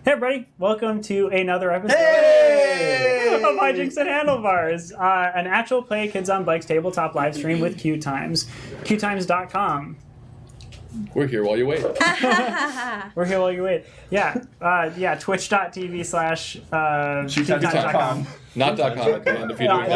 Hey everybody, welcome to another episode of Hijinks Handlebars, an actual play Kids on Bikes tabletop live stream with QueueTimes, QueueTimes.com. We're here while you wait. We're here while you wait. Yeah, twitch.tv/QueueTimes.com. Not .com at the end if you do it.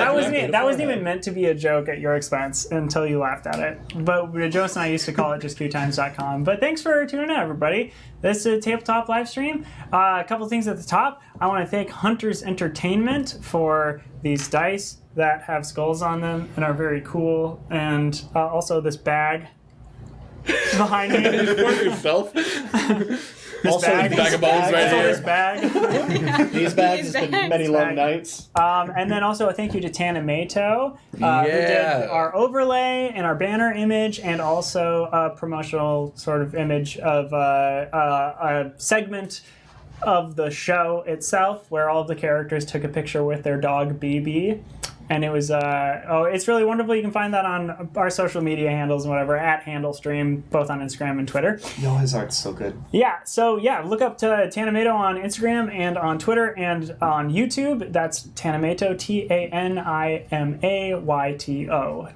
That wasn't even meant to be a joke at your expense until you laughed at it. But Joseph and I used to call it just QueueTimes.com. But thanks for tuning in, everybody. This is a tabletop live stream. A couple things at the top. I want to thank Hunter's Entertainment for these dice that have skulls on them and are very cool. And also this bag behind me. For yourself. This bag of bones right here. This bag. These bags has been many long nights. And then also a thank you to Tanameto, who did our overlay and our banner image, and also a promotional sort of image of a segment of the show itself, where all of the characters took a picture with their dog BB. And it was, it's really wonderful. You can find that on our social media handles and whatever, at HandleStream, both on Instagram and Twitter. Yo, his art's so good. Yeah, so look up to Tanameto on Instagram and on Twitter and on YouTube. That's Tanameto, Tanimayto,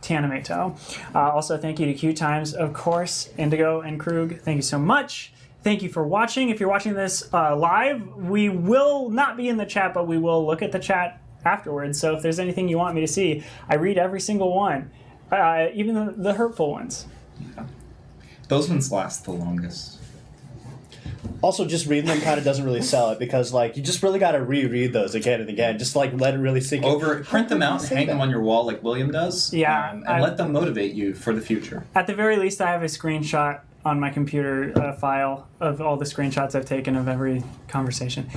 Tanameto. Also, thank you to QueueTimes, of course, Indigo and Krug. Thank you so much. Thank you for watching. If you're watching this live, we will not be in the chat, but we will look at the chat afterwards. So if there's anything you want me to see, I read every single one, even the hurtful ones. Yeah. Those ones last the longest. Also, just reading them kind of doesn't really sell it, because you just really got to reread those again and again. Just let it really sink in. Print them out and hang them on your wall like William does. Yeah, and let them motivate you for the future. At the very least, I have a screenshot on my computer file of all the screenshots I've taken of every conversation.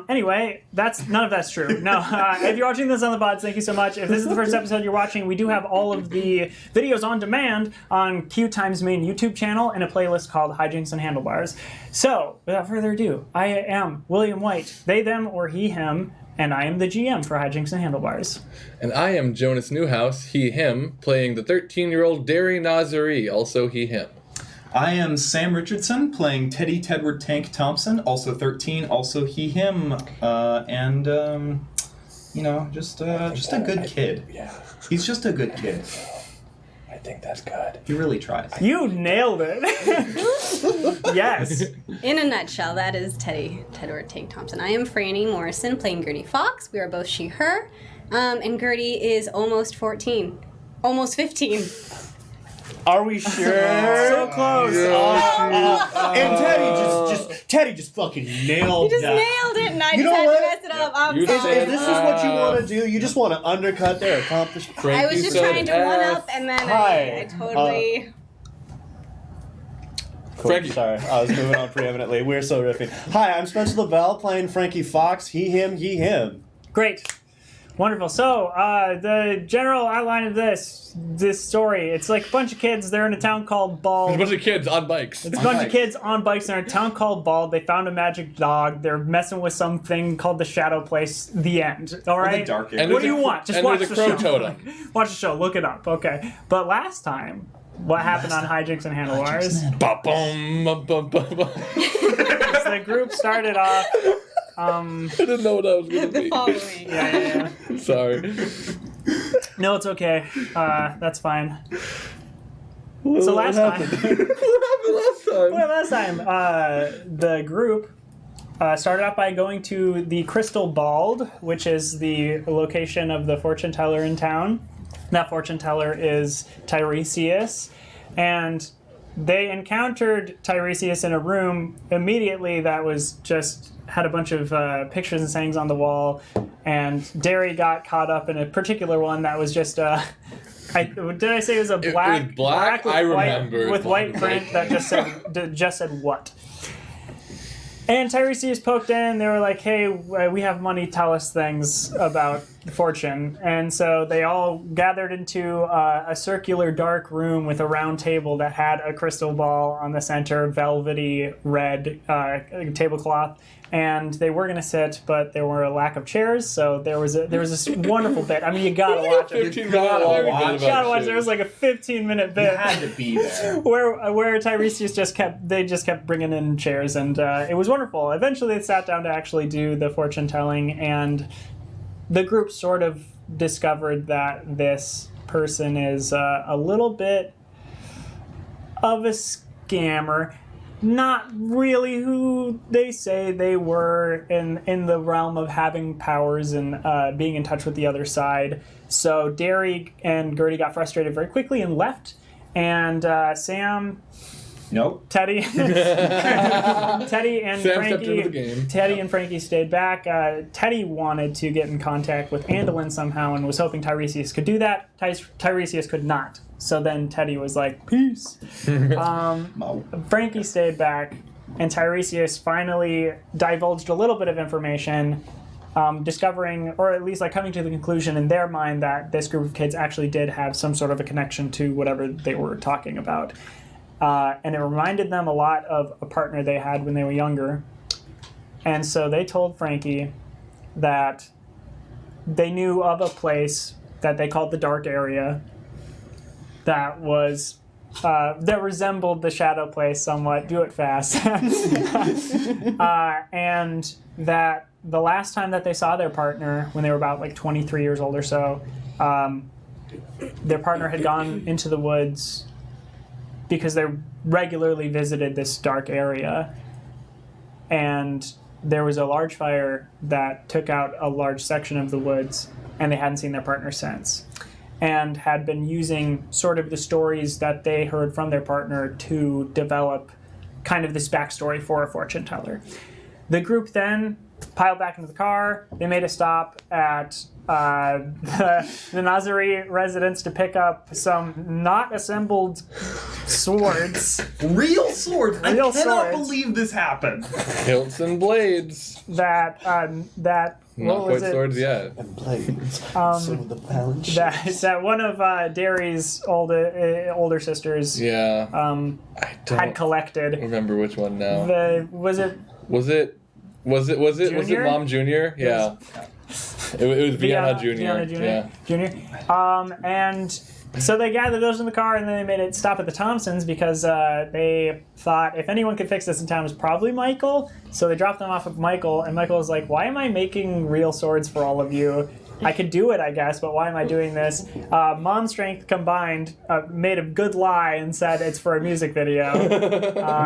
Anyway, none of that's true. No, if you're watching this on the VODs, thank you so much. If this is the first episode you're watching, we do have all of the videos on demand on QueueTimes' main YouTube channel in a playlist called Hijinks Handlebars. So, without further ado, I am William White, they, them, or he, him, and I am the GM for Hijinks Handlebars. And I am Jonas Newhouse, he, him, playing the 13-year-old Derry Nazari, also he, him. I am Sam Richardson, playing Teddy Tedward Tank Thompson, also 13, also he, him, just a good kid. Yeah. He's just a good kid. I think that's good. He really tries. You nailed it. Yes. In a nutshell, that is Teddy Tedward Tank Thompson. I am Franny Morrison, playing Gertie Fox. We are both she, her. And Gertie is almost 14. Almost 15. Are we sure? So close. And Teddy just fucking nailed You just that. nailed it, and I You just know had what? to mess it up. I'm You sorry. If this is what you want to do, you just want to undercut their accomplishment. I was just trying to one-up, and then I totally... Cool. Frankie. Sorry, I was moving on preeminently. We're so riffing. Hi, I'm Spencer Lavelle, playing Frankie Fox. He, him. Great. Wonderful. So, the general outline of this story, it's like a bunch of kids, they're in a town called Bald. There's a bunch of kids on bikes. It's a bunch of kids on bikes, they're in a town called Bald, they found a magic dog, they're messing with something called the Shadow Place, the end. Alright? the dark And What do there's you a- want? Just and watch there's a the crow show. totem. Watch the show, look it up, okay. But last time, what happened on Hijinks Handlebars? Ba-bum, ba-bum-ba-bum. The group started off... I didn't know what I was going to the be. following. Yeah. Sorry. No, it's okay. That's fine. What last time- happened? What happened last time? The group started out by going to the Crystal Bald, which is the location of the fortune teller in town. That fortune teller is Tiresias, and they encountered Tiresias in a room immediately that was just had a bunch of pictures and sayings on the wall, and Derry got caught up in a particular one that was just did I say it was a black? It was black? with I white, remember. with white print that just said what. And Tiresias poked in. They were like, "Hey, we have money. Tell us things about fortune. And so they all gathered into a circular dark room with a round table that had a crystal ball on the center, velvety red tablecloth. And they were going to sit, but there were a lack of chairs, so there was this wonderful bit. I mean, you gotta watch it. 15 You gotta minute watch. long Gotta watch. bit There was like a 15-minute You bit had to be there. where Tiresias just kept bringing in chairs, and it was wonderful. Eventually, they sat down to actually do the fortune telling, and the group sort of discovered that this person is a little bit of a scammer. Not really who they say they were in the realm of having powers and being in touch with the other side. So Derry and Gertie got frustrated very quickly and left. And Sam, Nope. Teddy, Teddy and Sam stepped into the Frankie. game. Teddy and Frankie stayed back. Teddy wanted to get in contact with Andolin somehow and was hoping Tiresias could do that. Tiresias could not. So then Teddy was like, peace. Frankie stayed back, and Tiresias finally divulged a little bit of information, discovering, or at least like coming to the conclusion in their mind that this group of kids actually did have some sort of a connection to whatever they were talking about. And it reminded them a lot of a partner they had when they were younger. And so they told Frankie that they knew of a place that they called the Dark Area that was that resembled the Shadow Place somewhat. Do it fast. And that the last time that they saw their partner, when they were about like 23 years old or so, their partner had gone into the woods because they regularly visited this dark area, and there was a large fire that took out a large section of the woods, and they hadn't seen their partner since, and had been using sort of the stories that they heard from their partner to develop kind of this backstory for a fortune teller. The group then piled back into the car. They made a stop at the Nazari residence to pick up some not assembled swords. Real swords. I Real cannot swords. believe this happened. Hilts and blades. That Not what was quite it? swords yet. And blades. Some of the balance sheets. That one of Derry's older sisters Yeah. I don't had collected. remember which one now. Was it Was it Junior? Mom Junior? Yeah. It was Vienna Junior. Vienna Yeah. Junior. And so they gathered those in the car, and then they made it stop at the Thompsons because they thought if anyone could fix this in town, it was probably Michael. So they dropped them off of Michael, and Michael was like, "Why am I making real swords for all of you? I could do it, I guess, but why am I doing this?" Mom Strength combined made a good lie and said it's for a music video.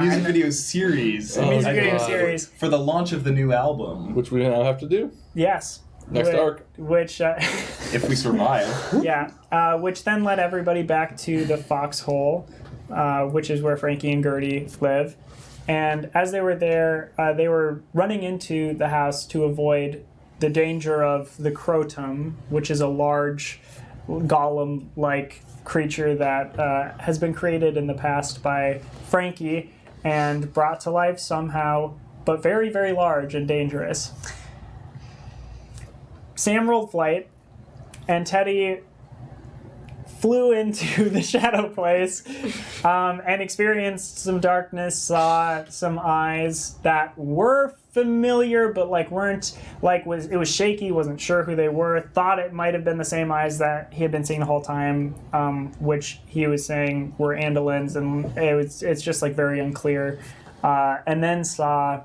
Music video series. Music video God. series. For the launch of the new album. Which we now have to do. Yes. Next arc. Which, If we survive. yeah, which then led everybody back to the Foxhole, which is where Frankie and Gertie live. And as they were there, they were running into the house to avoid the danger of the Crotum, which is a large golem-like creature that has been created in the past by Frankie and brought to life somehow, but very, very large and dangerous. Sam rolled flight, and Teddy flew into the Shadow Place and experienced some darkness, saw some eyes that were familiar, but it was shaky, wasn't sure who they were, thought it might have been the same eyes that he had been seeing the whole time, which he was saying were Andolin's, and it's just like very unclear. And then saw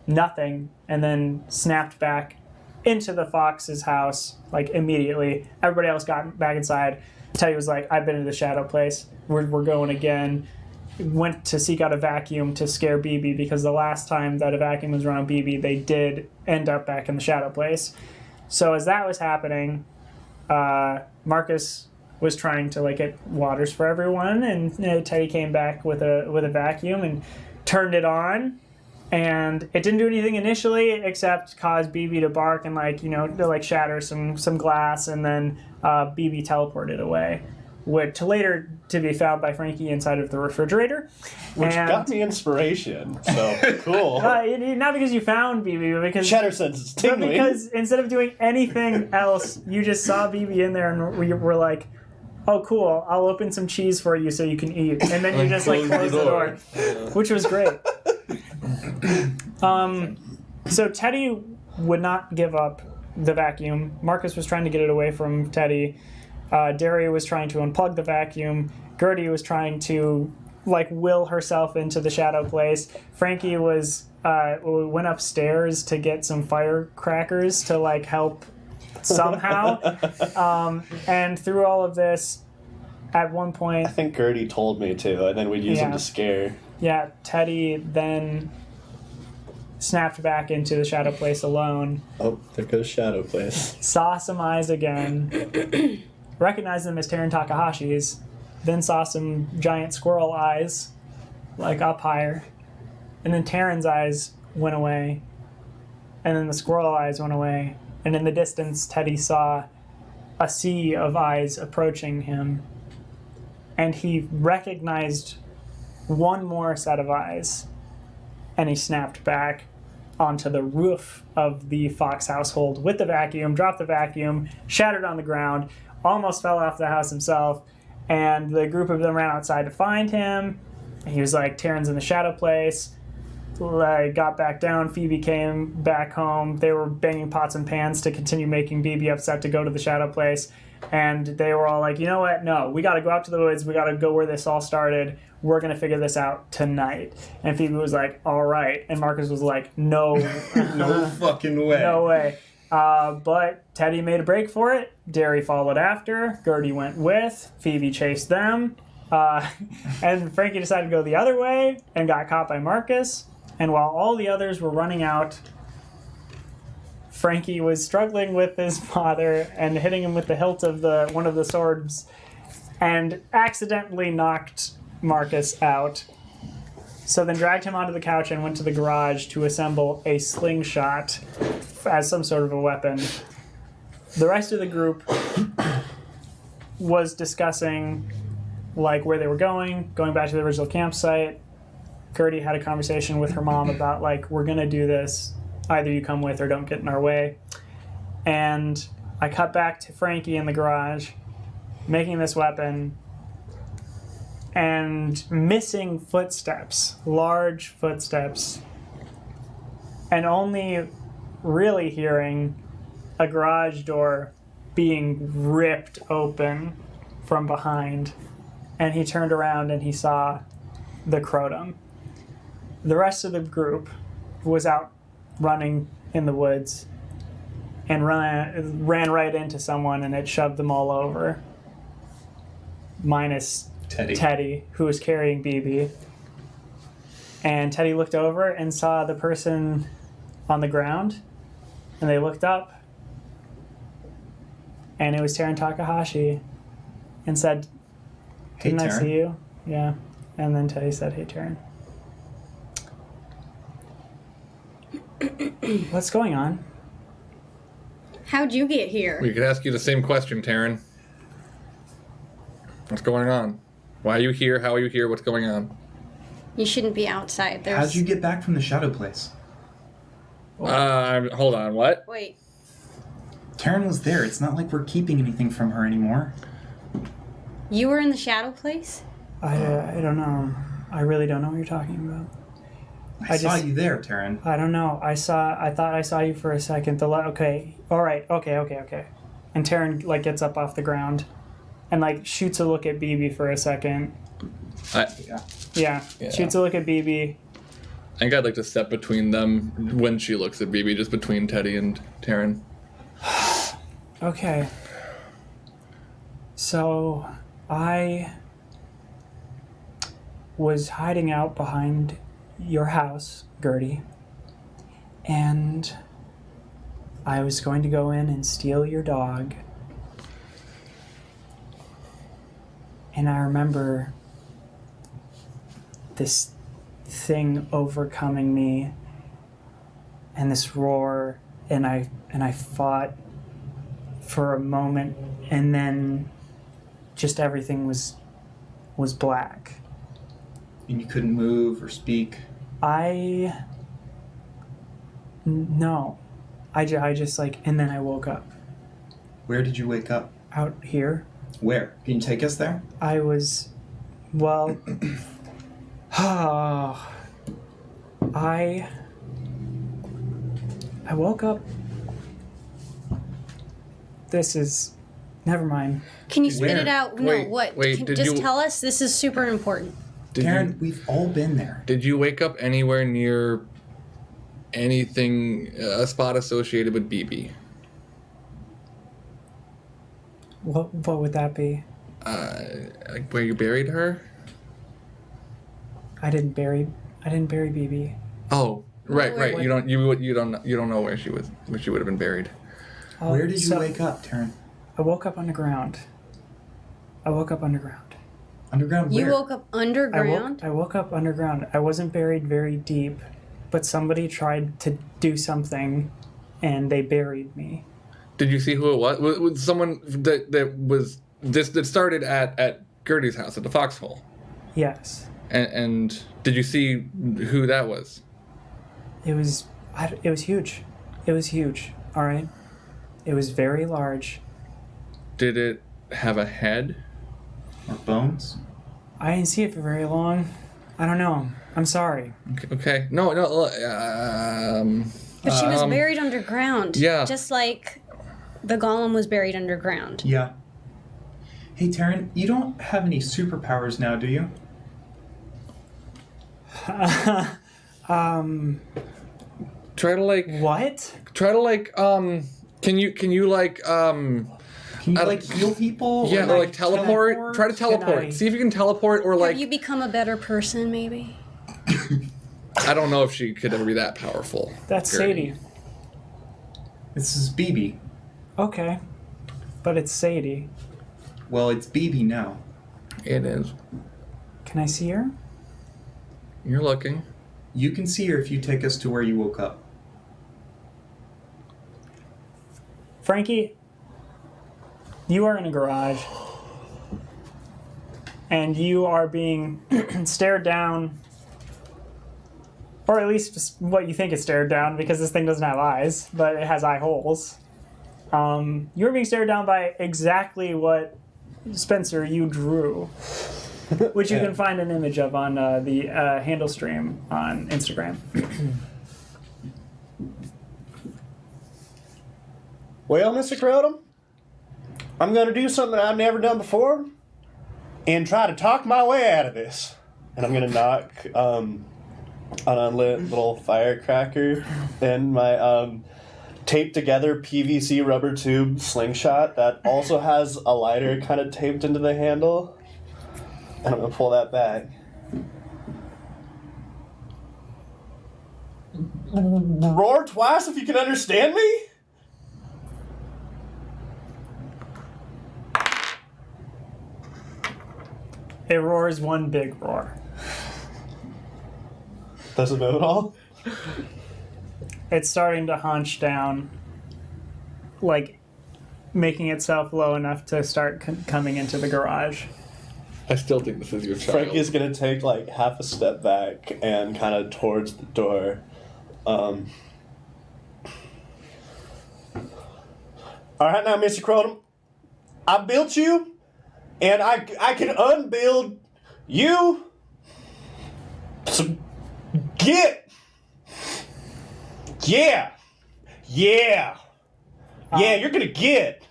nothing, and then snapped back into the Fox's house, like immediately. Everybody else got back inside. Teddy was like, "I've been to the Shadow Place. We're going again." Went to seek out a vacuum to scare BB, because the last time that a vacuum was around BB, they did end up back in the Shadow Place. So as that was happening, Marcus was trying to get waters for everyone, and Teddy came back with a vacuum and turned it on. And it didn't do anything initially except cause BB to bark and to shatter some glass, and then BB teleported away. which later to be found by Frankie inside of the refrigerator. Which got me inspiration. So cool. Not because you found BB, but because Cheddar says it's but tingling. because instead of doing anything else, you just saw BB in there and we were like, oh, cool, I'll open some cheese for you so you can eat. And then you just like close the door, which was great. So Teddy would not give up the vacuum. Marcus was trying to get it away from Teddy. Daria was trying to unplug the vacuum. Gertie was trying to like will herself into the shadow place. Frankie was went upstairs to get some firecrackers to like help somehow. And through all of this, at one point, I think Gertie told me to, and then we'd use them to scare. Yeah, Teddy then snapped back into the shadow place alone. Oh, there goes shadow place. Saw some eyes again. Recognized them as Taryn Takahashi's. Then saw some giant squirrel eyes, like up higher. And then Taryn's eyes went away. And then the squirrel eyes went away. And in the distance, Teddy saw a sea of eyes approaching him. And he recognized one more set of eyes. And he snapped back onto the roof of the Fox household with the vacuum, dropped the vacuum, shattered on the ground, almost fell off the house himself. And the group of them ran outside to find him. He was like, Taryn's in the shadow place. Got back down. Phoebe came back home. They were banging pots and pans to continue making BB upset to go to the shadow place. And they were all like, you know what? No, we got to go out to the woods. We got to go where this all started. We're going to figure this out tonight. And Phoebe was like, all right. And Marcus was like, no. No fucking way. No way. But Teddy made a break for it. Derry followed after. Gertie went with. Phoebe chased them. And Frankie decided to go the other way and got caught by Marcus. And while all the others were running out, Frankie was struggling with his father and hitting him with the hilt of one of the swords and accidentally knocked Marcus out. So then dragged him onto the couch and went to the garage to assemble a slingshot as some sort of a weapon. The rest of the group was discussing like where they were going back to the original campsite. Gertie had a conversation with her mom about like, we're gonna do this. Either you come with or don't get in our way. And I cut back to Frankie in the garage, making this weapon, and missing footsteps, large footsteps, and only really hearing a garage door being ripped open from behind. And he turned around and he saw the Crotum. The rest of the group was out running in the woods and ran right into someone, and it shoved them all over. Minus Teddy, who was carrying BB. And Teddy looked over and saw the person on the ground, and they looked up, and it was Taryn Takahashi, and said, "Didn't I see you?" Yeah. And then Teddy said, "Hey, Taryn." What's going on? How'd you get here? We could ask you the same question, Taryn. What's going on? Why are you here? How are you here? What's going on? You shouldn't be outside. How'd you get back from the shadow place? Hold on, what? Wait. Taryn was there. It's not like we're keeping anything from her anymore. You were in the shadow place? I don't know. I really don't know what you're talking about. I saw you there, Taryn. I don't know. I thought I saw you for a second. Okay. All right. Okay. And Taryn like gets up off the ground and like shoots a look at BB for a second. Yeah. Shoots a look at BB. I think I'd like to step between them when she looks at BB, just between Teddy and Taryn. Okay. So I was hiding out behind your house, Gertie, and I was going to go in and steal your dog. And I remember this thing overcoming me and this roar, and I fought for a moment, and then just everything was black. And you couldn't move or speak? No. I just like, and then I woke up. Where did you wake up? Out here. Where? Can you take us there? I was, well, I woke up. This is, never mind. Can you spit Where? it out? No, Wait, what? wait, did just you- tell us. This is super important. Taryn, we've all been there. Did you wake up anywhere near anything, a spot associated with BB? What would that be? Like where you buried her? I didn't bury BB. Oh, right. Wait. You don't know where she would have been buried. Where did you So, wake up, Taryn? I woke up underground. Underground where? You woke up underground. I woke up underground. I wasn't buried very deep, but somebody tried to do something, and they buried me. Did you see who it was? Was someone that started at Gertie's house at the Foxhole? Yes, And did you see who that was? it was huge. It was huge. All right, it was very large. Did it have a head? Or bones? I didn't see it for very long. I don't know. I'm sorry. Okay. No. But she was buried underground. yeah. Just like the golem was buried underground. Yeah. Hey, Taryn, you don't have any superpowers now, do you? Try to like. What? Try to like. Can you like Can you, like, heal people? Yeah, or like teleport. teleport? Try to teleport. I- See if you can teleport, or like. Have you become a better person, maybe? I don't know if she could ever be that powerful. That's Gertie. Sadie. This is BB. Okay, but it's Sadie. Well, it's BB now. It is. Can I see her? You're looking. You can see her if you take us to where you woke up. Frankie, you are in a garage, and you are being stared down, or at least just what you think is stared down, because this thing doesn't have eyes, but it has eye holes. You're being stared down by exactly what, Spencer, you drew, which you can find an image of on the handle stream on Instagram. Well, Mr. Crotum, I'm going to do something I've never done before and try to talk my way out of this. And I'm going to knock an unlit little firecracker in my taped together PVC rubber tube slingshot that also has a lighter kind of taped into the handle. And I'm going to pull that back. Roar twice if you can understand me? It roars one big roar. Does it move at all? It's starting to hunch down, like making itself low enough to start coming into the garage. I still think this is your child. Frankie's gonna take like half a step back and kind of towards the door. All right, now, Mr. Crotum, I built you, and I can unbuild you. So get, yeah. You're gonna get.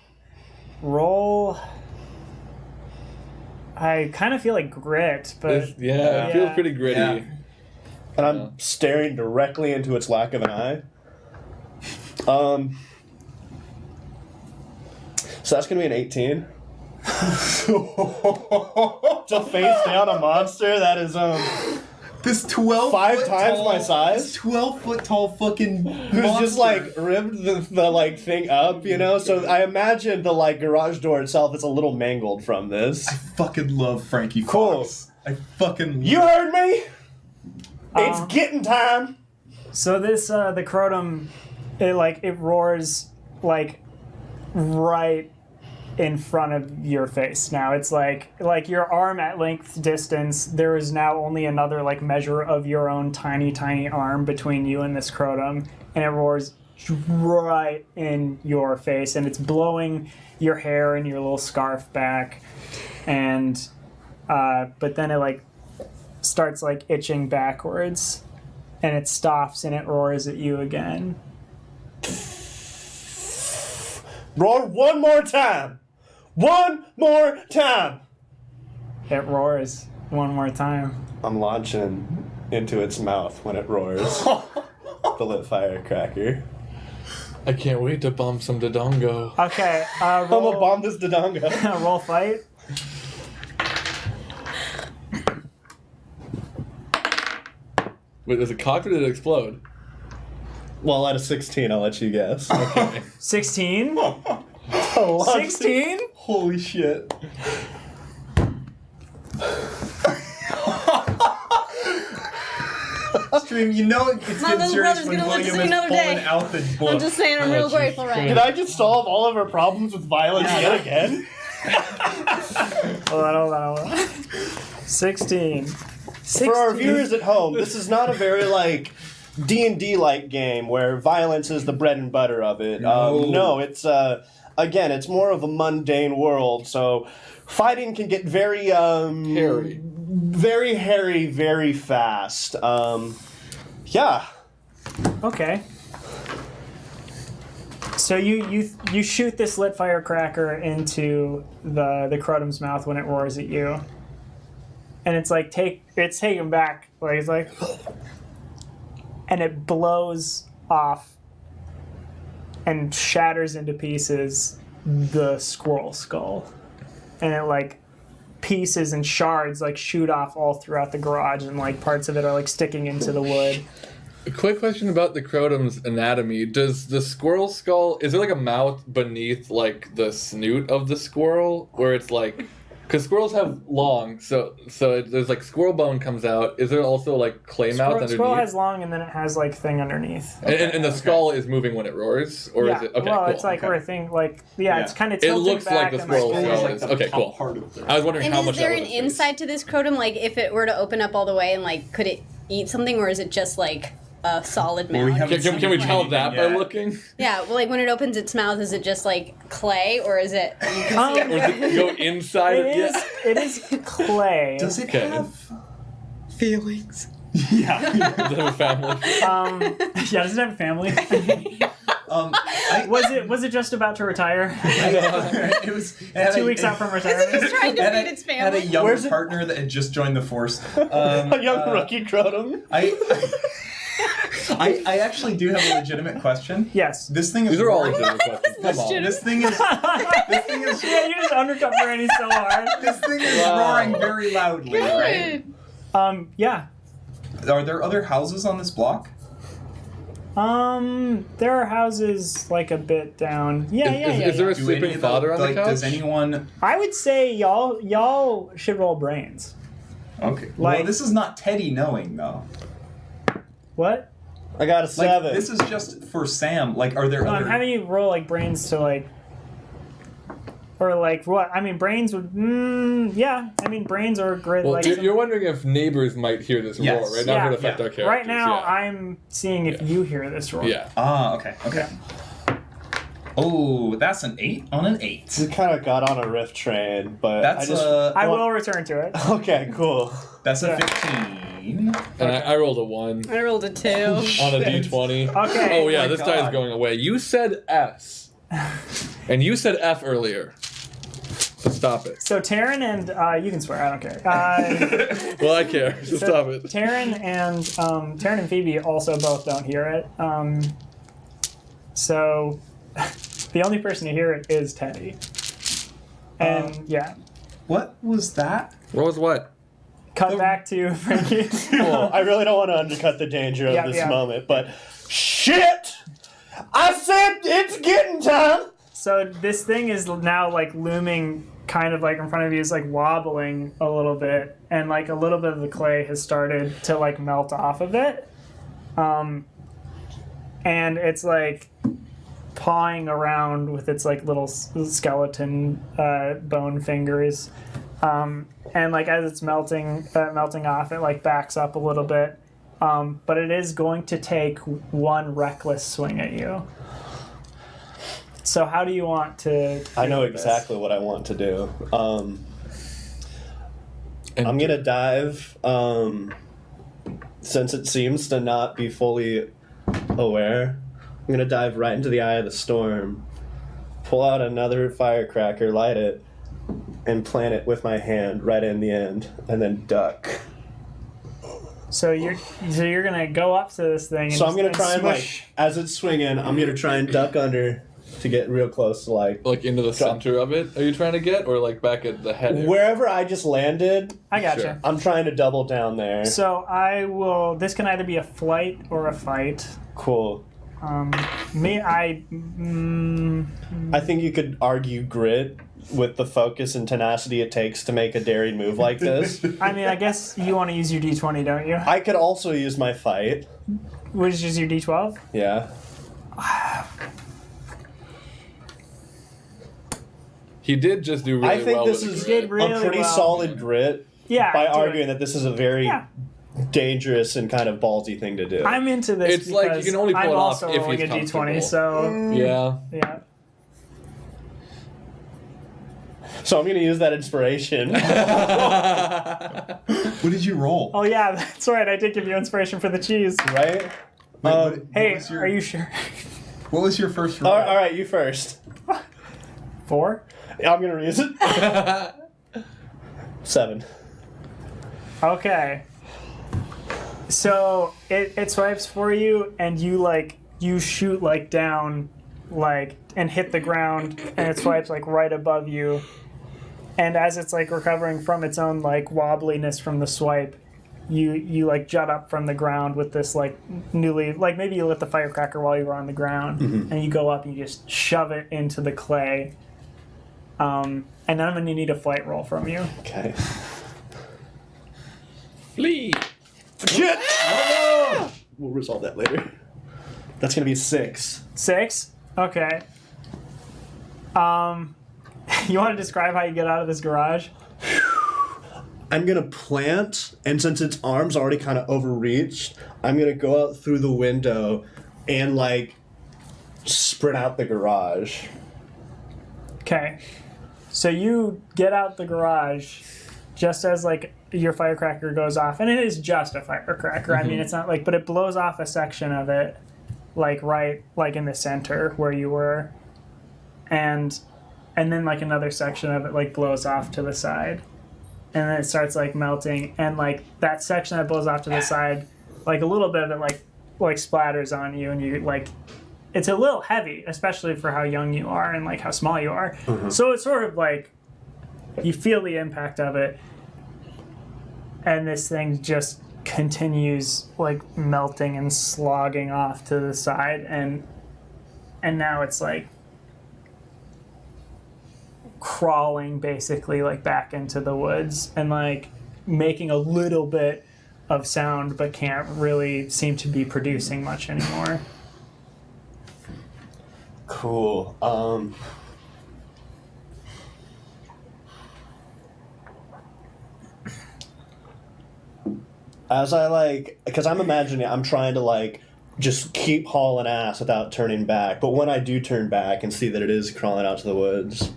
Roll. I kind of feel like grit, but It feels pretty gritty. Yeah. And I'm staring directly into its lack of an eye. So that's gonna be an 18. To face down a monster that is This 12 5 foot times tall, my size? This 12-foot tall fucking who's monster. just like ripped the like thing up, you know? So I imagine the like garage door itself is a little mangled from this. I fucking love Frankie Cool. Fox. I fucking You heard me? It's getting time. so this the Crotum, it roars like right in front of your face now. It's like your arm at length distance. There is now only another like measure of your own tiny arm between you and this Crotum, and it roars right in your face, and it's blowing your hair and your little scarf back, and but then it like starts like itching backwards, and it stops and it roars at you again. Roar one more time. One more time. It roars one more time. I'm launching into its mouth when it roars. The lit firecracker. I can't wait to bomb some Dodongo. Okay, I'm gonna roll, bomb this Dodongo. roll fight. Wait, does it cock or did it explode? Well, out of 16, I'll let you guess. Okay. 16? A lot. 16? Holy shit. Stream, you know it's My getting little serious brother's when gonna live to William see is another pulling day. out the book. I'm just saying, I'm real grateful right Did now. I just solve all of our problems with violence yet again? Hold on. 16. For our viewers at home, this is not a very like D&D like game where violence is the bread and butter of it. No, it's again, it's more of a mundane world. So fighting can get very Hairy. very hairy, very fast. Yeah. Okay. So you shoot this lit firecracker into the Crotum's mouth when it roars at you, and it's like it's taken back, like it's like, and it blows off and shatters into pieces the squirrel skull, and it like pieces and shards like shoot off all throughout the garage, and like parts of it are like sticking into the wood. A quick question about the Crotum's anatomy. Does the squirrel skull, is there like a mouth beneath like the snoot of the squirrel where it's like, because squirrels have long, so there's like squirrel bone comes out. Is there also like clay mouth underneath? Squirrel has long, and then it has like thing underneath. And the skull is moving when it roars, or Yeah, is it? Okay, well, cool. it's like where a thing like it's kind of It tilting looks like back the and, squirrel like, skull like is. the Okay, top cool. part of it. I was wondering And how is much there that an was his face. inside to this Crotum? Like, if it were to open up all the way, and like, could it eat something, or is it just like a solid Well, we mound? haven't Can we seen tell anything that by yet. looking? Yeah, well, like when it opens its mouth, is it just like clay, or is it? You can see Or it. does it go inside of it is clay. Does it Okay. have feelings? Yeah. Does it have a family? Yeah, does it have a family? I, was it just about to retire? it was it had 2 a- weeks out from retirement. It's trying to had feed a, its had a family. younger Where's it- partner that had just joined the force. A young rookie Crotum. I actually do have a legitimate question. Yes. This thing is These are all roaring. legitimate questions. Come on. This thing is Yeah, you just undercut Brandy so hard. this thing is Wow. roaring very loudly, right? Good. Yeah. Are there other houses on this block? There are houses like a bit down. Yeah. Is there a Do sleeping any of the- father on like, the couch? Does anyone? I would say y'all should roll brains. Okay. Like- well, this is not Teddy knowing though. What? I got a Like 7. this is just for Sam. Like, are there No, I'm other? having you roll like brains to like, or like what? I mean, brains would. Yeah, I mean, brains are great. Well, like you're wondering if neighbors might hear this Yes. roar, right? Not Yeah. going to affect Yeah. our characters. right now, yeah. I'm seeing if you hear this roar. Yeah. Ah, okay. Oh, that's an 8 on an 8. We kind of got on a riff train, but That's I just. I will return to it. Okay, cool. That's a Yeah. 15. And I rolled a 1 I rolled a 2. on a d20. Okay. Oh, yeah, my this guy's God. going away. You said S. And you said F earlier. So stop it. So Taryn and you can swear. I don't care. Well, I care. So So stop it. Taryn and Phoebe also both don't hear it. So the only person to hear it is Teddy. And yeah, What was that? What was what? cut back to Frankie. Cool. I really don't want to undercut the danger of Yeah, this yeah. moment, but shit! I said it's getting time. So this thing is now like looming kind of like in front of you, is like wobbling a little bit, and like a little bit of the clay has started to like melt off of it. And it's like pawing around with its like little skeleton bone fingers, and like as it's melting off, it like backs up a little bit, but it is going to take one reckless swing at you. So how do you want to? I know exactly what I want to do. I'm gonna dive. Since it seems to not be fully aware, I'm gonna dive right into the eye of the storm, pull out another firecracker, light it, and plant it with my hand right in the end, and then duck. So you're gonna go up to this thing. And So I'm gonna try and smush. as it's swinging, I'm gonna try and duck under to get real close to like Like into the center of it, are you trying to get, or like back at the head? wherever I just landed. I gotcha. Sure. I'm trying to double down there. So I will. This can either be a flight or a fight. Cool. I think you could argue grit with the focus and tenacity it takes to make a daring move like this. mean, I guess you want to use your D20, don't you? I could also use my fight. Which is your D12? Yeah. He did just do really I think well this with is the did grit. really a pretty well. solid grit Yeah. by do arguing it. that this is a very Yeah. dangerous and kind of ballsy thing to do. I'm into this. It's like you because can only pull I'm it off also if rolling he's a D20, comfortable. so Yeah. yeah. So I'm going to use that inspiration. What did you roll? Oh yeah, that's right. I did give you inspiration for the cheese. Right? What Hey, was your- are you sure? What was your first roll? All right, you first. 4? I'm going to use it. 7. Okay. So it swipes for you, and you shoot like down, like, and hit the ground, and it swipes like right above you. And as it's like recovering from its own like wobbliness from the swipe, you like jut up from the ground with this like newly, like maybe you lit the firecracker while you were on the ground, and you go up and you just shove it into the clay. And then I'm gonna need a flight roll from you. Okay. Flee. Shit! We'll resolve that later. That's going to be 6. 6? Okay. You want to describe how you get out of this garage? I'm going to plant, and since its arm's already kind of overreached, I'm going to go out through the window and, like, sprint out the garage. Okay. So you get out the garage just as, like, your firecracker goes off. And it is just a firecracker. I mean, it's not, like, but it blows off a section of it, like, right, like, in the center where you were. And then, like, another section of it, like, blows off to the side. And then it starts, like, melting. And, like, that section that blows off to the side, like, a little bit of it, like splatters on you. And you, like, it's a little heavy, especially for how young you are and, like, how small you are. So it's sort of, like, you feel the impact of it. And this thing just continues, like, melting and slogging off to the side. And now it's, like, crawling basically like back into the woods and like making a little bit of sound but can't really seem to be producing much anymore. Cool. As I like, because I'm imagining, I'm trying to like just keep hauling ass without turning back. But when I do turn back and see that it is crawling out to the woods,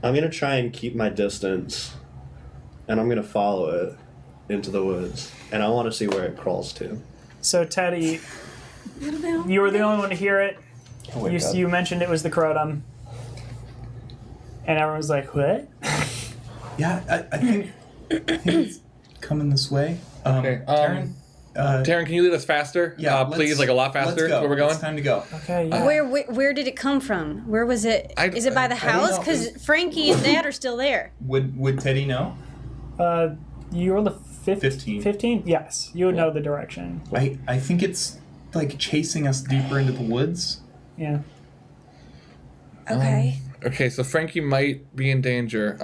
I'm going to try and keep my distance, and I'm going to follow it into the woods, and I want to see where it crawls to. So Teddy, you were the only one to hear it. You mentioned it was the Crotum, and everyone's like, "What?" Yeah, I think it's coming this way. Okay. Taryn? Taryn, can you lead us faster? Yeah, please, like a lot faster. Let's go. Where we're going? It's time to go. Okay. Yeah. Where did it come from? Where was it? Is it by the I don't house? know. Because Frankie and Dad are still there. Would Teddy know? You were the 15. 15? Yes, you would know the direction. I think it's like chasing us deeper into the woods. Yeah. Okay. Okay, so Frankie might be in danger.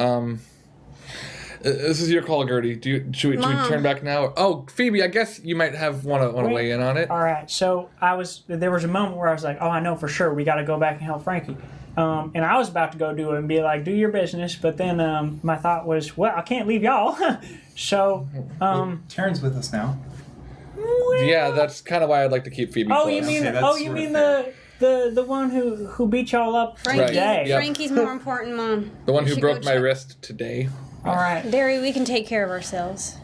This is your call, Gertie. Should we turn back now? Oh, Phoebe, I guess you might want to weigh in on it. All right. So there was a moment where I was like, oh, I know for sure we got to go back and help Frankie. And I was about to go do it and be like, do your business. But then my thought was, well, I can't leave y'all. So, Taryn's with us now. Yeah, that's kind of why I'd like to keep Phoebe. Oh, close. you mean Okay, that's oh, you sort of mean fair. the one who beat y'all up Frankie, today? Yep. Frankie's more important, Mom. The one We who should broke go my check. wrist today. All right. Derry, we can take care of ourselves.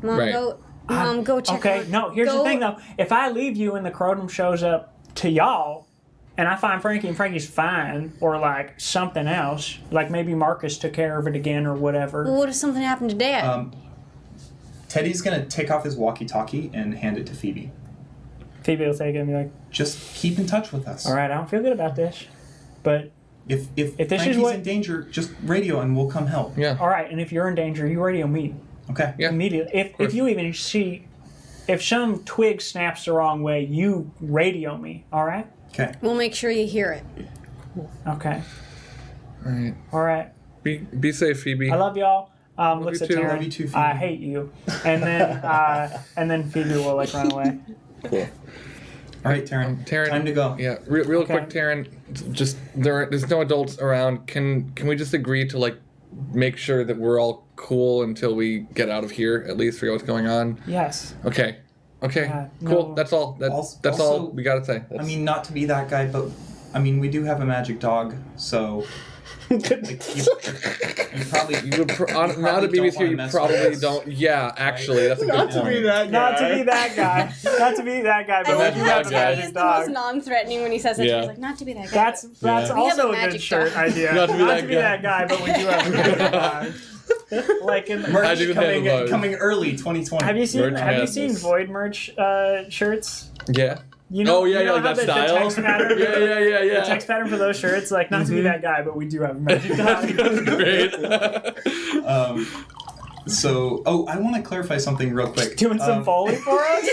Mom, Right. go check. Okay. on- No. Here's the go- thing, though. If I leave you and the Crotum shows up to y'all, and I find Frankie and Frankie's fine, or like something else, like maybe Marcus took care of it again or whatever. Well, what if something happened to Dad? Teddy's gonna take off his walkie-talkie and hand it to Phoebe. Phoebe will take it and be like, Just keep in touch with us. all right, I don't feel good about this, but If this is Frankie's what- in danger, just radio and we'll come help. Yeah. all right. And if you're in danger, you radio me Okay. Yeah. immediately. If you even see, if some twig snaps the wrong way, you radio me. All right. Okay. We'll make sure you hear it. Okay. All right. All right. Be safe, Phoebe. I love y'all. Looks you at too. Taryn. Love you too, Phoebe. I hate you. And then Phoebe will like run away. Cool. All right, Taryn. Taryn, Time to go. Yeah, real Okay. quick, Taryn. Just there's no adults around. Can we just agree to like make sure that we're all cool until we get out of here? At least figure out what's going on. Yes. Okay. Yeah, Cool. no. That's all. That's Also- all we gotta say. I mean, not to be that guy, but I mean, we do have a magic dog, so like, you probably you would now probably that BB's don't here, you wanna mess probably with us. don't. Yeah, actually, that's a good Not to point. be that guy. Not to be that guy. Not to be that guy, I but love we do how have a Teddy magic is the most dog. non-threatening when he says it. Yeah. He's like, not to be that guy. That's Yeah. We have also a a good magic shirt dog. idea. Not to be that guy. that guy, but we do have a magic dog. Like in merch I do handlebars. coming early 2020. have you seen Merch madness. Void merch shirts? Yeah. You know, Oh yeah, you know yeah, like how that the style. text pattern, yeah. the text pattern for those shirts, like not to be that guy, but we do have a magic dog. That's great. So, I want to clarify something real quick. Doing some Foley for us?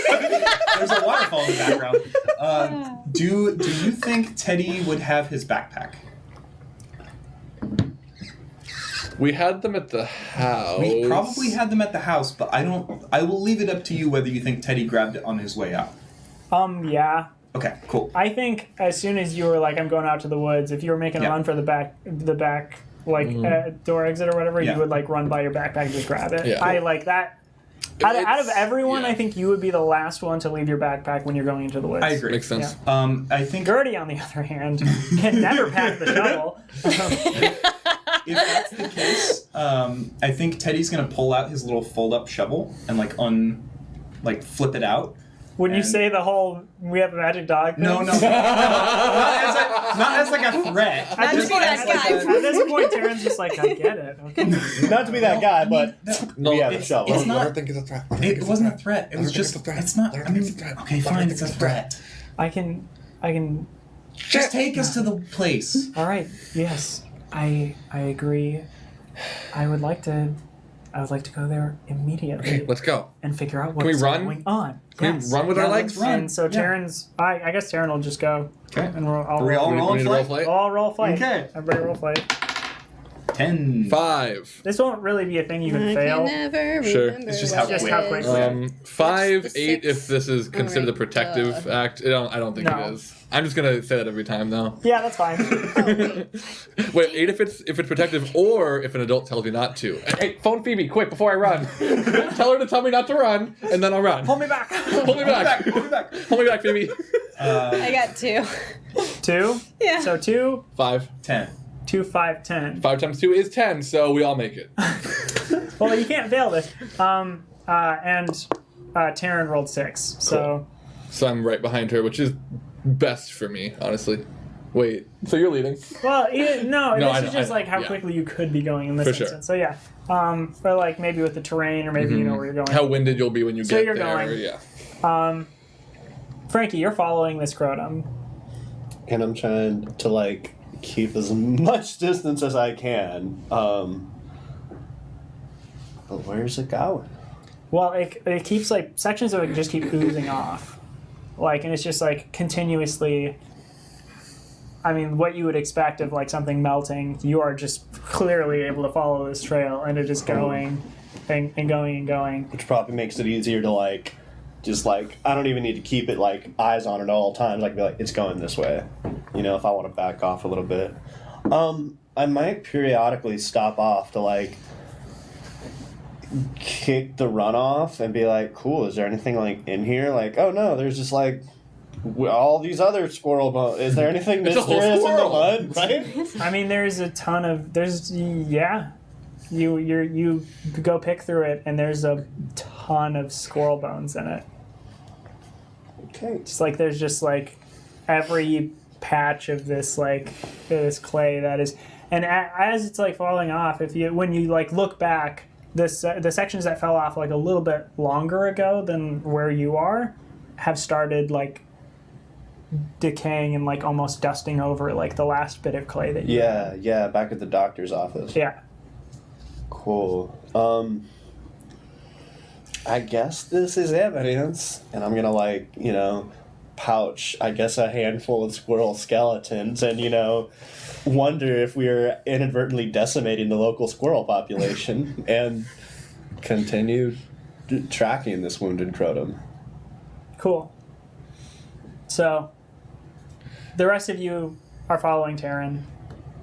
There's a waterfall in the background. Do you think Teddy would have his backpack? We had them at the house. We probably had them at the house, but I will leave it up to you whether you think Teddy grabbed it on his way out. Yeah. Okay, cool. I think as soon as you were like, I'm going out to the woods, if you were making a Yeah. run for the back, like door exit or whatever, Yeah. you would like run by your backpack and just grab it. Yeah. I like that. Out of everyone, yeah. I think you would be the last one to leave your backpack when you're going into the woods. I agree. Makes sense. I think Gertie, on the other hand, can never pack the shovel. if that's the case, I think Teddy's gonna pull out his little fold-up shovel and flip it out. When you And- say the whole "we have a magic dog" thing? No, not as like a threat. At this, Just point, that guy. at this point, Taryn's just like, I get it. Okay. Not to be that guy, but No, we have a it's- shovel. it's not- I don't think it's a threat. It wasn't a threat. It was just. It's not. I mean, okay, fine. It's a threat. I can. Just take us to the place. All right. Yes, I agree. I would like to go there immediately Okay, let's go. and figure out we what's run? going on. Can Yes. we run with Yeah, our let's legs? run. And so Yeah. Taryn's. I guess Taryn will just go. Okay. And I'll Are we all roll. rolling We need to roll flight? flight? I'll roll fight. Okay. Everybody roll fight. 10. 5. This won't really be a thing you can I fail. can never Sure. remember It's just what how Just it how is. quick. 5, What's the 8 if six? this is considered a my protective God. act. I don't think No. it is. I'm just gonna say that every time though. Yeah, that's fine. Wait, 8 if it's protective or if an adult tells you not to. Hey, phone Phoebe quick before I run. Tell her to tell me not to run, and then I'll run. Hold me back. Hold me back. Hold me back. Hold me back, Phoebe. I got 2. 2. Yeah. So 2, 5. 10. 2, 5, 10. 5 times 2 is 10, so we all make it. Well, you can't fail this. And Taryn rolled 6. So So I'm right behind her, which is best for me, honestly. Wait, so you're leading? well, No, I this know, is just I like know, how yeah. quickly you could be going in this For sure. instance. So yeah. Or like maybe with the terrain, or maybe you know where you're going. How winded you'll be when you So get you're there. going. Yeah. Frankie, you're following this Crotum. And I'm trying to like keep as much distance as I can. But where's it going? Well, it keeps like sections of it just keep oozing off, like, and it's just like continuously I mean, what you would expect of like something melting, you are just clearly able to follow this trail, and it is going and going and going. Which probably makes it easier to like, just like, I don't even need to keep it like eyes on it at all times. I can be like, it's going this way. You know, if I want to back off a little bit. I might periodically stop off to like kick the runoff and be like, cool, is there anything like in here? Like, oh no, there's just like all these other squirrel bones. Is there anything It's a whole mysterious in the squirrel. mud? Right? I mean, there's a ton of you go pick through it, and there's a ton of squirrel bones in it. Okay. It's like there's just like every patch of this like this clay that is, and as it's like falling off, when you like look back, the sections that fell off like a little bit longer ago than where you are have started like decaying and like almost dusting over like the last bit of clay that you Yeah, back at the doctor's office. yeah. Cool. I guess this is evidence, and I'm gonna like, you know, pouch, I guess, a handful of squirrel skeletons, and you know, wonder if we're inadvertently decimating the local squirrel population, and continue tracking this wounded crotum. Cool. So, the rest of you are following Taryn.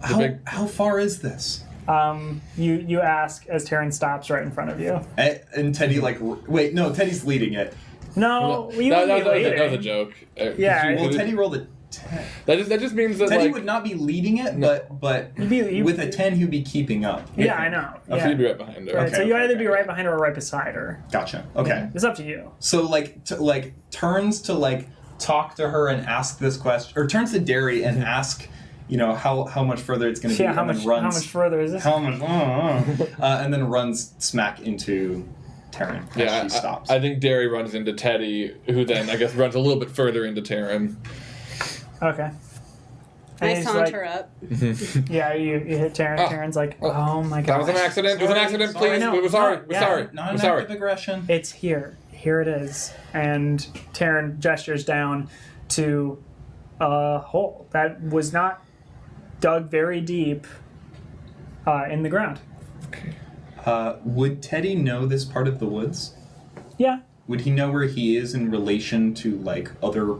How far is this? You ask as Taryn stops right in front of you. And Teddy wait, no, Teddy's leading it. No, you that, would be waiting. that was a joke. Yeah, Well, Teddy rolled a 10. That just means that Teddy like would not be leading it, but You'd with a 10, he'd be keeping up. Yeah, I know. so Yeah. you'd be right behind her. Right, Okay, so you okay, either okay, be right okay. behind her or right beside her. Gotcha. Okay. It's up to you. So turns to like talk to her and ask this question, or turns to Derry and ask, you know, how much further it's going to be. Yeah, how and much then runs, further is this? How much? And then runs smack into Taryn as Yeah, she stops. I think Derry runs into Teddy, who then I guess runs a little bit further into Taryn. Okay. I And he's saunter like, up. yeah, you hit Taryn. Oh. Taryn's like, oh my god. That was an accident. It was an accident. Sorry. Please, No, we're sorry. no, We're yeah. sorry. Not We're an sorry. act of aggression. It's here. Here it is. And Taryn gestures down to a hole that was not dug very deep in the ground. Would Teddy know this part of the woods? Yeah. Would he know where he is in relation to like other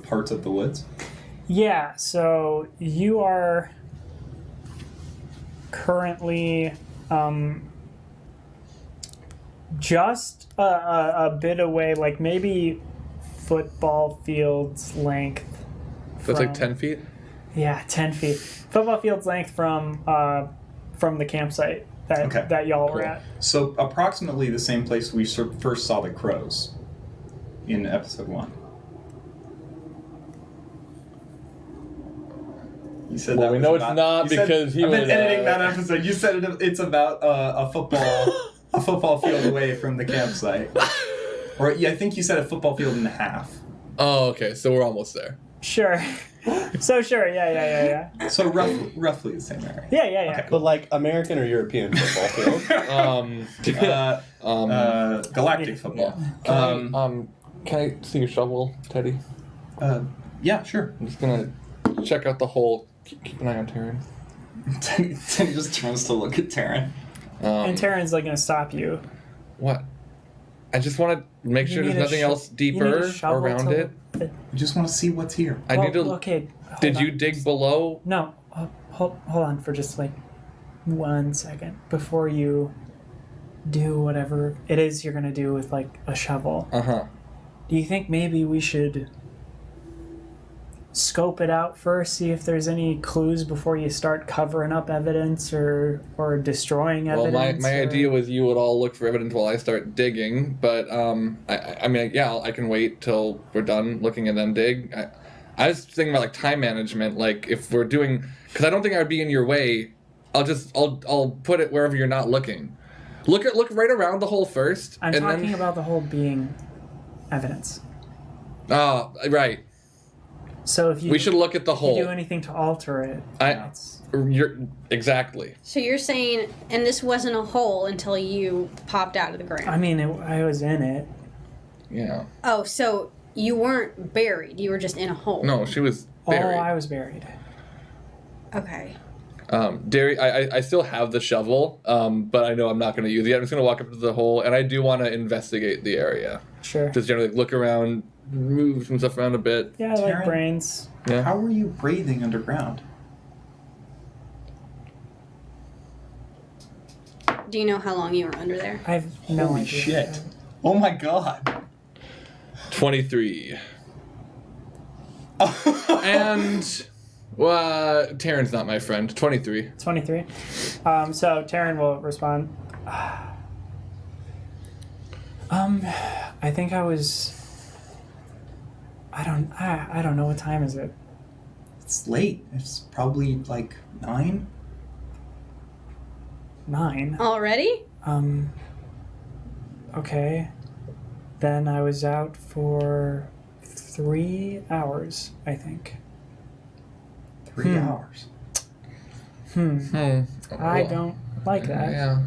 parts of the woods? Yeah, so you are currently just a bit away, like maybe football field's length. So it's like from- 10 feet? Yeah, 10 feet. Football field's length from the campsite that y'all were Cool. at. So approximately the same place we first saw the crows in episode 1. You said Well, that we was know it's about- not you said- because he I've been would, editing that episode. You said it's about a football field away from the campsite. Or yeah, I think you said a football field and a half. Oh, okay. So we're almost there. Sure. So sure, yeah. So roughly the same area. Yeah. Okay. But like American or European football field? Galactic football. Can I see your shovel, Teddy? Yeah, sure. I'm just gonna check out the hole. Keep an eye on Taryn. Teddy just turns to look at Taryn. And Taryn's like gonna stop you. What? I just want to make sure there's nothing else deeper around it. I just want to see what's here. I need to. Okay. Did hold you on. dig below? No. Hold on for just like 1 second before you do whatever it is you're gonna do with like a shovel. Uh-huh. Do you think maybe we should scope it out first, see if there's any clues before you start covering up evidence or destroying Well, evidence? my or- idea was you would all look for evidence while I start digging, but I mean, yeah, I can wait till we're done looking and then dig. I was thinking about like time management, like if we're doing, because I don't think I would be in your way. I'll put it wherever you're not looking. Look right around the hole first, I'm and talking then about the whole being evidence. Right. So if you We should look at the if you hole. do anything to alter it, I- You're exactly. So you're saying, and this wasn't a hole until you popped out of the ground. I mean, I was in it. Yeah. Oh, so You weren't buried. You were just in a hole. No, she was Oh, buried. I was buried. Okay. Derry, I still have the shovel, but I know I'm not going to use it. I'm just going to walk up to the hole, and I do want to investigate the area. Sure. Just generally look around, move some stuff around a bit. Yeah, I like Taryn? brains. Yeah. How were you breathing underground? Do you know how long you were under there? I have no Holy idea. shit. Oh my god. 23. And, well, Taryn's not my friend. 23. 23. So Taryn will respond. I think I was. I don't know what time is it. It's late. It's probably like 9. 9. Already? Okay. Then I was out for 3 hours, I think. 3 hours. I don't like that. Yeah.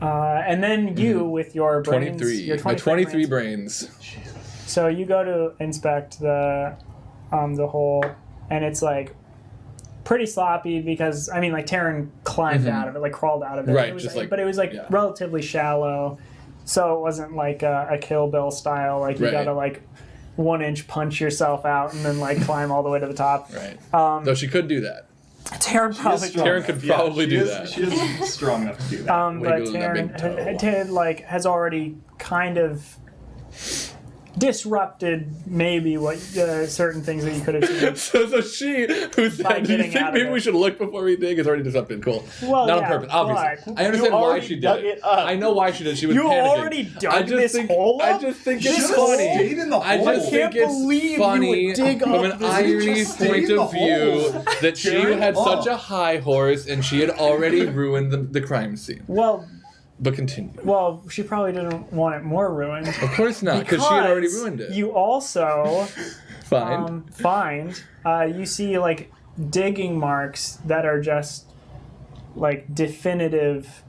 And then you with your brains. 23. Your My 23 brains. brains. So you go to inspect the hole, and it's like pretty sloppy because I mean, like Taryn climbed out of it, like crawled out of it. Right, It was, just like- but it was like yeah. relatively shallow, so it wasn't like a Kill Bill style. Like you Right. gotta like 1-inch punch yourself out and then like climb all the way to the top. Right. Though she could do that. Taryn probably strong Taryn enough. could probably she do is- that. She is strong enough to do that. but Wiggle that big Taryn toe. like has already kind of disrupted maybe what certain things that you could have seen. So she, who said, do you getting think out of maybe it. we should look before we dig, is already disrupted. Cool. Well, Not on yeah, purpose, obviously. but I understand why already she did dug it. it up. I know why she did it. She was You panicking. already dug I just this think, hole I up? just think This it's hole? funny. Stayed in the I hole. just I think can't it's believe you funny would dig from up an this- irony Just stay point in the of view hole. that she Taryn, had such oh. a high horse and she had already ruined the crime scene. Well, But continue. she probably didn't want it more ruined. Of course not, because she had already ruined it. You also Fine. find you see like digging marks that are just like definitive,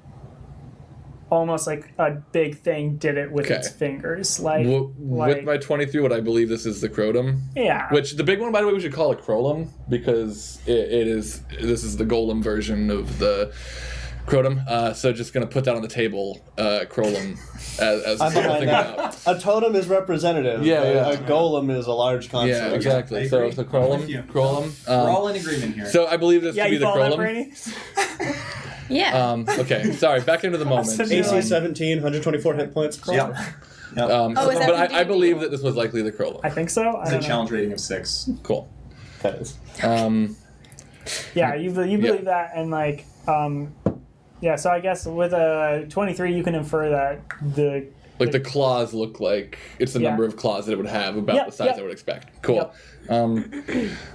almost like a big thing did it with Okay. its fingers. Like, With my 23, what I believe this is the Crotum. yeah. Which, the big one, by the way, we should call it Crolum, because this is the Golem version of the Crotum. So just going to put that on the table, Crolum, as I'm a behind thing that. about. A totem is representative. Yeah, yeah. A golem is a large construct. Yeah, exactly. I So agree. it's the I'm Crolum. with you. Crolum. We're all in agreement here. So I believe this yeah, to be you the follow that, Crolum. Brady? Yeah. Okay, sorry, back into the moment. AC 17, 124 hit points. Yep. Yep. Oh, is that But from I D&D? believe that this was likely the Crolum. I think so. I It's a don't know. challenge rating of 6. Cool. That is. Yeah, you believe that, and like, yeah. So I guess with a 23, you can infer that the Like the claws look like it's the Yeah. number of claws that it would have, about Yep, the size yep. I would expect. Cool. Yep.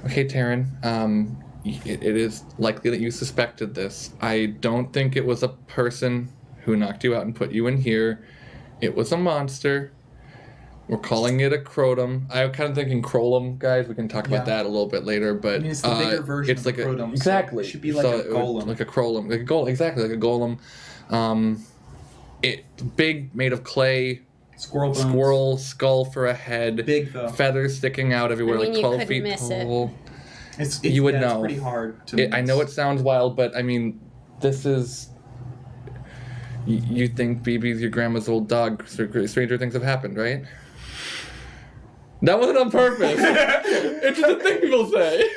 Okay, Taryn. It is likely that you suspected this. I don't think it was a person who knocked you out and put you in here. It was a monster. We're calling it a Crotum. I'm kind of thinking Crolum, guys. We can talk about Yeah. that a little bit later. But I mean, it's the bigger version it's of like a Crotum, so exactly. it should be like a it would- golem. like a Crolum, like a golem. Exactly, like a golem. It big, made of clay. Squirrel bones. Squirrel skull for a head. Big, though. Feathers sticking out everywhere, I mean, like you 12 couldn't feet miss it. tall. It's You would yeah, know. It's pretty hard to I know it sounds wild, but I mean, this is. You think BB's your grandma's old dog? Stranger things have happened, right? That wasn't on purpose. It's just a thing people say.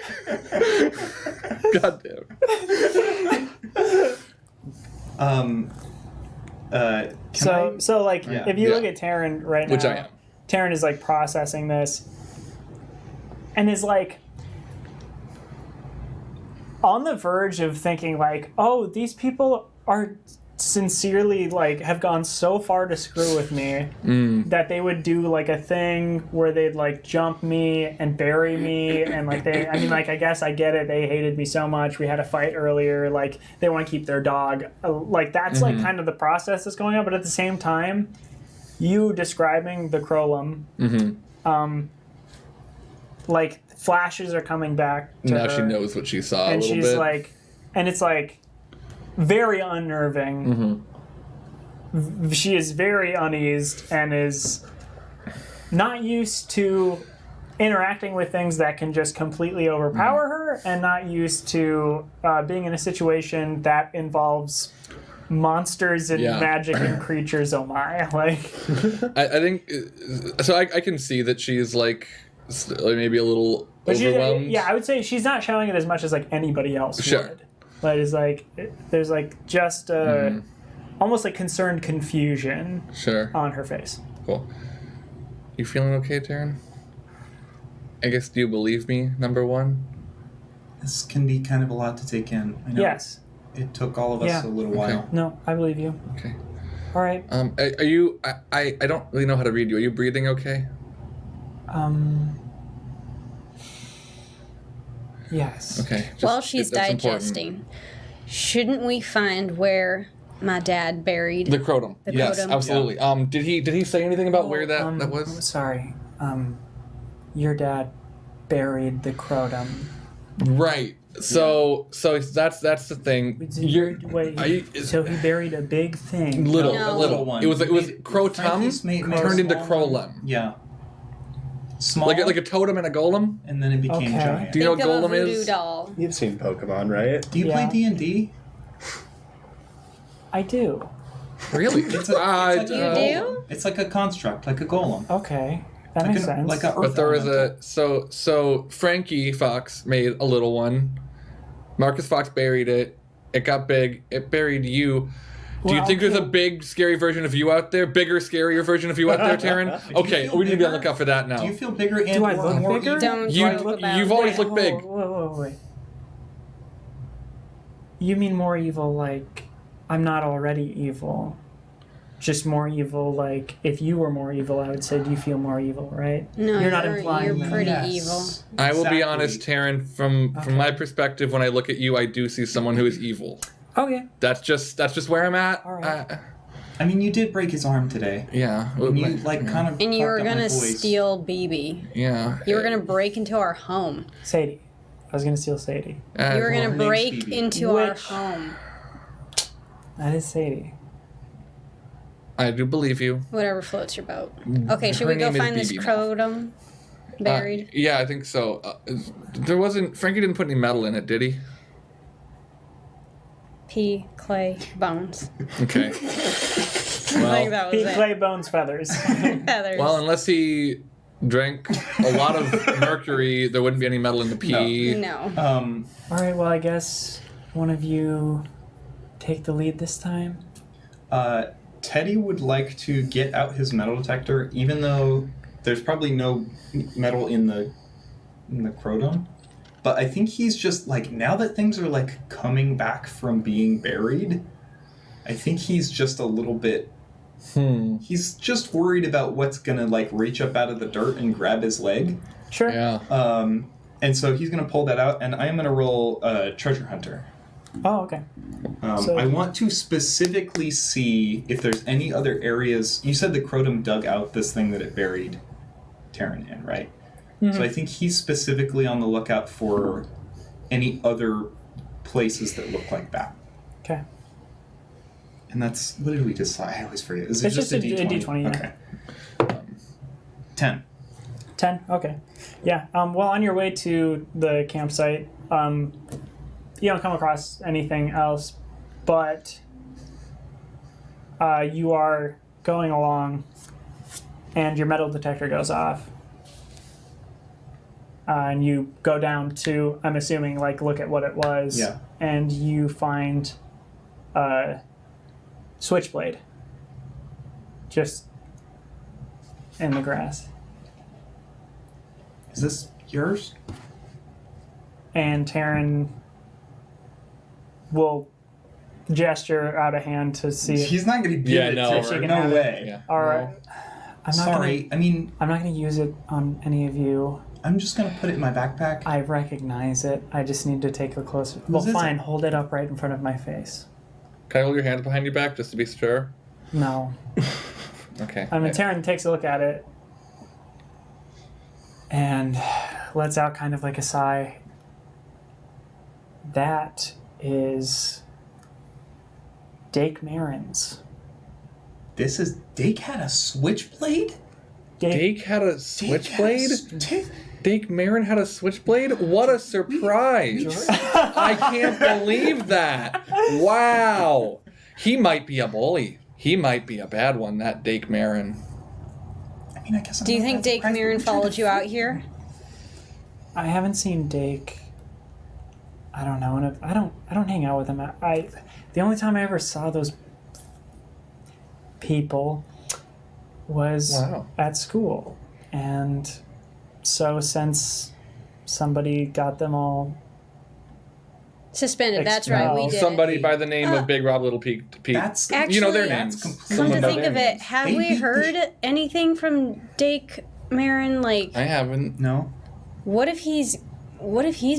God damn. so like Yeah. if you Yeah. look at Taryn right now, Which I am. Taryn is like processing this, and is like on the verge of thinking like, oh, these people are sincerely like have gone so far to screw with me that they would do like a thing where they'd like jump me and bury me and like I mean like I guess I get it, they hated me so much, we had a fight earlier, like they want to keep their dog, like that's like kind of the process that's going on. But at the same time, you describing the Crolum, like flashes are coming back to Now her, she knows what she saw and a little she's bit. like, and it's like very unnerving. She is very uneased and is not used to interacting with things that can just completely overpower her, and not used to being in a situation that involves monsters and magic and creatures. Oh my! Like, I think so. I can see that she's like maybe a little overwhelmed. I would say she's not showing it as much as like anybody else would. But it's like there's like just almost like concerned confusion on her face. Cool. You feeling okay, Taryn? I guess, do you believe me, number one? This can be kind of a lot to take in. I know Yes. It took all of us a little while. No, I believe you. Okay. All right. Are you... I don't really know how to read you. Are you breathing okay? Yes. Okay. While she's digesting, shouldn't we find where my dad buried The Crotum. the Yes, Crotum? absolutely. Did he say anything about where that was? Sorry. Your dad buried the Crotum. Right. So that's the thing. So he buried a big thing. Little, No. a little. One. It was Crotum Frankie's made turned into small. Crolem. Yeah. Small, Like a totem and a golem. and then it became Okay. giant. Do you know Think what of a golem voodoo is? doll. You've seen Pokemon, right? Do you play D&D? I do. Really? It's You do? It's like a construct, like a golem. Okay. That Like makes an- sense. like a- But there was so Frankie Fox made a little one. Marcus Fox buried it. It got big. It buried you. Do you Well, think there's a okay. big, scary version of you out there? Bigger, scarier version of you out there, Taryn? Do you Okay, feel we need to be on the bigger? lookout for that now. Do you feel bigger and Do I or look more bigger? evil? Don't You- joke about you've it. always looked big. Wait. You mean more evil like I'm not already evil? Just more evil like if you were more evil, I would say, do you feel more evil, right? No, You're not implying you're that. pretty Yes. evil. I will be Exactly. honest, Taryn. From my perspective, when I look at you, I do see someone who is evil. Okay. That's just where I'm at. All right. I mean, you did break his arm today. Yeah. And you kind of. And you were fucked up my gonna voice. steal BB. Yeah. You were gonna break into our home. Sadie. I was gonna steal Sadie. You were her gonna name's break Phoebe. into our Which- home. That is Sadie. I do believe you. Whatever floats your boat. Okay, should Her we go name is find this BB now. Crotum buried? Yeah, I think so. There wasn't. Frankie didn't put any metal in it, did he? Pea, clay, bones. Okay. I Well, think that was Pea, it. clay, bones, feathers. Feathers. well, unless he drank a lot of mercury, there wouldn't be any metal in the pea. no. All right. Well, I guess one of you take the lead this time. Teddy would like to get out his metal detector, even though there's probably no metal in the Crotum. But I think he's just like, now that things are like coming back from being buried, I think he's just a little bit. He's just worried about what's gonna like reach up out of the dirt and grab his leg. Sure. Yeah. And so he's gonna pull that out, and I am gonna roll Treasure Hunter. Oh, okay. So- I want to specifically see if there's any other areas. You said the Crotum dug out this thing that it buried Taryn in, right? So I think he's specifically on the lookout for any other places that look like that. Okay. And that's, what did we decide? I always forget. Is it It's just a D20? D20, yeah. Okay. 10. 10. Okay. Yeah. Well, on your way to the campsite, you don't come across anything else, but you are going along, and your metal detector goes off. And you go down to, I'm assuming, like, look at what it was. Yeah. And you find a switchblade just in the grass. Is this yours? And Taryn will gesture out a hand to see it. He's not going to give Yeah, it no. to She her. can No have it. way. Yeah. All right. I'm not Sorry. I mean, gonna use it on any of you. I'm just going to put it in my backpack. I recognize it. I just need to take a closer. Well, is it? fine. Hold it up right in front of my face. Can I hold your hands behind your back just to be sure? No. Okay. I mean, Taryn takes a look at it and lets out kind of like a sigh. That is Dake Marin's. This is... Dake had a switchblade? Dake had a switchblade? Dake- Dake Marin had a switchblade? What a surprise! I can't believe that. Wow. He might be a bully. He might be a bad one, that Dake Marin. I mean, I guess. Do you think Dake Mirren followed you out here? I haven't seen Dake. I don't know. And I don't hang out with him. The only time I ever saw those people was at school, and so since somebody got them all Suspended. That's right. We did. Somebody by the name of Big Rob Little Pete. That's you know their actually- names. Come to think of it, have we heard anything from Dake Marin? Like, I haven't. No. what if he's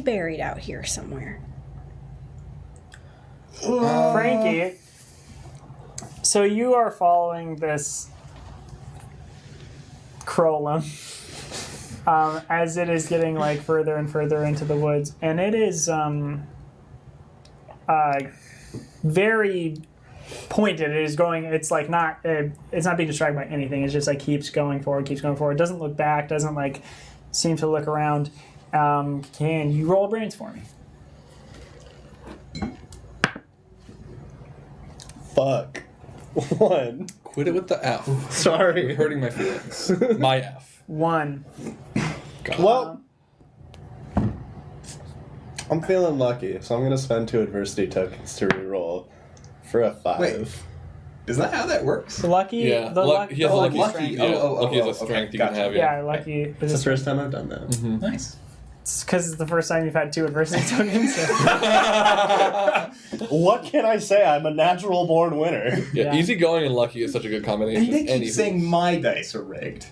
buried out here somewhere? Frankie. So you are following this Crolum as it is getting like further and further into the woods, and it is very pointed. It is going. It's like not. It's not being distracted by anything. It's just like keeps going forward. Keeps going forward. Doesn't look back. Doesn't like seem to look around. Can you roll brains for me? Fuck. 1. Quit it with the F. You're Sorry. hurting my feelings. My F. 1. God. Well, I'm feeling lucky, so I'm gonna spend 2 adversity tokens to reroll for a 5. Wait. Is that how that works? Lucky. Yeah, The he has a lucky lucky. strength. Oh, Yeah, oh, oh, lucky is oh, a strength okay, you can gotcha. have. Yeah, lucky. It's the first time I've done that. Nice. It's because it's the first time you've had 2 adversity tokens. So. What can I say? I'm a natural born winner. Yeah, Yeah. easy-going and lucky is such a good combination. And they keep Anything. saying my dice are rigged.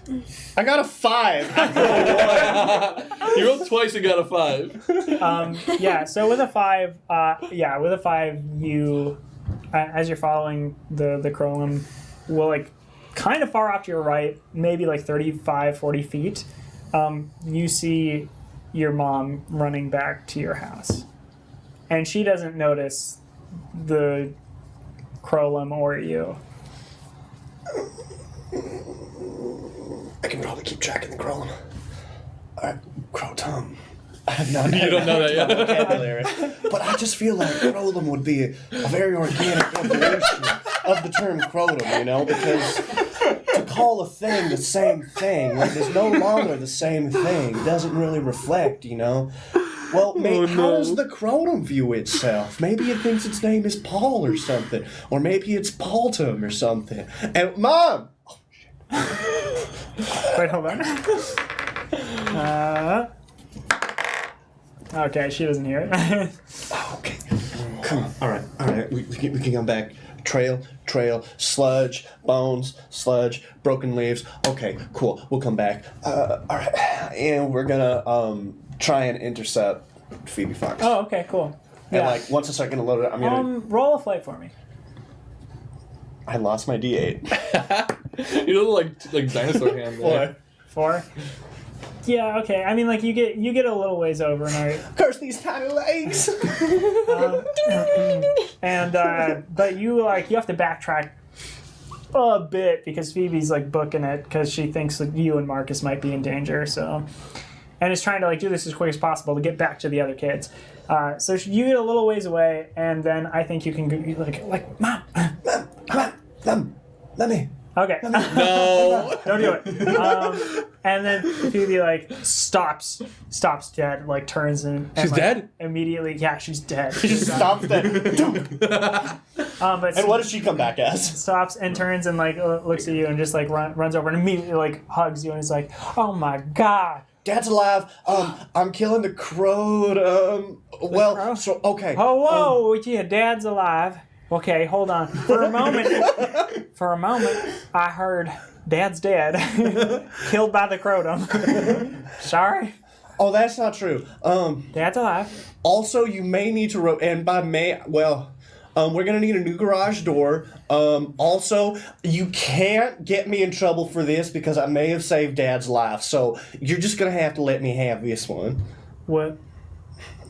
I got a 5 after a 1. You rolled twice and got a 5. Yeah, so with a 5, you, as you're following the Crolum, will like kind of far off to your right, maybe like 35, 40 feet, you see your mom running back to your house. And she doesn't notice the Crolum or you. I can probably keep track of the Crolum. Alright, Crow-Tom. I have not You don't know that yet. vocabulary. But I just feel like Crolum would be a very organic evolution of the term Crolum, you know, because to call a thing the same thing when it's no longer the same thing doesn't really reflect, you know. Well, how does the Crolum view itself? Maybe it thinks its name is Paul or something. Or maybe it's Paultum or something. And Mom! Oh, shit. Wait, hold on. Okay, she doesn't hear it. Oh, okay. Come on. All right. We can come back. Trail, sludge, bones, sludge, broken leaves. Okay, cool. We'll come back. All right. And we're gonna try and intercept Phoebe Fox. Oh, okay, cool. And Yeah. like once a second load it, I'm gonna. Roll a flight for me. I lost my D8. You look like dinosaur hand there. 4. Yeah, okay. I mean, like you get a little ways over, and Curse these tiny legs. but you have to backtrack a bit because Phoebe's like booking it because she thinks that you and Marcus might be in danger. So, and is trying to like do this as quick as possible to get back to the other kids. So you get a little ways away, and then I think you can go like Mom, Let me. okay. No. Don't do it. And then Phoebe like stops dead, like turns and She's like, dead? immediately. Yeah, she's dead. She just stops that. But And what does she come back as? stops and turns and like looks at you and just like runs over and immediately like hugs you and is like, "Oh my god." Dad's alive. I'm killing the crow. Well, crow? so okay. Oh whoa, yeah, Dad's alive. Okay, hold on. For a moment, I heard Dad's dead, killed by the Crotum. Sorry, Oh, that's not true. Dad's alive. Also, you may need to and by may we're gonna need a new garage door. Also, you can't get me in trouble for this because I may have saved Dad's life. So you're just gonna have to let me have this one. What?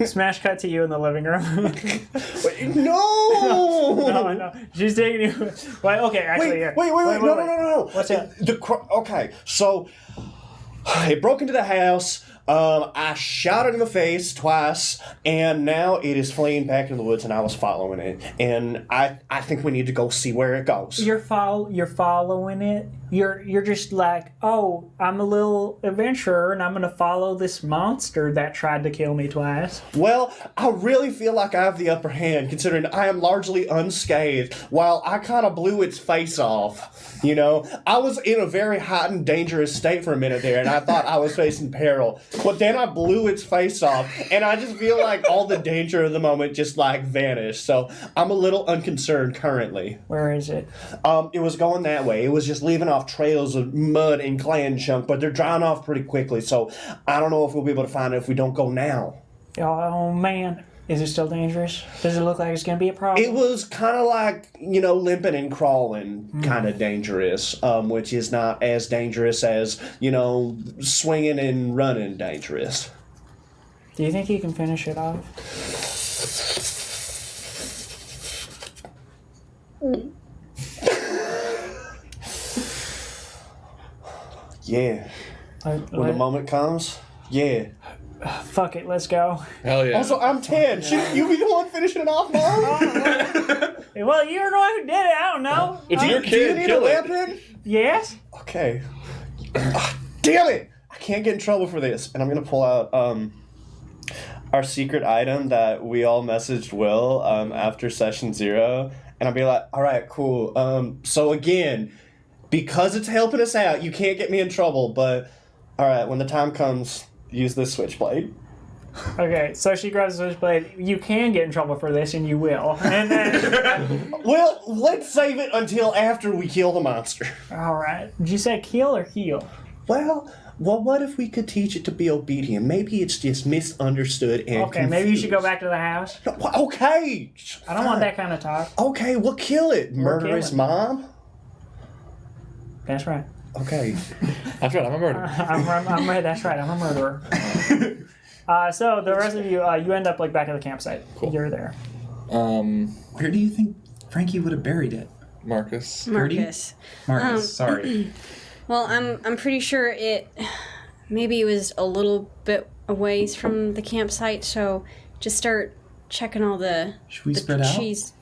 Smash cut to you in the living room. Wait, no! No. She's taking you. Wait, okay, actually, yeah. Wait. No. What's that? Okay, so it broke into the house. I shot it in the face twice, and now it is fleeing back into the woods, and I was following it. And I think we need to go see where it goes. You're following it. You're just like, oh, I'm a little adventurer, and I'm gonna follow this monster that tried to kill me twice. Well, I really feel like I have the upper hand, considering I am largely unscathed, while I kind of blew its face off. You know, I was in a very hot and dangerous state for a minute there, and I thought I was facing peril. But then I blew its face off, and I just feel like all the danger of the moment just like vanished. So I'm a little unconcerned currently. Where is it? It was going that way. It was just leaving off trails of mud and clay and chunk, but they're drying off pretty quickly. So I don't know if we'll be able to find it if we don't go now. Oh man, is it still dangerous? Does it look like it's gonna be a problem? It was kind of like, limping and crawling, kind of dangerous, which is not as dangerous as, swinging and running dangerous. Do you think you can finish it off? Yeah. When the moment comes, yeah. Fuck it, let's go. Hell yeah. Also, I'm 10. Shouldn't you be the one finishing it off, Mom? Well, you're the one who did it. I don't know. It's your Do you kid. need a Kill it. weapon? Yes. Okay. Damn it! I can't get in trouble for this. And I'm going to pull out our secret item that we all messaged Will after session 0. And I'll be like, all right, cool. So again, because it's helping us out, you can't get me in trouble. But, all right, when the time comes, use this switchblade. Okay, so she grabs the switchblade. You can get in trouble for this, and you will. And then, Well, let's save it until after we kill the monster. all right. Did you say kill or heal? Well, what if we could teach it to be obedient? Maybe it's just misunderstood and Okay, maybe you should go confused. back to the house. Okay. I don't want that kind of talk. Okay, we'll kill it, murderous kill it. mom. That's right. Okay. That's right, I'm a murderer. I'm right. That's right. I'm a murderer. So the rest of you, you end up back at the campsite. Cool. You're there. Where do you think Frankie would have buried it? Marcus. Marcus. Marcus, sorry. Well, I'm pretty sure maybe it was a little bit away from the campsite, so just start checking all the Should we spread out? trees.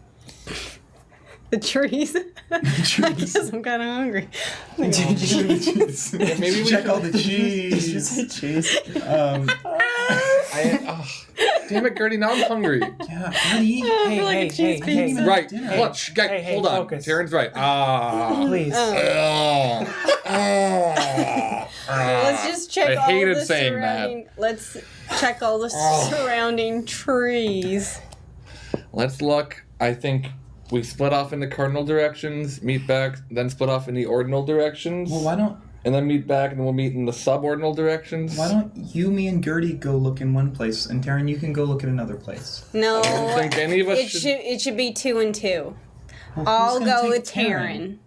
The trees. I guess I'm kind of hungry. Maybe we Check all the cheese. Cheese. Damn it, Gertie, now I'm hungry. Yeah, buddy. I feel like a cheese pizza. Right, Dinner. watch, guys, hold on. focus. Taryn's right. Please. Let's just check I all hated the saying that. surrounding. Let's check all the surrounding trees. Let's look. I think we split off into cardinal directions, meet back, then split off in the ordinal directions, Well, why don't and then meet back, and then we'll meet in the subordinal directions. you, me, and Gertie go look in one place, and Taryn, you can go look in another place? No, I don't think any of us it should be 2 and 2. Well, I'll who's gonna go take with Taryn.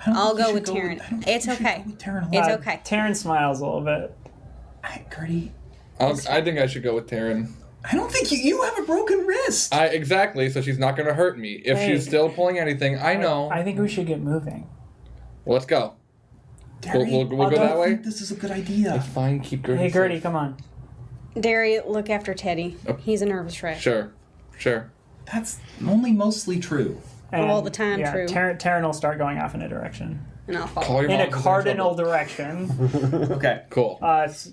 I don't I'll think you go should with Taryn. I don't think It's you should okay. go with Taryn It's alone. okay. Taryn smiles a little bit. Gertie, I think I should go with Taryn. I don't think you have a broken wrist. Exactly, so she's not going to hurt me. If Hey. she's still pulling anything, I know. I think we should get moving. Well, let's go. Terry, We'll go I don't that way? think this is a good idea. It's fine, keep Gertie Hey, Gertie, safe. come on. Derry, look after Teddy. Oh. He's a nervous wreck. Sure. That's only mostly true. All the time, yeah, true. Taryn will start going off in a direction. And I'll follow. Call your In mom a if there's any cardinal trouble. direction. Okay. Cool.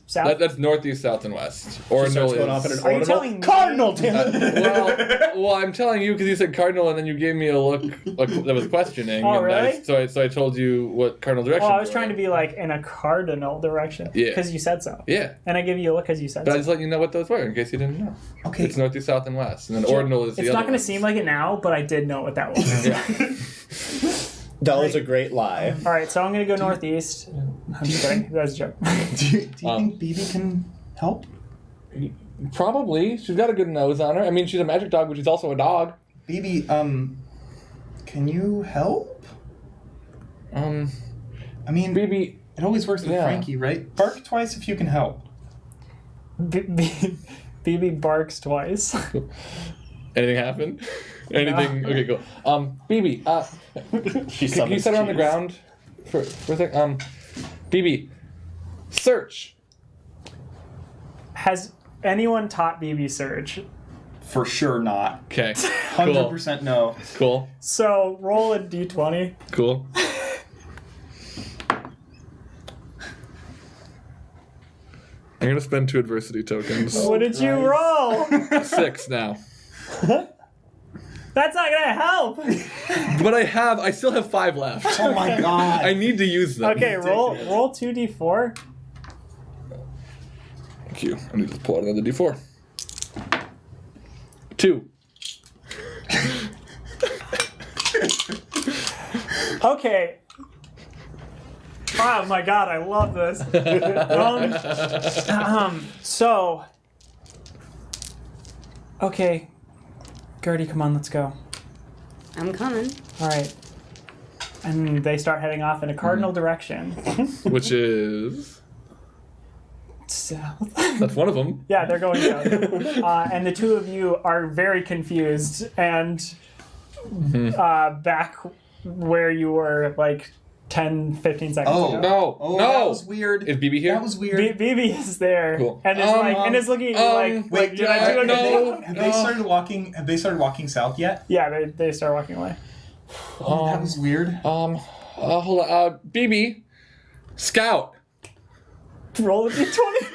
South. That's northeast, south, and west. She Ordinal starts going off in an is... Are you ordinal. telling me- Cardinal, damn it. well, I'm telling you because you said cardinal, and then you gave me a look that was questioning. Oh, and really? So I told you what cardinal direction. Oh, I was were. trying to be in a cardinal direction. Yeah. Because you said so. Yeah, And I give you a look because you said but I so. just let you know what those were in case you didn't know. Okay. It's northeast, south, and west, and then ordinal is the It's other not going to one. seem like it now, but I did know what that was. Yeah. That was a great lie. All right, so I'm going to go northeast. I'm just kidding. That was a joke. Do you think BB can help? Probably. She's got a good nose on her. I mean, she's a magic dog, but she's also a dog. BB, can you help? I mean, BB. it always works with Yeah. Frankie, right? Bark twice if you can help. BB barks twice. Anything happen? Anything? Okay, cool. BB, can you set her on the ground for a sec? BB, search. Has anyone taught BB search? For sure not. Okay. Cool. 100% no. Cool. So roll a d20. Cool. I'm gonna spend 2 adversity tokens. What did you roll? 6 now. That's not gonna help. But I still have 5 left. Oh my god. I need to use them. Okay, roll 2d4. Thank you. I need to pull out another d4. 2. Okay. Oh my god, I love this. So. Okay. Gertie, come on, let's go. I'm coming. Alright. And they start heading off in a cardinal direction. Which is... South. That's one of them. Yeah, they're going south. And the two of you are very confused and back where you were like 10, 15 seconds ago. No. Oh, no. that was weird. Is BB here? That was weird. BB is there. Cool. And is and is looking at you like, Wait, did I do a good thing? have they started walking? Have they started walking south yet? Yeah, they start walking away. Oh, that was weird. Hold on. BB, scout. Roll a d20.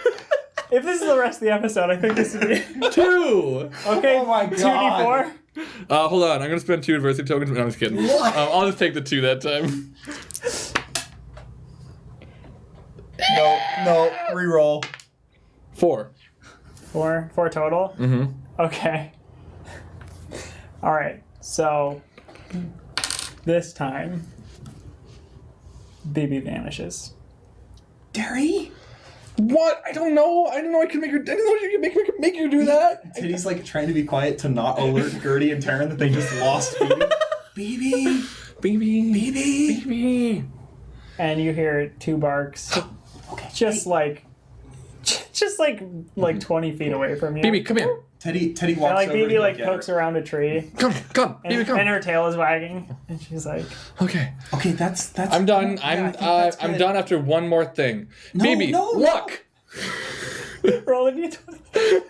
If this is the rest of the episode, I think this would be 2. okay. Oh my God. 2d4. Hold on. I'm gonna spend 2 adversity tokens. No, I'm just kidding. I'll just take the 2 that time. No, re-roll. 4. 4 total. Mm-hmm. Okay. All right. So this time, BB vanishes. Derry? What? I don't know. I don't know. I can make her. I don't know. You can make you do that. Teddy's like trying to be quiet to not alert Gertie and Taryn that they just lost BB. BB. And you hear 2 barks. Okay. Just like 20 feet away from you. BB, come here. Teddy walks And like over BB to like get pokes her. around a tree. Come. BB, come. And her tail is wagging. And she's like, Okay. Okay, that's. I'm done. Yeah, I think that's I'm good. done after one more thing. No, BB, no, no. look. roll a d20.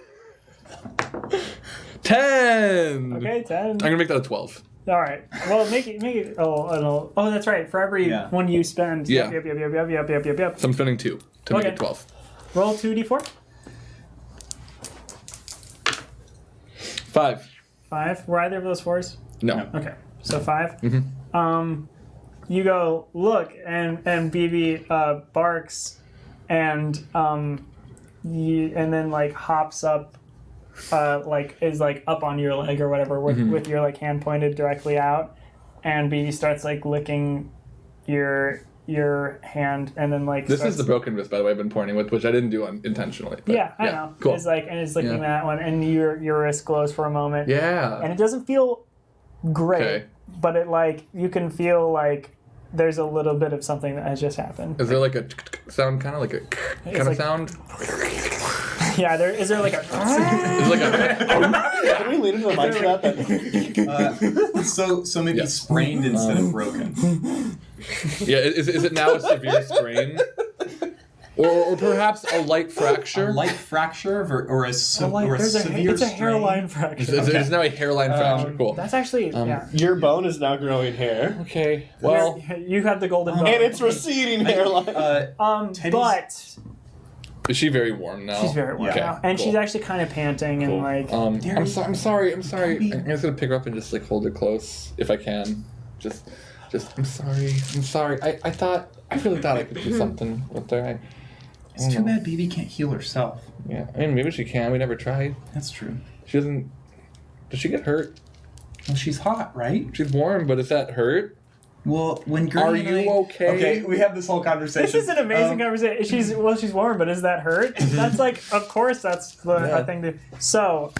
10. Okay, 10. I'm gonna make that a 12. All right. Well, make it. Oh, that's right. For every one you spend. Yeah. Yep. So I'm spending 2 to make Okay. it 12. Roll 2d4. 5. 5. Were either of those 4s? No. Okay. So 5. You go look, and BB barks, and and then like hops up, is like up on your leg or whatever with your like hand pointed directly out, and BB starts like licking your hand, and then like This starts, is the broken wrist, by the way, I've been pointing with, which I didn't do intentionally. But yeah, I know. Cool. It's like, and it's licking that one, and your wrist glows for a moment. Yeah. And it doesn't feel great, Okay. but it like you can feel like there's a little bit of something that has just happened. Is there like a sound, kind of like a kind of like- sound? Yeah, is there like a Is it like a? Can we lead into the mic for that? So maybe Yeah. sprained instead of broken. Yeah. Is it now a severe sprain? Or perhaps a light fracture? A light fracture or a severe it's a strain? hairline fracture. It's now a hairline fracture. Cool. That's actually yeah. Your bone is now growing hair. Okay. Well, You have the golden bone. And it's receding hairline. Teddy's- but is she very warm now? she's very warm Okay, now, and cool. she's actually kind of panting and like. I'm sorry. I'm just gonna pick her up and just like hold her close if I can. Just. I'm sorry. I really thought I could do something with her. It's too bad BB can't heal herself. Yeah, I mean maybe she can. We never tried. That's true. She doesn't. Does she get hurt? Well, she's hot, right? She's warm, but does that hurt? Well, when Gertie Are and you I- okay? Okay, we have this whole conversation. This is an amazing conversation. She's warm, but does that hurt? That's like, of course, that's the thing to. So,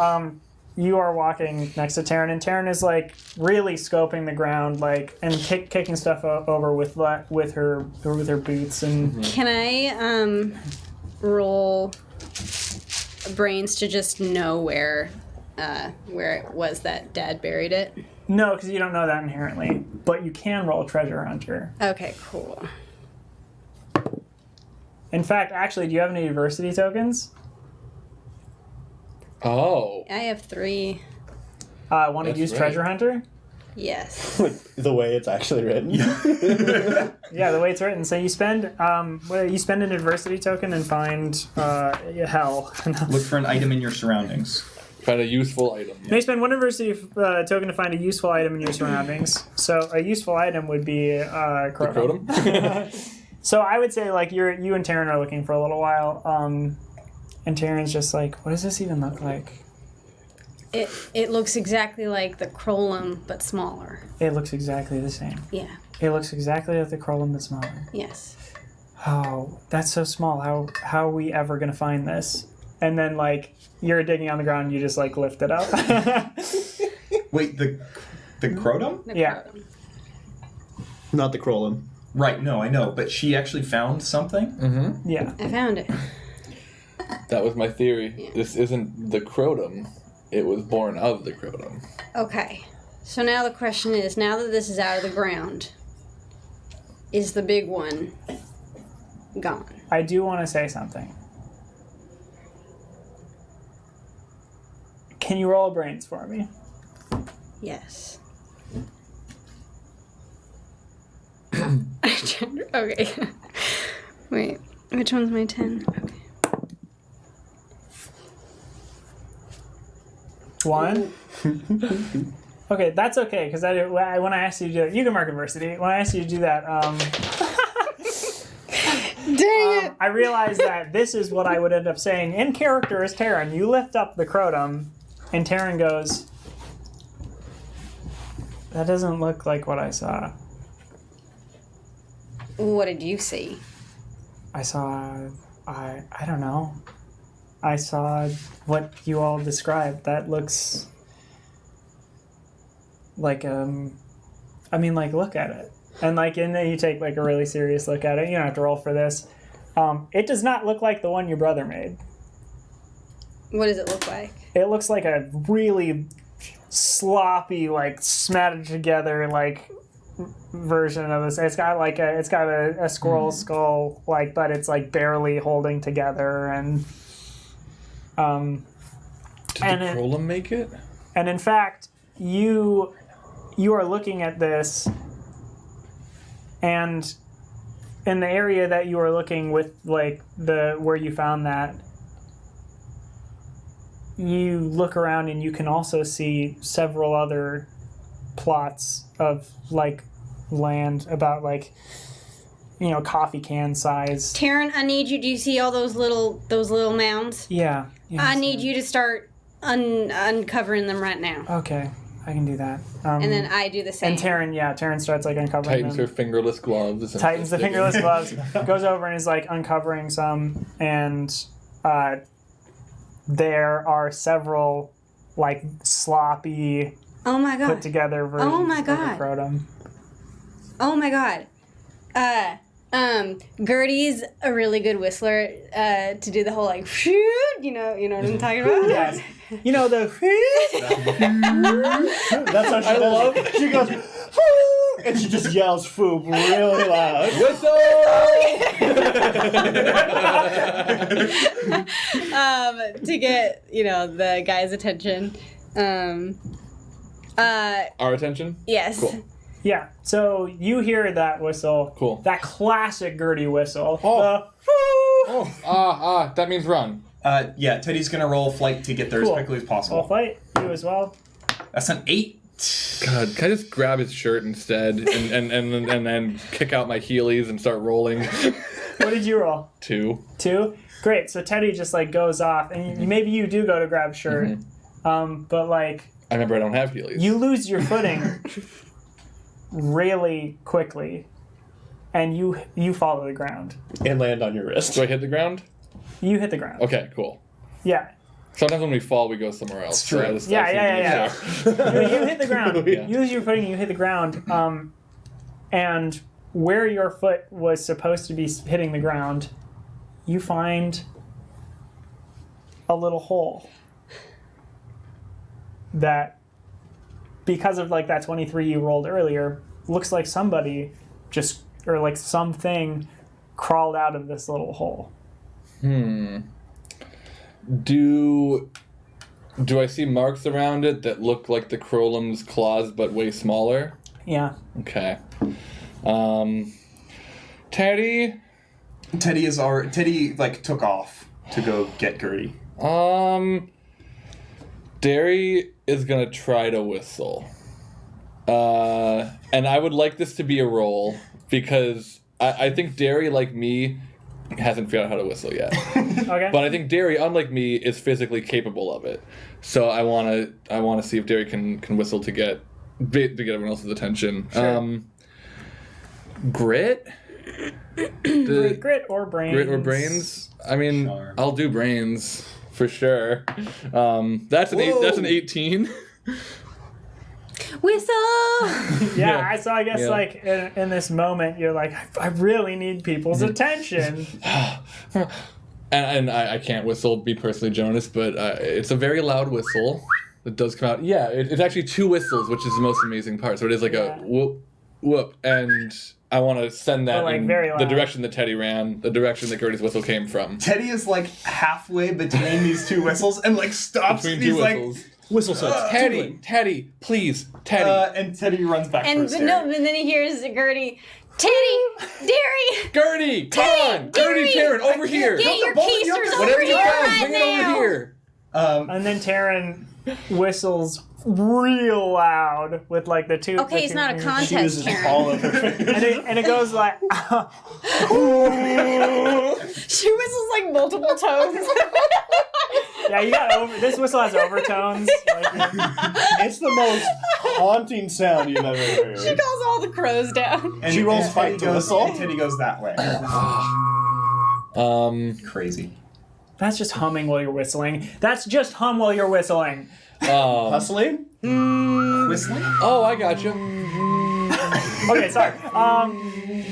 you are walking next to Taryn, and Taryn is like really scoping the ground, like and kicking stuff over with her boots and. Can I roll brains to just know where it was that Dad buried it? No, because you don't know that inherently. But you can roll treasure hunter. Okay, cool. In fact, actually, do you have any adversity tokens? Oh. I have 3. Want to That's use right. treasure hunter? Yes. The way it's actually written. Yeah, the way it's written. So you spend an adversity token and find hell. Look for an item in your surroundings. Find a useful item. You spend 1 adversity token to find a useful item in your surroundings. So a useful item would be Crotum. Crotum? So I would say like you and Taryn are looking for a little while, and Taryn's just like, what does this even look like? It looks exactly like the Crolum, but smaller. It looks exactly the same. Yeah. It looks exactly like the Crolum but smaller. Yes. Oh, that's so small. How are we ever gonna find this? And then like you're digging on the ground, and you just like lift it up. Wait, the Crotum? The Yeah. Crolum. Not the Krolum. Right, no, I know, but she actually found something? Mm-hmm. Yeah. I found it. That was my theory. Yeah. This isn't the Crotum. It was born of the Crotum. Okay. So now the question is, now that this is out of the ground, is the big one gone? I do want to say something. Can you roll brains for me? Yes. Okay. Wait, which one's my 10? Okay. 1. Okay, that's okay because when I asked you to do that, you can mark adversity. When I asked you to do that, Dang it! I realized that this is what I would end up saying in character as Taryn. You lift up the Crotum, and Taryn goes, "That doesn't look like what I saw. What did you see? I saw, I don't know. I saw what you all described. That looks like like look at it." And then you take like a really serious look at it. You don't have to roll for this. It does not look like the one your brother made. What does it look like? It looks like a really sloppy, like smattered together, like version of this. It's got a squirrel skull, like, but it's like barely holding together, and Did And the it- Crotum make it? and in fact, you are looking at this, and in the area that you are looking with, like where you found that, you look around and you can also see several other plots of like land about like coffee can size. Taryn, I need you. Do you see all those little mounds? Yeah. I need you to start uncovering them right now. Okay, I can do that. And then I do the same. And Taryn starts like uncovering Tightens them. her fingerless gloves. and Tightens the starts fingerless digging. gloves, goes over and is like uncovering some, and there are several like sloppy Oh my put god. together versions Oh my of the God. Crotum. Oh my god. Gertie's a really good whistler to do the whole like you know what I'm talking about? Yes. You know the That's how she does. She goes, "Foo," and she just yells "foo" really loud. To get, the guy's attention. Our attention? Yes. Cool. Yeah. So you hear that whistle. Cool. That classic Gertie whistle. Oh. The That means run. Yeah, Teddy's gonna roll flight to get there Cool. as quickly as I'll possible. fight you as well. That's an 8. God, can I just grab his shirt instead and then kick out my Heelys and start rolling? What did you roll? 2. 2? Great. So Teddy just like goes off, and maybe you do go to grab shirt, but like I remember I don't have Heelys. you lose your footing really quickly, and you fall to the ground. And land on your wrist. Do I hit the ground? You hit the ground. Okay, cool. Yeah. Sometimes when we fall, we go somewhere else. It's true. I just- Yeah, I yeah, see- yeah, You hit the ground. Yeah. You lose your footing. You hit the ground. And where your foot was supposed to be hitting the ground, you find a little hole that, because of like that 23 you rolled earlier, looks like somebody just, or like something crawled out of this little hole. Do I see marks around it that look like the Crolum's claws but way smaller? Yeah. Okay. Teddy? Teddy like took off to go get Gertie. Derry is gonna try to whistle. And I would like this to be a roll because I think Derry, like me, hasn't figured out how to whistle yet. Okay. But I think Derry, unlike me, is physically capable of it. So I wanna see if Derry can whistle to get everyone else's attention. Sure. Grit? Grit or brains? Grit or brains? I mean, Sure. I'll do brains for sure. That's an 18. Whistle! Yeah, so I guess Yeah. like in this moment, you're like, I really need people's attention. And I can't whistle, be personally Jonas, but it's a very loud whistle that does come out. Yeah, it's actually 2 whistles, which is the most amazing part. So it is like a whoop, whoop, and I want to send that But, like, in very the loud. direction that Teddy ran, the direction that Gertie's whistle came from. Teddy is like halfway between these 2 whistles and like stops. Between and 2 he's like, whistles. Whistle sets. Teddy, please, Teddy. and Teddy runs back And towards but Derry. no, and then he hears Gertie, Teddy, Derry, Gertie, come on! Gertie, Derry, Taryn, over here! get your both of you keisters up- over Whatever you here found, right bring it now. over here! And then Taryn whistles real loud with like the two. Okay, it's not a She contest, uses Taryn. all of her fingers. And it goes like, She whistles like multiple tones. yeah, you got this whistle has overtones. Like, It's the most haunting sound you've ever heard. She calls all the crows down. And She rolls and fight Teddy to goes, whistle. and Teddy goes that way. Crazy. that's just humming while you're whistling. That's just hum while you're whistling. Hustling? Whistling. Oh, I got you. Okay, sorry.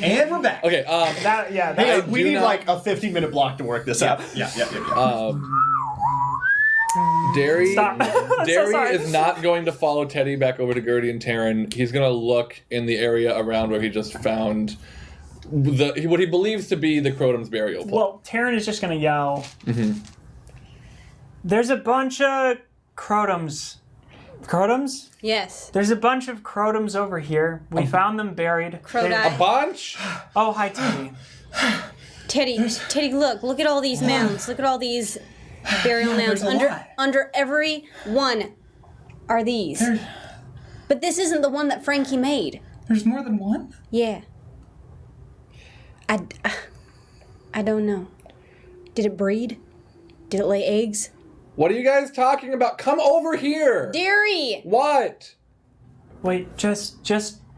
And we're back. Okay, Hey, I we do need not- like a 15-minute block to work this out. Yeah. Derry, Stop. I'm so Derry sorry. is not going to follow Teddy back over to Gertie and Taryn. He's going to look in the area around where he just found what he believes to be the Crotum's burial plot. Well, Taryn is just gonna yell. There's a bunch of Crotums. Crotums? Yes. There's a bunch of Crotums over here. We found them buried. Crodi. A bunch? Oh, hi, Teddy. Teddy, look at all these mounds. Look at all these burial mounds. there's a lot. Under every one are these. But this isn't the one that Frankie made. There's more than one? Yeah. I don't know. Did it breed? Did it lay eggs? What are you guys talking about? Come over here! Dairy! What? Wait, just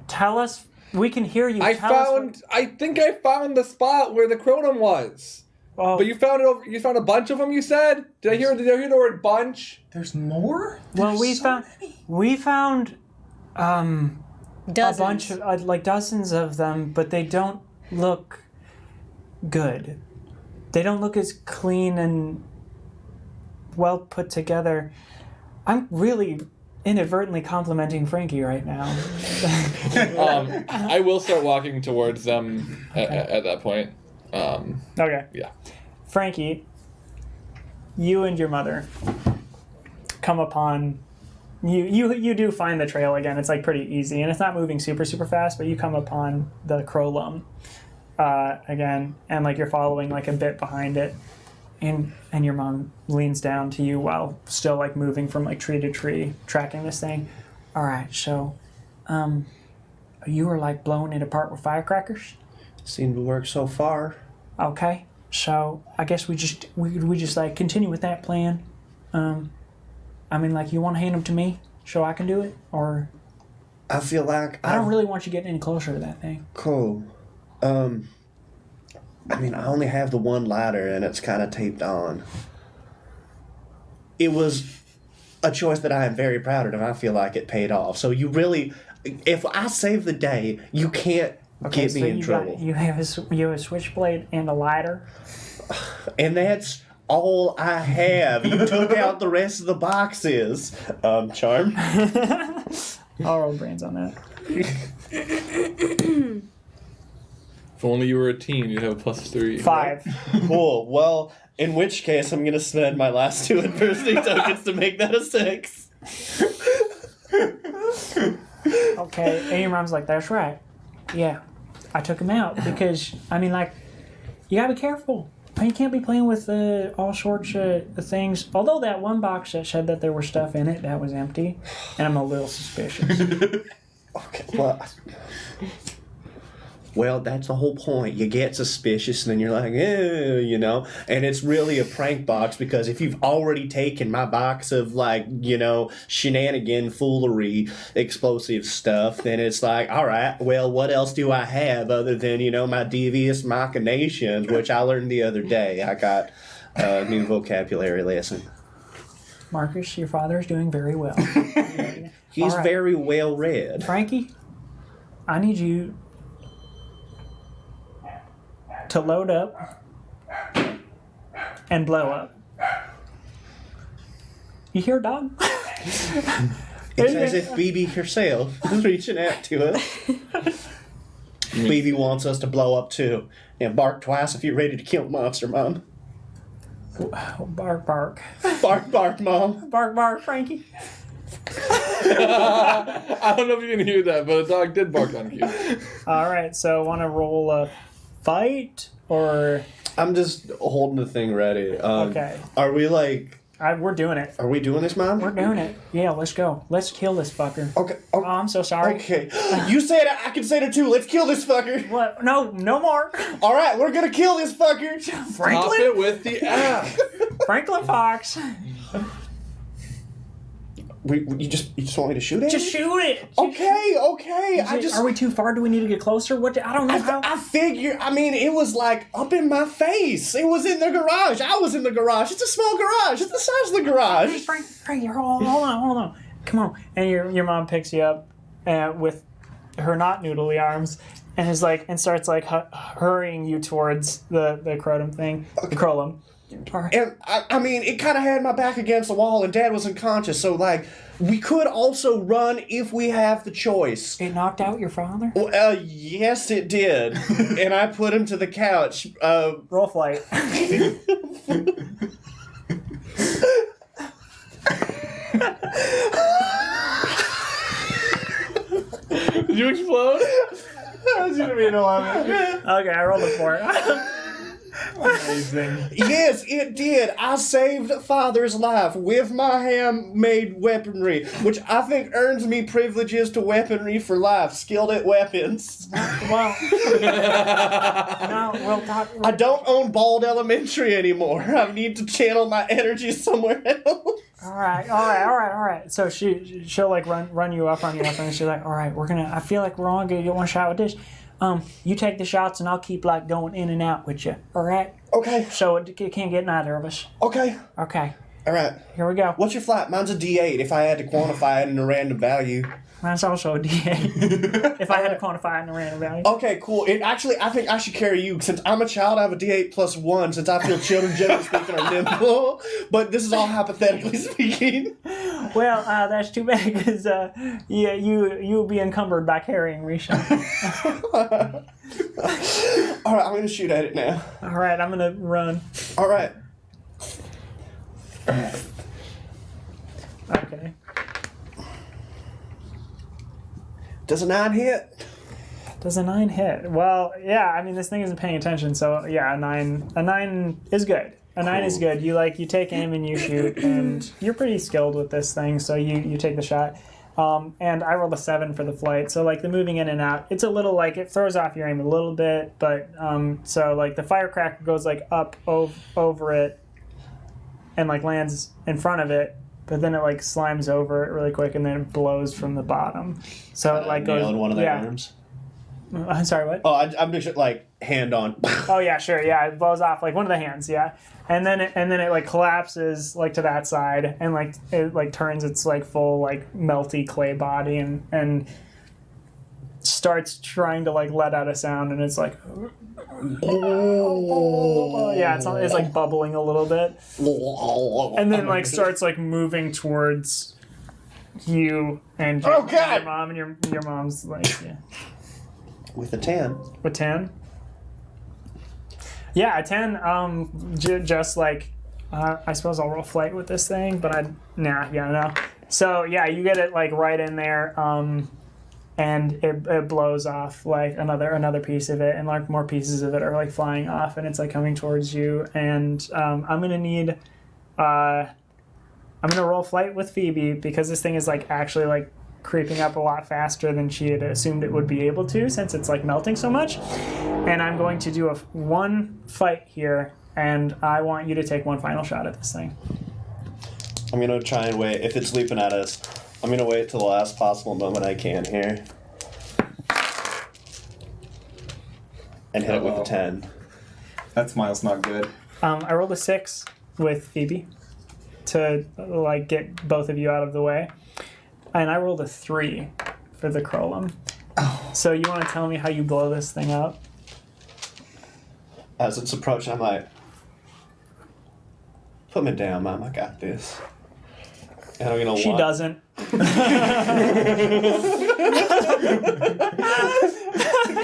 tell us. We can hear you. I Tell us think I found the spot where the Crotum was. what- But you found a bunch of them, you said? Did I hear the word bunch? There's more? well, There's we found Dozens. a bunch of like dozens of them, but they don't look good. They don't look as clean and well put together. I'm really inadvertently complimenting Frankie right now. I will start walking towards them at that point. Okay. Yeah. Frankie, you and your mother come upon you do find the trail again. It's like pretty easy and it's not moving super fast, but you come upon the Crolum again, and like you're following like a bit behind it, and your mom leans down to you while still like moving from like tree to tree, tracking this thing. All right, so you were like blowing it apart with firecrackers. Seemed to work so far. Okay, so I guess we just like continue with that plan. I mean, like, you want to hand them to me so I can do it, or I feel like I don't really want you getting any closer to that thing. Cool. I mean, I only have the one ladder and it's kind of taped on. It was a choice that I am very proud of, and I feel like it paid off. So you really, if I save the day, you can't get me in trouble. You have a switchblade and a lighter. And that's all I have. You took out the rest of the boxes. Charm. I'll roll brains on that. If only you were a teen, you'd have a +3. 5. Cool. Well, in which case, I'm gonna spend my last 2 adversity tokens to make that a 6. Okay, and your mom's like, that's right. Yeah, I took him out because, I mean, like, you gotta be careful. You can't be playing with all sorts of things. Although that one box that said that there was stuff in it, that was empty. And I'm a little suspicious. Okay, well, that's the whole point. You get suspicious and then you're like, you know. And it's really a prank box because if you've already taken my box of, like, you know, shenanigan, foolery, explosive stuff, then it's like, all right, well, what else do I have other than, you know, my devious machinations, which I learned the other day. I got a new vocabulary lesson. Marcus, your father is doing very well. He's All right. very well read. Frankie, I need you to load up and blow up. You hear, dog? It's as if BB herself is reaching out to us. BB wants us to blow up too. And bark twice if you're ready to kill monster, Mom. Bark, bark. Bark, bark, Mom. Bark, bark, Frankie. I don't know if you can hear that, but a dog did bark on you. All right, so want to roll a fight or... I'm just holding the thing ready. Okay. Are we like... we're doing it. Are we doing this, Mom? We're doing it. Yeah, let's go. Let's kill this fucker. Okay. Oh, I'm so sorry. Okay. You said it, I can say it too. Let's kill this fucker. What? No more. All right, we're gonna kill this fucker. Stop Franklin? it with the app. Franklin Fox. You just want me to shoot it? Just shoot it. Okay. Are we too far? Do we need to get closer? I don't know how. I figure, I mean, it was like up in my face. It was in the garage. I was in the garage. It's a small garage. It's the size of the garage. Hey, Frank, hold on. Come on. And your mom picks you up with her not noodly arms and is like, and starts like hurrying you towards the Crotum thing, the Crolum. And I mean, it kind of had my back against the wall, and Dad was unconscious. So, like, we could also run if we have the choice. It knocked out your father? Well, yes, it did. And I put him to the couch. Roll flight. Did you explode? That was gonna be an 11. Okay, I rolled a 4. Amazing. Yes, it did. I saved Father's life with my hand-made weaponry, which I think earns me privileges to weaponry for life. Skilled at weapons. Well, no, we'll talk. I don't own Bald Elementary anymore. I need to channel my energy somewhere else. All right. So she'll like run you up and she's like, all right, I feel like we're all gonna get one shot with this. You take the shots and I'll keep like going in and out with you. All right. Okay. So it can't get neither of us. Okay. Okay. All right. Here we go. What's your flat? Mine's a D8 if I had to quantify it in a random value. Mine's also a D8. If I had to quantify it in a random value. Okay, cool. I think I should carry you. Since I'm a child, I have a D8 plus 1, since I feel children, generally speaking, are nimble. But this is all hypothetically speaking. Well, that's too bad because you'll be encumbered by carrying Risha. All right, I'm going to shoot at it now. All right, I'm going to run. All right. Okay. Does a 9 hit? Does a 9 hit? Well, yeah, I mean, this thing isn't paying attention, so yeah, a 9 is good. A 9 is good. You take aim and you shoot, and you're pretty skilled with this thing, so you take the shot. And I rolled a 7 for the flight, so like the moving in and out, it's a little like it throws off your aim a little bit, but so like the firecracker goes like up over it and like lands in front of it, but then it like slimes over it really quick and then it blows from the bottom. So it like goes. Nailed one of their arms. I'm sorry, what? Oh, I'm just like hand on. Oh yeah, sure, yeah. It blows off like one of the hands, yeah. And then it like collapses like to that side and like it like turns its like full like melty clay body and starts trying to like let out a sound, and it's like, it's like bubbling a little bit, and then like starts like moving towards you and your mom, and your mom's like With a 10. with 10. Yeah, a 10. Just like I suppose I'll roll flight with this thing, but no. So yeah, you get it like right in there. And it blows off like another piece of it, and like more pieces of it are like flying off, and it's like coming towards you. And I'm gonna roll flight with Phoebe because this thing is like actually like creeping up a lot faster than she had assumed it would be able to, since it's like melting so much. And I'm going to do one fight here, and I want you to take one final shot at this thing. I'm going to try and wait. If it's leaping at us, I'm going to wait till the last possible moment I can here. And hit it with a 10. That smile's not good. I rolled a 6 with Phoebe to like get both of you out of the way. And I rolled a 3 for the Krolum. Oh. So you want to tell me how you blow this thing up? As it's approaching, I'm like, put me down, Mom. I got this. And I'm gonna. She doesn't.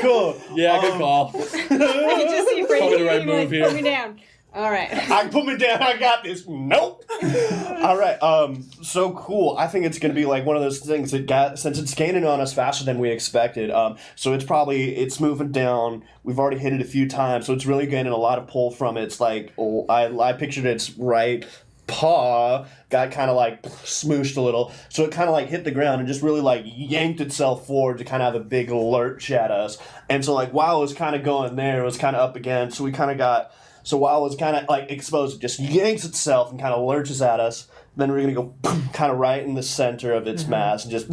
Cool. Yeah, good call. I can just see Frankie Probably the right being move like, here. put me down. All right. I put me down. I got this. Nope. All right. So cool. I think it's gonna be like one of those things that since it's gaining on us faster than we expected. So it's moving down. We've already hit it a few times, so it's really gaining a lot of pull from its like. I pictured its right paw got kind of like smooshed a little, so it kind of like hit the ground and just really like yanked itself forward to kind of have a big lurch at us. And so like while it was kind of going there, it was kind of up again. So we kind of got. So while it was kind of like exposed, it just yanks itself and kind of lurches at us. Then we're going to go kind of right in the center of its mass, and just,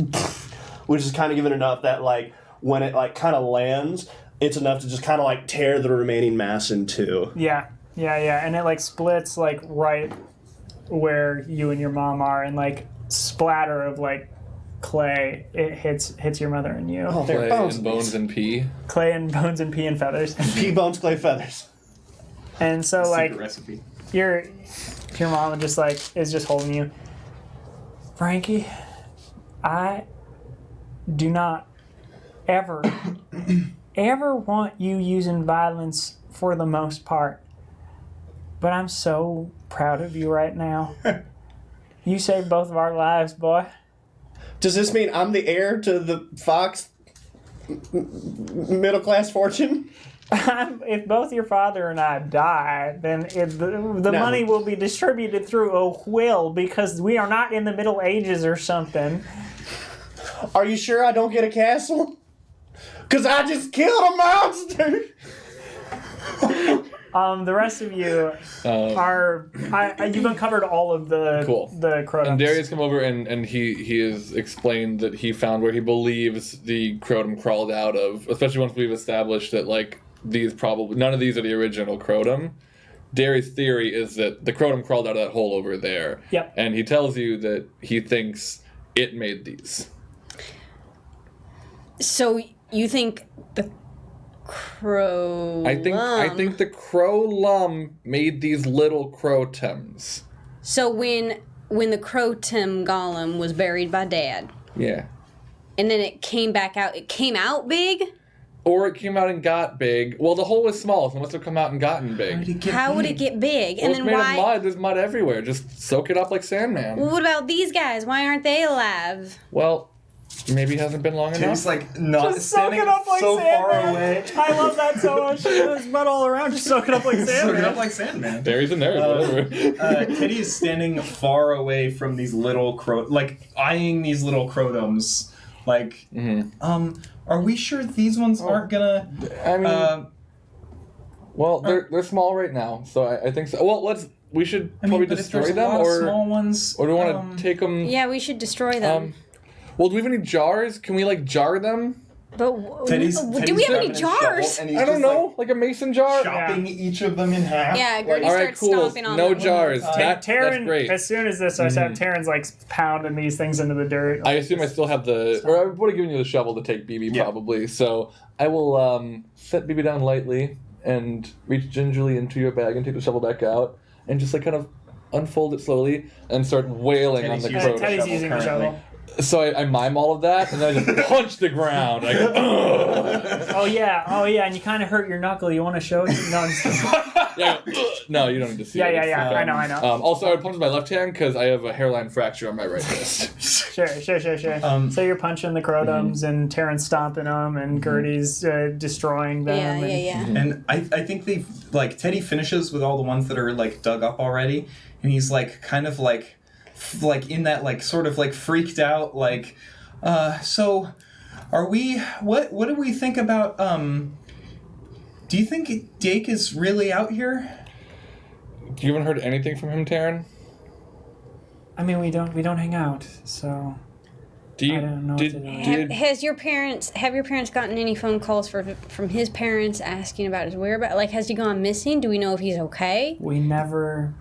which is kind of giving enough that like when it like kind of lands, it's enough to just kind of like tear the remaining mass in two. Yeah. And it like splits like right where you and your mom are, and like splatter of like clay. It hits your mother and you. Oh, Clay they're bones. and bones and pee. Clay and bones and pea and feathers. Pea bones, clay feathers. And so like Secret recipe. your mom just like is just holding you. Frankie, I do not ever want you using violence for the most part. But I'm so proud of you right now. You saved both of our lives, boy. Does this mean I'm the heir to the Fox middle class fortune? If both your father and I die, then the money will be distributed through a will, because we are not in the Middle Ages or something. Are you sure I don't get a castle? Because I just killed a monster! The rest of you you've uncovered all of the Crotums. And Darius come over and he has explained that he found where he believes the Crotum crawled out of, especially once we've established that like none of these are the original Crotum. Darius' theory is that the Crotum crawled out of that hole over there. Yep. And he tells you that he thinks it made these. So you think the Crow? I think the Crolum made these little Crotums. So when the Crotum golem was buried by Dad, Yeah. and then it came back out, it came out big. Or it came out and got big. Well, the hole was small, so it must have come out and gotten big. How would it get big? Well, And it's then made why? of mud. There's mud everywhere. Just soak it up like Sandman. Well, what about these guys? Why aren't they alive? Well, maybe it hasn't been long Teddy's enough. like not Just soak standing it up like so far Sandman. away. I love that so much. There's mud all around. Just soak it up like Soak it Sandman. up like Sandman. Darius and there, whatever. Teddy is standing far away from these little eyeing these little Crotums. Like, are we sure these ones aren't gonna? I mean, well, they're small right now, so I think so. Well, we should probably but if destroy there's a them, lot of or small ones, or do we want to take them? Yeah, we should destroy them. Well, do we have any jars? Can we like jar them? But Teddy's do we have any grabbing his shovel, jars? and he's I don't just, know, like a mason jar. chopping each of them in half. Yeah, Gertie All right, starts cool. stomping on No them. jars. That's Taryn, great. as soon as this starts out, Taryn's like pounding these things into the dirt. I assume I still have or I would have given you the shovel to take BB Yeah. probably. So I will set BB down lightly and reach gingerly into your bag and take the shovel back out and just like kind of unfold it slowly and start wailing on the Teddy's crow. Teddy's using the shovel. So I mime all of that and then I just punch the ground. I go, ugh. Oh yeah, and you kind of hurt your knuckle. You want to show? No, I'm just kidding. Yeah, I go, ugh. No, you don't need to see it. yeah. It's I know. Also, I would punch with my left hand because I have a hairline fracture on my right wrist. Sure. So you're punching the crotums, and Taryn's stomping them, and Gertie's destroying them. Yeah. And I think they've, like, Teddy finishes with all the ones that are, like, dug up already, and he's, like, kind of, like in that, like, sort of, like, freaked out, like, so, are we, what do we think about, do you think Dake is really out here? You haven't heard anything from him, Taryn? I mean, we don't hang out, so Do you? I don't know what to do. Have your parents gotten any phone calls from his parents asking about his whereabouts? Like, has he gone missing? Do we know if he's okay? We never.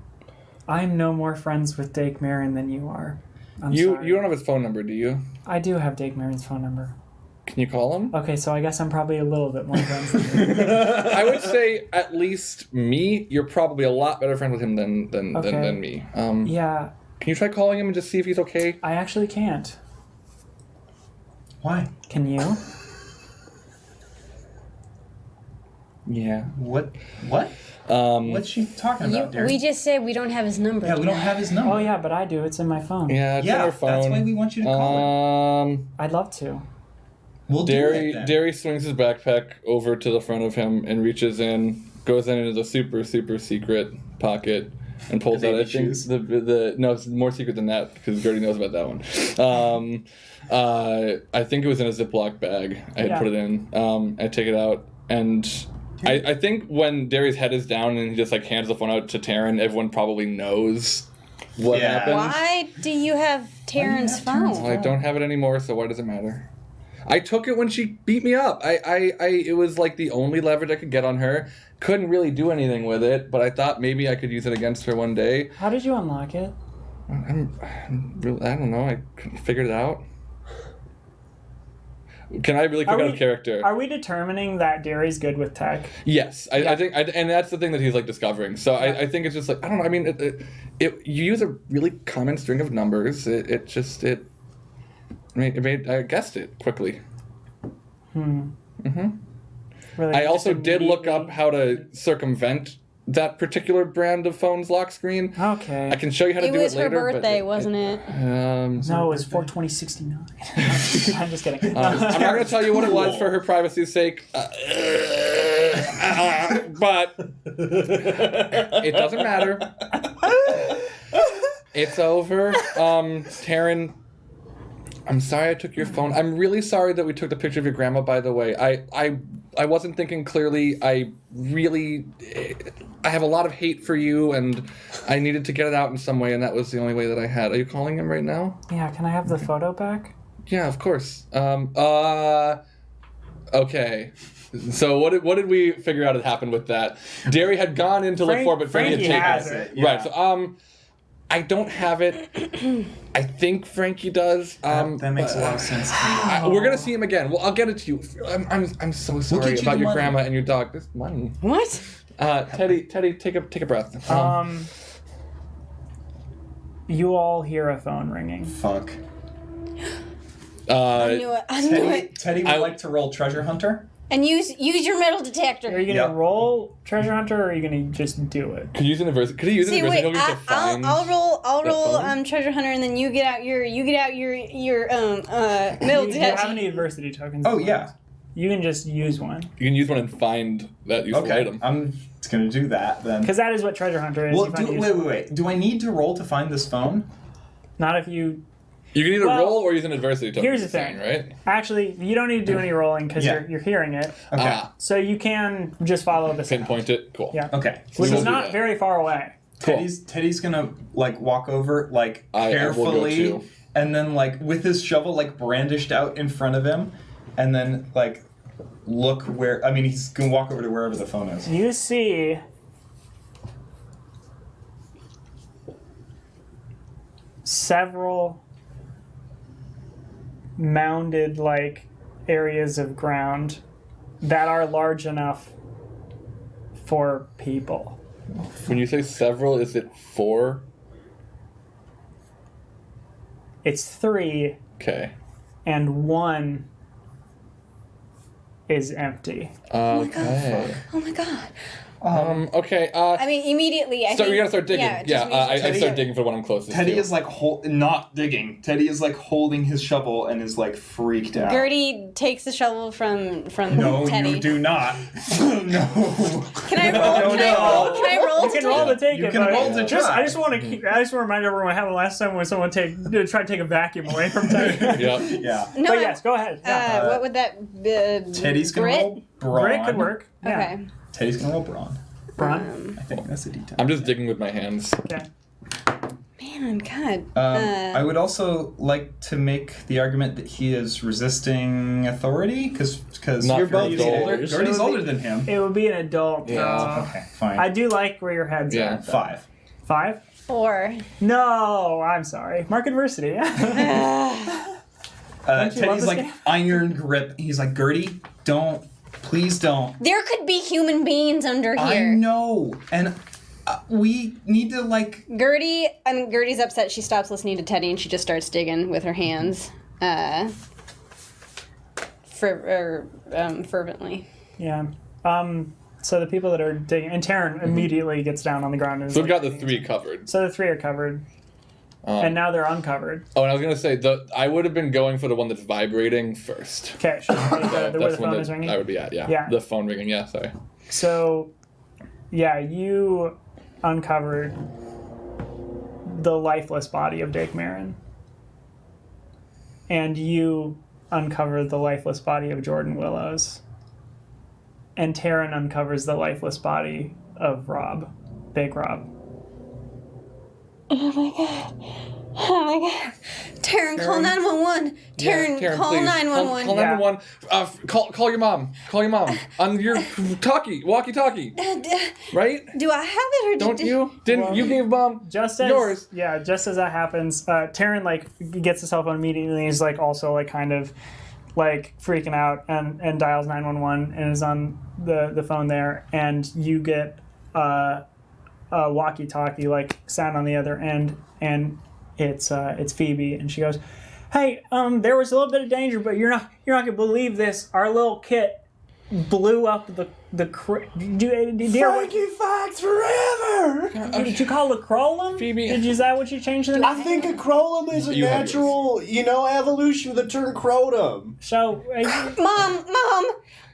I'm no more friends with Dake Marin than you are. I'm You sorry. don't have his phone number, do you? I do have Dake Marin's phone number. Can you call him? Okay, so I guess I'm probably a little bit more friends than you. I would say at least me. You're probably a lot better friend with him than Okay. me. Yeah, Can you try calling him and just see if he's okay? I actually can't. Why? Can you? Yeah. What? Um. What's she talking about, Derek? We just said we don't have his number. Yeah, we don't have his number. Oh yeah, but I do. It's in my phone. Yeah. It's on Yeah, her phone. that's why we want you to call him. I'd love to. We'll do it then. Derry swings his backpack over to the front of him and reaches in, goes into the super secret pocket, and pulls The out. I baby think shoes. the no, it's more secret than that because Gertie knows about that one. I think it was in a Ziploc bag. I had Yeah. put it in. I take it out and. I think when Derry's head is down and he just like hands the phone out to Taryn, everyone probably knows what Yeah. happened. Why do you have Taryn's have Taryn's phone? Well, I don't have it anymore, so why does it matter? I took it when she beat me up. It was like the only leverage I could get on her. Couldn't really do anything with it, but I thought maybe I could use it against her one day. How did you unlock it? I don't know. I couldn't figure it out. Can I really quick Are out we- of character? Are we determining that Derry's good with tech? Yes, I think, and that's the thing that he's like discovering. So I think it's just like I don't know. I mean, you use a really common string of numbers. I guessed it quickly. Really, I just also did look up immediately- how to circumvent that particular brand of phone's lock screen. Okay. I can show you how to It do it was her later. birthday, wasn't it? No, it was 4/20/69. I'm just kidding. I'm not going to tell you what it was for her privacy's sake, but it doesn't matter. It's over. Taryn, I'm sorry I took your phone. I'm really sorry that we took the picture of your grandma, by the way. I wasn't thinking clearly. I have a lot of hate for you, and I needed to get it out in some way, and that was the only way that I had. Are you calling him right now? Yeah, can I have the photo back? Yeah, of course. Okay. So what did we figure out had happened with that? Derry had gone in to look for it, but Frankie Frankie had has taken it. Yeah. Right. So I don't have it. I think Frankie does. That makes a lot of sense. We're gonna see him again. Well, I'll get it to you. I'm so sorry get you about the your money. grandma and your dog. This money. What? Teddy, take a breath. You all hear a phone ringing. Fuck. I knew it. Teddy would like to roll Treasure Hunter. And use your metal detector. Are you gonna Yep. roll Treasure Hunter, or are you gonna just do it? Could he use an adversity? Could he use an See, adversity? wait. He'll get to find I'll that roll phone? treasure hunter, and then you get out your metal Do you have detector. any adversity tokens? Oh, yeah. You can just use one, You can use one and find that useful Okay, item. I'm just gonna do that then. because that is what Treasure Hunter is. Well, You find it wait. Do I need to roll to find this phone? Not if you. You can either Well, roll or use an adversity token. here's the you're saying, thing. right? Actually, you don't need to do any rolling because Yeah. you're hearing it. Okay. Ah, So you can just follow the sound. pinpoint it. Cool. Yeah. Okay. Which We'll is do not that. very far away. Cool. Teddy's gonna like walk over like I will go carefully, too. and then like with his shovel like brandished out in front of him, and then like look where. I mean, he's gonna walk over to wherever the phone is. You see several mounded like areas of ground that are large enough for people. When you say several, is it 4? It's 3 Okay. and 1 is empty. Okay. Oh my god. Okay. I mean, immediately. I So think, we gotta start digging. just I immediately. start digging for the one I'm closest Teddy to. is like not digging. Teddy is like holding his shovel and is like freaked out. Gertie takes the shovel from No, Teddy. you do not. No. Can I roll? Can I roll? You can roll to take You it. can but roll to try. I just want to keep. I just want to remind everyone what happened last time when someone tried to take a vacuum away from Teddy. Yep. Yeah. No. But yes, go ahead. Yeah. What would that be? Teddy's gonna Grit? roll brawn. Grit could work. Yeah. Okay. Teddy's gonna roll brawn. Braun. I think that's a D10. I'm just digging with my hands. Okay. Man, God. I would also like to make the argument that he is resisting authority because Not you're for both adults. older. Gertie's older than him. It would be an adult. Yeah. Okay, fine. I do like where your head's Yeah. at. 5. 5? 4. No, I'm sorry. Mark adversity. Don't you love Teddy's this like game? iron grip. He's like, Gertie, don't. Please don't. There could be human beings under I here. know. And we need to, like. Gertie's upset. She stops listening to Teddy and she just starts digging with her hands. Fervently. Yeah. So the people that are digging, and Taryn immediately gets down on the ground. And is So we've like, got the 3 covered. So the 3 are covered, and now they're uncovered. Oh, and I was gonna say I would have been going for the one that's vibrating first. Okay, sure. Where the That's phone one is that ringing. I would be at. Yeah. Yeah. The phone ringing. Yeah. Sorry. So, yeah, you uncovered the lifeless body of Dake Marin, and you uncovered the lifeless body of Jordan Willows, and Taryn uncovers the lifeless body of Rob, Big Rob. Oh my god. Oh my god. Taryn, call 911. Taryn, call please. 911. Call 911. Call your mom. Call your mom on your walkie-talkie. Right? Do I have it or Don't did you? Didn't you gave mom Just as yours? Yeah, just as that happens, Taryn like gets the cell phone immediately. He's like also like kind of like freaking out and dials 911 and is on the phone there, and you get a walkie-talkie like sound on the other end, and it's Phoebe, and she goes, "Hey, there was a little bit of danger, but you're not gonna believe this. Our little kit blew up the Frankie Fox forever! Did you call it Crolum? Phoebe. Is that what you changed the name? I think a Crolum is a You have natural, evolution of the term Crotum. So,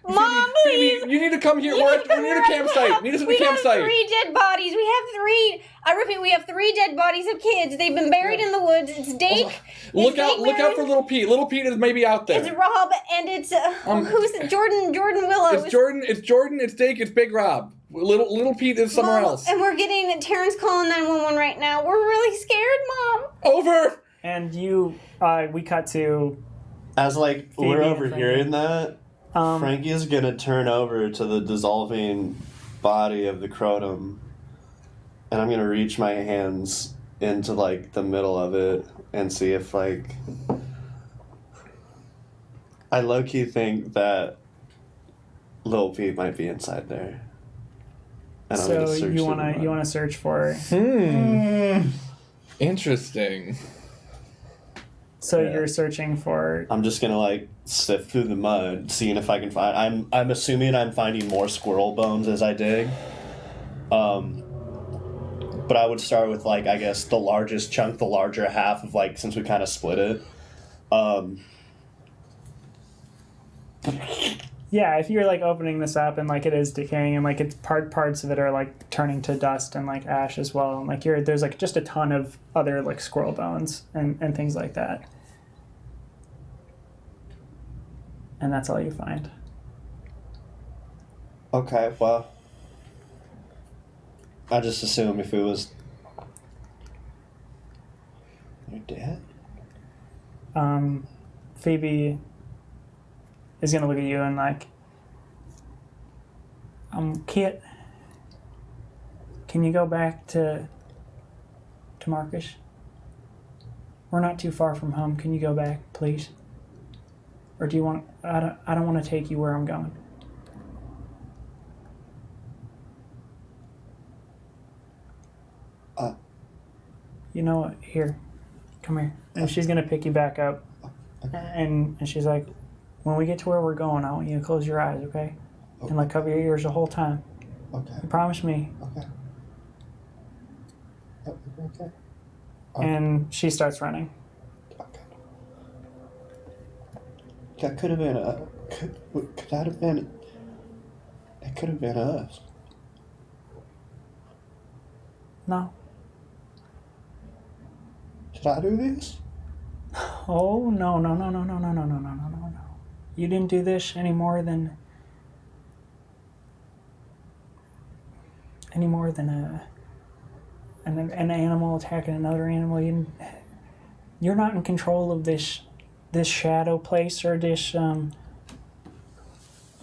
Mom, please. Phoebe, you need to come here. We're near the campsite. Meet us at the We have campsite. 3 dead bodies. I repeat, we have 3 dead bodies of kids. They've been buried in the woods. It's Dake. Look out for Little Pete. Little Pete is maybe out there. It's Rob, and it's who's it? Jordan Willows. It's Jordan, it's Dake, it's Big Rob. Little Pete is somewhere Mom, else. and we're getting Terrence calling 911 right now. We're really scared, Mom. Over! and we cut to As like Phoebe we're and overhearing that, Frankie is gonna turn over to the dissolving body of the Crotum, and I'm gonna reach my hands into like the middle of it and see if like I low-key think that Lil Pete might be inside there. And I'm so gonna search you through the want mud. to search for Interesting. so Yeah. you're searching for I'm just gonna like sift through the mud, seeing if I can find. I'm assuming I'm finding more squirrel bones as I dig. But I would start with like I guess the largest chunk, the larger half of like since we kind of split it. yeah, if you're like opening this up and like it is decaying and like it's parts of it are like turning to dust and like ash as well, and like there's like just a ton of other like squirrel bones and things like that, and that's all you find. Okay, well, I just assume if it was your dad. Phoebe is gonna look at you and like, Kit, can you go back to Marcus? We're not too far from home. Can you go back, please? Or do you want? I don't want to take you where I'm going. You know what? Here, come here. And she's gonna pick you back up. And she's like, when we get to where we're going, I want you to close your eyes, okay? And like cover your ears the whole time. Okay. You promise me. Okay. Okay. And she starts running. Okay. That could have been could that have been? It could have been us. No. Did I do this? Oh no. You didn't do this any more than an animal attacking another animal. You're not in control of this shadow place or this. You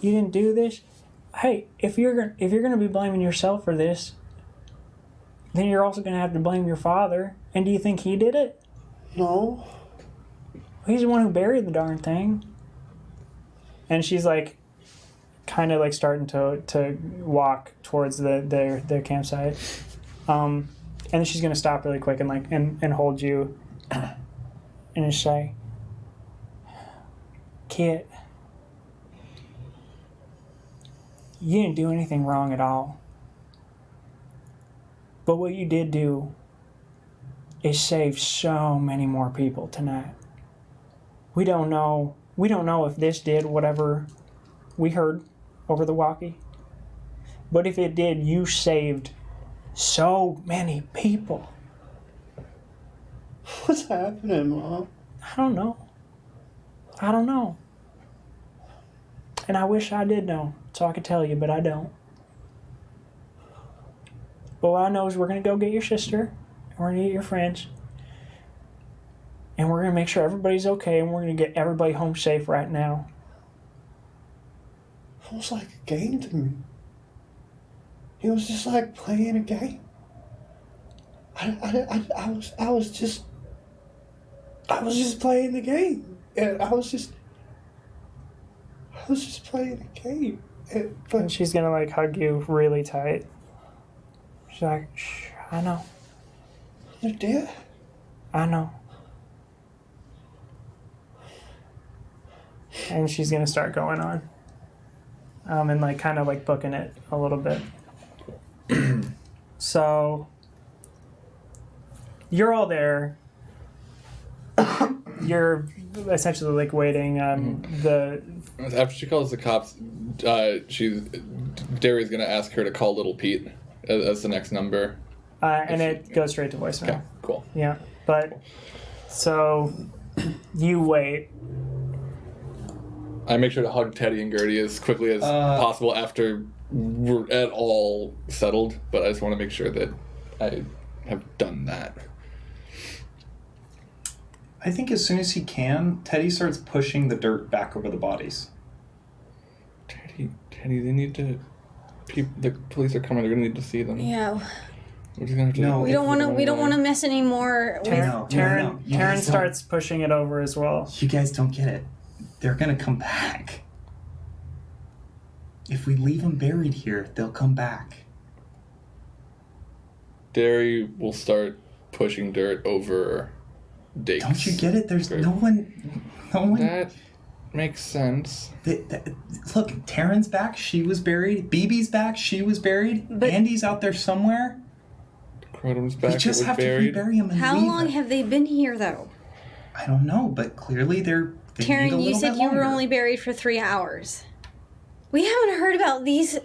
didn't do this. Hey, if you're gonna be blaming yourself for this, then you're also gonna have to blame your father. And do you think he did it? No. He's the one who buried the darn thing. And she's like, kind of like starting to walk towards their campsite. And then she's gonna stop really quick and like and hold you and just say, Kit, you didn't do anything wrong at all. But what you did do is save so many more people tonight. We don't know if this did whatever we heard over the walkie. But if it did, you saved so many people. What's happening, Mom? I don't know. And I wish I did know, so I could tell you, but I don't. But what I know is we're going to go get your sister, and we're going to get your friends, and we're going to make sure everybody's okay, and we're going to get everybody home safe right now. It was like a game to me. It was just like playing a game. I was just playing the game, and I was just playing a game. And she's going to like hug you really tight. She's like, shh, I know. They're dead. I know. And she's gonna start going on. And like kind of like booking it a little bit. So you're all there. You're essentially like waiting. After she calls the cops, Derry's gonna ask her to call Little Pete as the next number. And it goes straight to voicemail. Okay, cool. Yeah, but so you wait. I make sure to hug Teddy and Gertie as quickly as possible after we're at all settled, but I just want to make sure that I have done that. I think as soon as he can, Teddy starts pushing the dirt back over the bodies. Teddy, they need to... the police are coming, they're going to need to see them. Yeah. We're just gonna have to... No. We don't want to mess any more with... Taryn starts pushing it over as well. You guys don't get it. They're gonna come back. If we leave them buried here, they'll come back. Derry will start pushing dirt over Diggs. Don't you get it? There's no one... That makes sense. Look, Taryn's back, she was buried. BB's back, she was buried. But- Andy's out there somewhere. Crotom's back, We just it was have buried. to rebury him and How leave long it. have they been here, though? I don't know, but clearly they need a Taryn, you little said bit you were longer. only buried for 3 hours. We haven't heard about these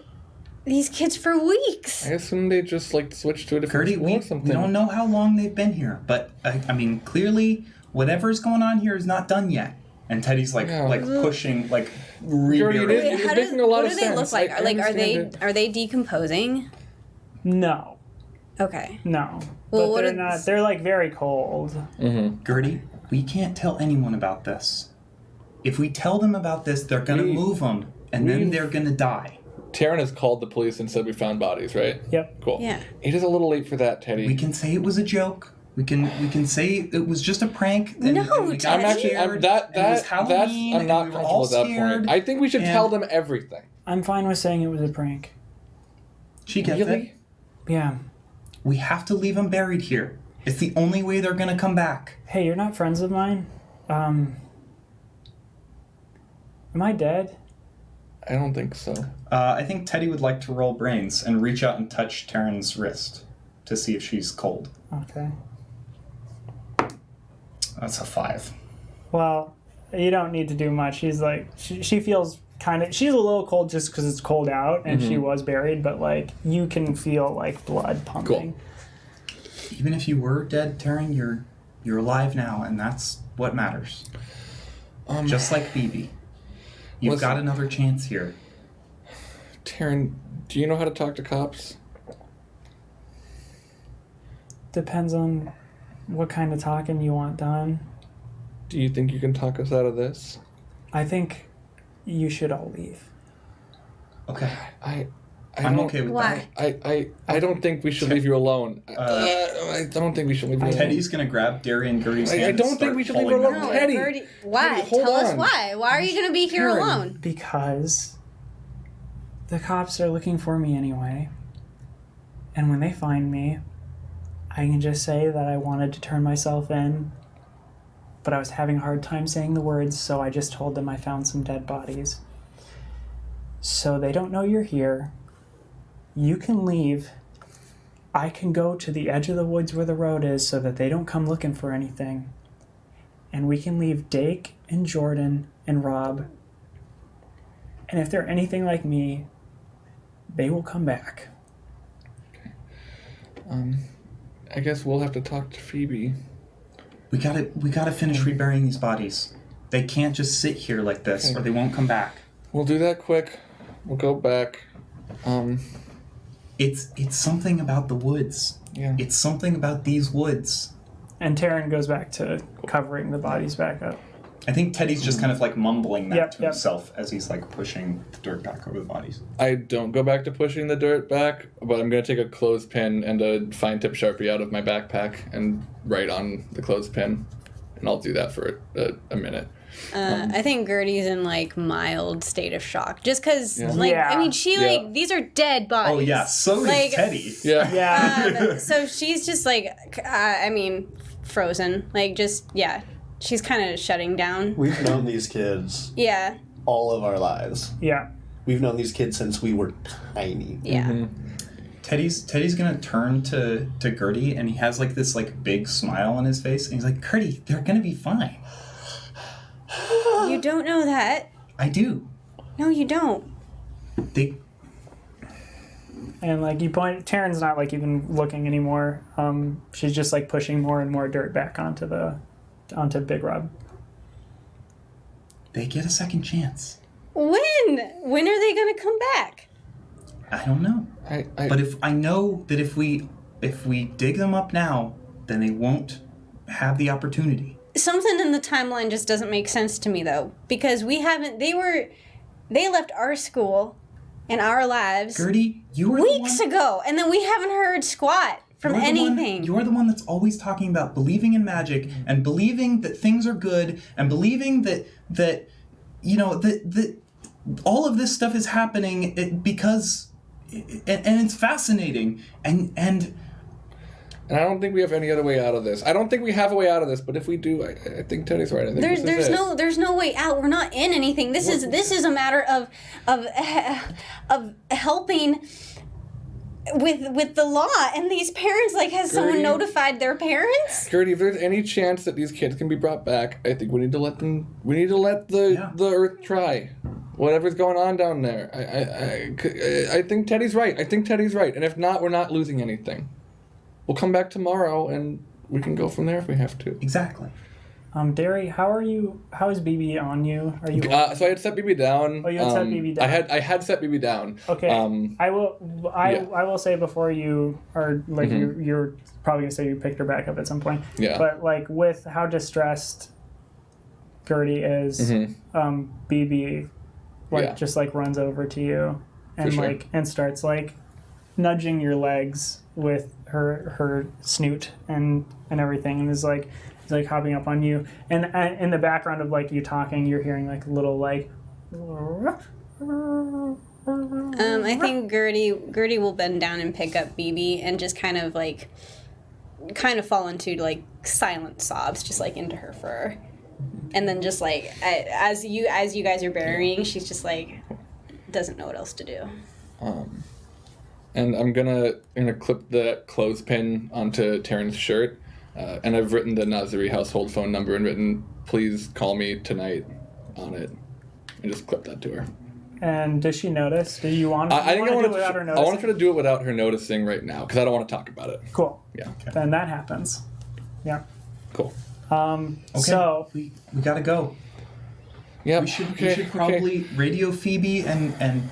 kids for weeks. I assume they just like switched to a different Gertie, school we or something. don't know how long they've been here, but I mean, clearly whatever's going on here is not done yet. And Teddy's like pushing, like Gertie, reburying. it is making a lot what of do they sense. look like? I Like, understand it. are they decomposing? No. Okay. No. Well, But what they're is- not. They're like very cold. Mm-hmm. Gertie, we can't tell anyone about this. If we tell them about this, they're going to move them, and then they're going to die. Taryn has called the police and said we found bodies, right? Yep. Cool. Yeah. It is a little late for that, Teddy. We can say it was a joke. We can say it was just a prank. And, No, and we got I'm actually scared, that's and it was Halloween, I'm not and we were comfortable all at that scared, point. I think we should and- tell them everything. I'm fine with saying it was a prank. She gets it. Yeah. We have to leave them buried here. It's the only way they're gonna come back. Hey, you're not friends of mine? Am I dead? I don't think so. I think Teddy would like to roll brains and reach out and touch Taryn's wrist to see if she's cold. Okay. That's a 5. Well, you don't need to do much. She's like, she feels kind of, she's a little cold just because it's cold out and she was buried, but like, you can feel like blood pumping. Cool. Even if you were dead, Taryn, you're alive now, and that's what matters. Just like Phoebe. You've Listen. got another chance here. Taryn, do you know how to talk to cops? Depends on what kind of talking you want done. Do you think you can talk us out of this? I think you should all leave. Okay. I'm I'm okay with Why? I don't think we should leave you alone. I don't think we should leave you that. alone. Teddy's gonna grab Darian Gertie's hand. I and don't start think we should leave pulling her them alone. away. Teddy. Why? Teddy, hold Tell us on. why. Why are you going to be here Taryn. alone? Because the cops are looking for me anyway. And when they find me, I can just say that I wanted to turn myself in, but I was having a hard time saying the words, so I just told them I found some dead bodies. So they don't know you're here. You can leave. I can go to the edge of the woods where the road is so that they don't come looking for anything. And we can leave Dake and Jordan and Rob. And if they're anything like me, they will come back. I guess we'll have to talk to Phoebe. We gotta finish reburying these bodies. They can't just sit here like this, or they won't come back. We'll do that quick. We'll go back. It's something about the woods. Yeah. It's something about these woods. And Taryn goes back to covering the bodies back up. I think Teddy's just kind of like mumbling that Yep, to yep. himself as he's like pushing the dirt back over the bodies. I don't go back to pushing the dirt back, but I'm going to take a clothespin and a fine tip Sharpie out of my backpack and write on the clothespin. And I'll do that for a minute. I think Gertie's in like mild state of shock, just because, Yeah. like, Yeah. I mean, she Yeah. like these are dead bodies. Oh yeah, so Like, did Teddy. Yeah. Yeah. So she's just like, I mean, frozen. Like, just yeah, she's kind of shutting down. We've known these kids Yeah, all of our lives. Yeah. We've known these kids since we were tiny. yeah. Teddy's gonna turn to Gertie, and he has like this like big smile on his face, and he's like, Gertie, they're gonna be fine. You don't know that. I do. No, you don't. They And like you point, Taryn's not like even looking anymore. She's just like pushing more and more dirt back onto Big Rob. they get a second chance. When are they gonna come back? I don't know. But if I know that if we dig them up now, then they won't have the opportunity. Something in the timeline just doesn't make sense to me though, because we haven't. They left our school and our lives Gertie, you were weeks the one, ago, and then we haven't heard squat from you're the one- anything. You're the one that's always talking about believing in magic and believing that things are good and believing that you know that all of this stuff is happening because and it's fascinating and And I don't think we have any other way out of this. I don't think we have a way out of this, but if we do, I think Teddy's right. I think this is it. There's no way out. We're not in anything. This is a matter of helping with the law. And these parents, like, has someone Gertie? notified their parents? Gertie, if there's any chance that these kids can be brought back, I think we need to let them. We need to let the Earth try. Whatever's going on down there. I think Teddy's right. I think Teddy's right. And if not, we're not losing anything. We'll come back tomorrow and we can go from there if we have to. exactly. Derry, how are you? How is BB on you? Are you? So I had set BB down. Oh, you had set BB down. I had set BB down. Okay. I will say before you are like you're probably gonna say you picked her back up at some point. Yeah. But like with how distressed Gertie is, BB, like Yeah. just like runs over to you and sure. like and starts like nudging your legs with her snoot and everything, and is like hopping up on you. And in the background of like you talking, you're hearing like a little like. I think Gertie will bend down and pick up BB and just kind of fall into like silent sobs, just like into her fur, and then just like as you guys are burying, she's just like doesn't know what else to do. And I'm gonna clip the clothespin onto Taryn's shirt, and I've written the Nazari household phone number and written "Please call me tonight" on it, and just clip that to her. And does she notice? Do you want? I think I want to do it without her to. I noticing? want to try to do it without her noticing right now because I don't want to talk about it. Cool. Yeah. Then that happens. Yeah. Cool. Okay. So we gotta go. Yeah. We should probably radio Phoebe and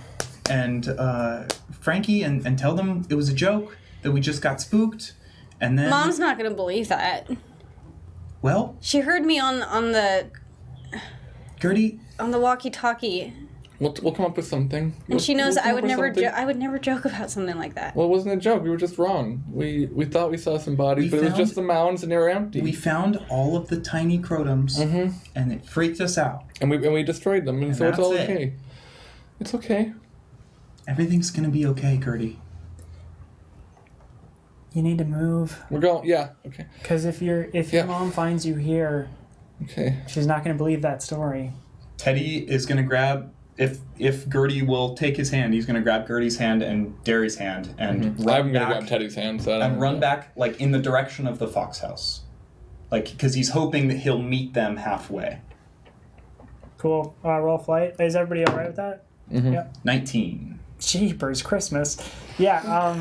Frankie and tell them it was a joke, that we just got spooked, and then Mom's not gonna believe that. Well, She heard me on the Gertie, walkie-talkie, We'll come up with something. and she knows We'll come I up would with never something. I would never joke about something like that. Well, it wasn't a joke. We were just wrong. We thought we saw some bodies, We but it was found- just the mounds and they were empty. we found all of the tiny crotums, and it freaked us out. and we destroyed them, and so it's that's all it. okay. It's okay. Everything's gonna be okay, Gertie. you need to move, We're going. Yeah. Okay. because if your Yeah. mom finds you here, Okay. she's not going to believe that story. Teddy is gonna grab. If Gertie will take his hand, he's gonna grab Gertie's hand and Derry's hand and run I'm gonna back, grab Teddy's hand, so I don't and run back like in the direction of the fox house, like because he's hoping that he'll meet them halfway. Cool. Roll flight. Is everybody all right with that? Yep. 19. Jeepers Christmas. Yeah.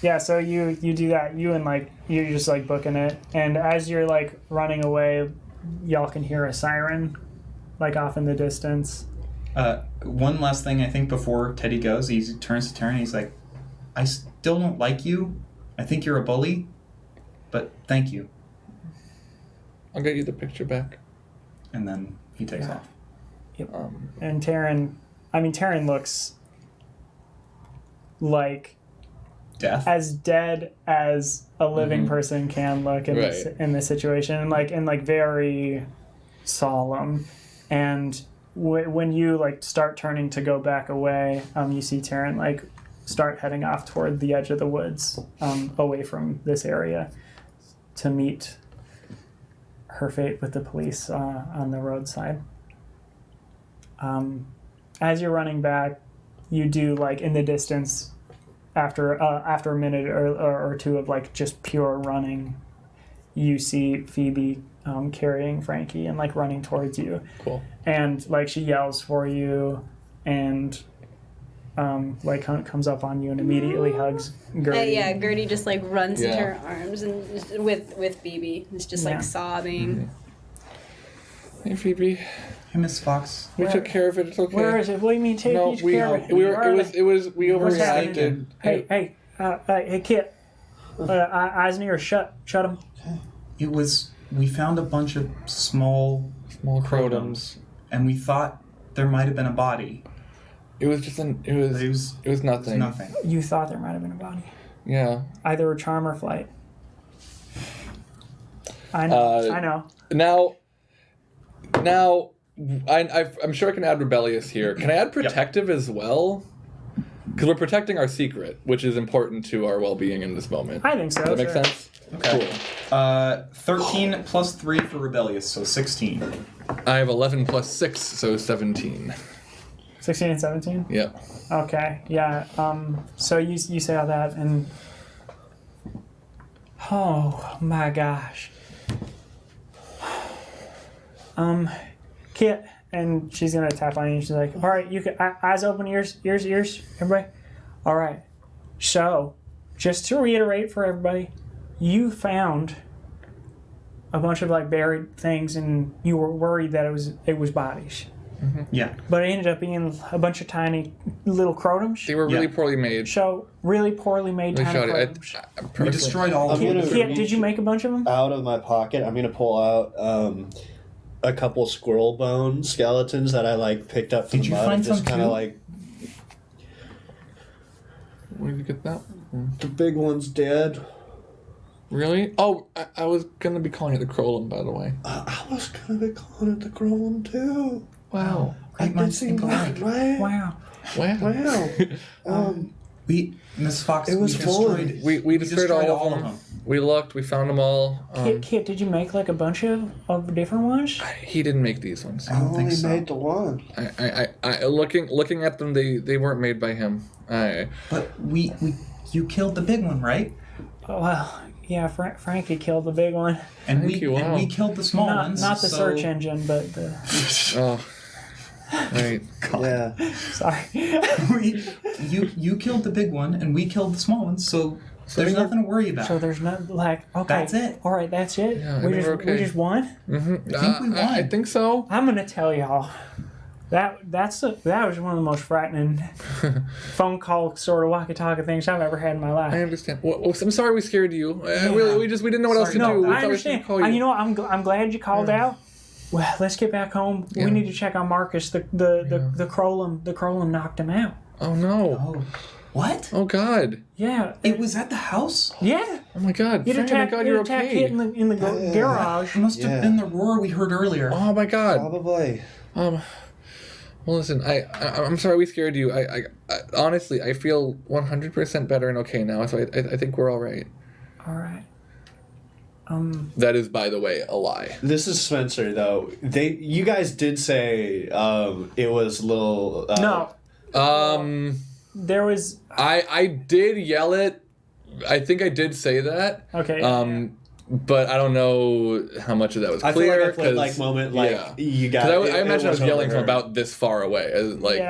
Yeah. So you do that. You and like you're just like booking it, and as you're like running away, y'all can hear a siren, like off in the distance. One last thing, I think, before Teddy goes, he turns to Taryn. He's like, "I still don't like you. I think you're a bully, but thank you." I'll get you the picture back. And then he takes off. Yep. And Taryn looks like Death. as dead as a living person can look in this situation, and like very solemn. And when you like start turning to go back away, you see Taryn like start heading off toward the edge of the woods, away from this area, to meet her fate with the police on the roadside. As you're running back, you do like in the distance, after a minute or two of like just pure running, you see Phoebe carrying Frankie and like running towards you. Cool. And like she yells for you, and like comes up on you and immediately hugs Gertie. Yeah, Gertie just like runs into Yeah. her arms and just, with BB. It's just Yeah. like sobbing. Hey, Phoebe. Hey, Miss Fox. We took care of it. It's okay. Where is it? What do you mean take No, each we care of we were. Where are they? We What's happening? overreacted. Hey, Kit. Eyes and ears shut. Shut them. We found a bunch of small Crotums. and we thought there might have been a body. It was just it was nothing. Nothing. You thought there might have been a body. Yeah. Either a charm or flight. I know. I know. Now, I'm sure I can add rebellious here. Can I add protective as well? Because we're protecting our secret, which is important to our well-being in this moment. I think so. Does that make sure. sense? Okay. Cool. 13 plus 3 for rebellious, so 16. I have 11 plus 6, so 17. 16 and 17? Yep. Okay, yeah. So you say all that, and oh my gosh. Kit, and she's gonna tap on you. She's like, "All right, you can eyes open, ears, everybody. All right. So, just to reiterate for everybody, you found a bunch of like buried things, and you were worried that it was bodies." Yeah. But it ended up being a bunch of tiny little crotums. They were really poorly made. So, really poorly made They tiny showed it. crotums. We destroyed all of I'm them. gonna Kit, did you make a bunch of them? out of my pocket. I'm gonna pull out a couple squirrel bone skeletons that I like picked up from Did the you mud find and just some kind of too? like Where did you get that? the big one's dead. Really? Oh, I was gonna be calling it the Crolum, by the way. I was gonna be calling it the Grolem too. Wow. Great minds think alike. Right? Wow. Wow. Wow. Miss Fox, It was we full. destroyed. We destroyed all of them. We looked. We found them all. Kit, did you make like a bunch of different ones? He didn't make these ones. I don't only think so. made the one. I looking at them, they weren't made by him. But you killed the big one, right? Oh, well, yeah, Frankie killed the big one. And Thank you, wow. we killed the small ones. Not the so- search engine, but the. Oh. Right. Yeah. Sorry. you killed the big one, and we killed the small ones. So there's nothing to worry about. So there's not okay. That's it. All right, that's it. Yeah, I we mean, just we're okay. we just won. Mm-hmm. I think we won. I think so. I'm gonna tell y'all that was one of the most frightening phone call sort of walkie-talkie things I've ever had in my life. I understand. Well, I'm sorry we scared you. Really, we didn't know what else to No, do. We I thought we should understand. call you. You know what? I'm glad you called out. Well, let's get back home. Yeah. We need to check on Marcus. The Crolum knocked him out. Oh no. Oh, what? Oh God. Yeah. It was at the house? Yeah. Oh my God. You'd Frank, attack, oh my God, you'd you're attack okay. Kit in the garage. It must have Yeah. been the roar we heard earlier. Oh my God. Probably. Well, listen. I'm sorry we scared you. I honestly I feel 100% better and okay now. So I think we're all right. All right. That is, by the way, a lie. This is Spencer though. You guys did say it was a little. No. There was. I did yell it. I think I did say that. Okay. But I don't know how much of that was I clear. feel like a flip-like moment, like you got. I imagine I was yelling from overheard. about this far away,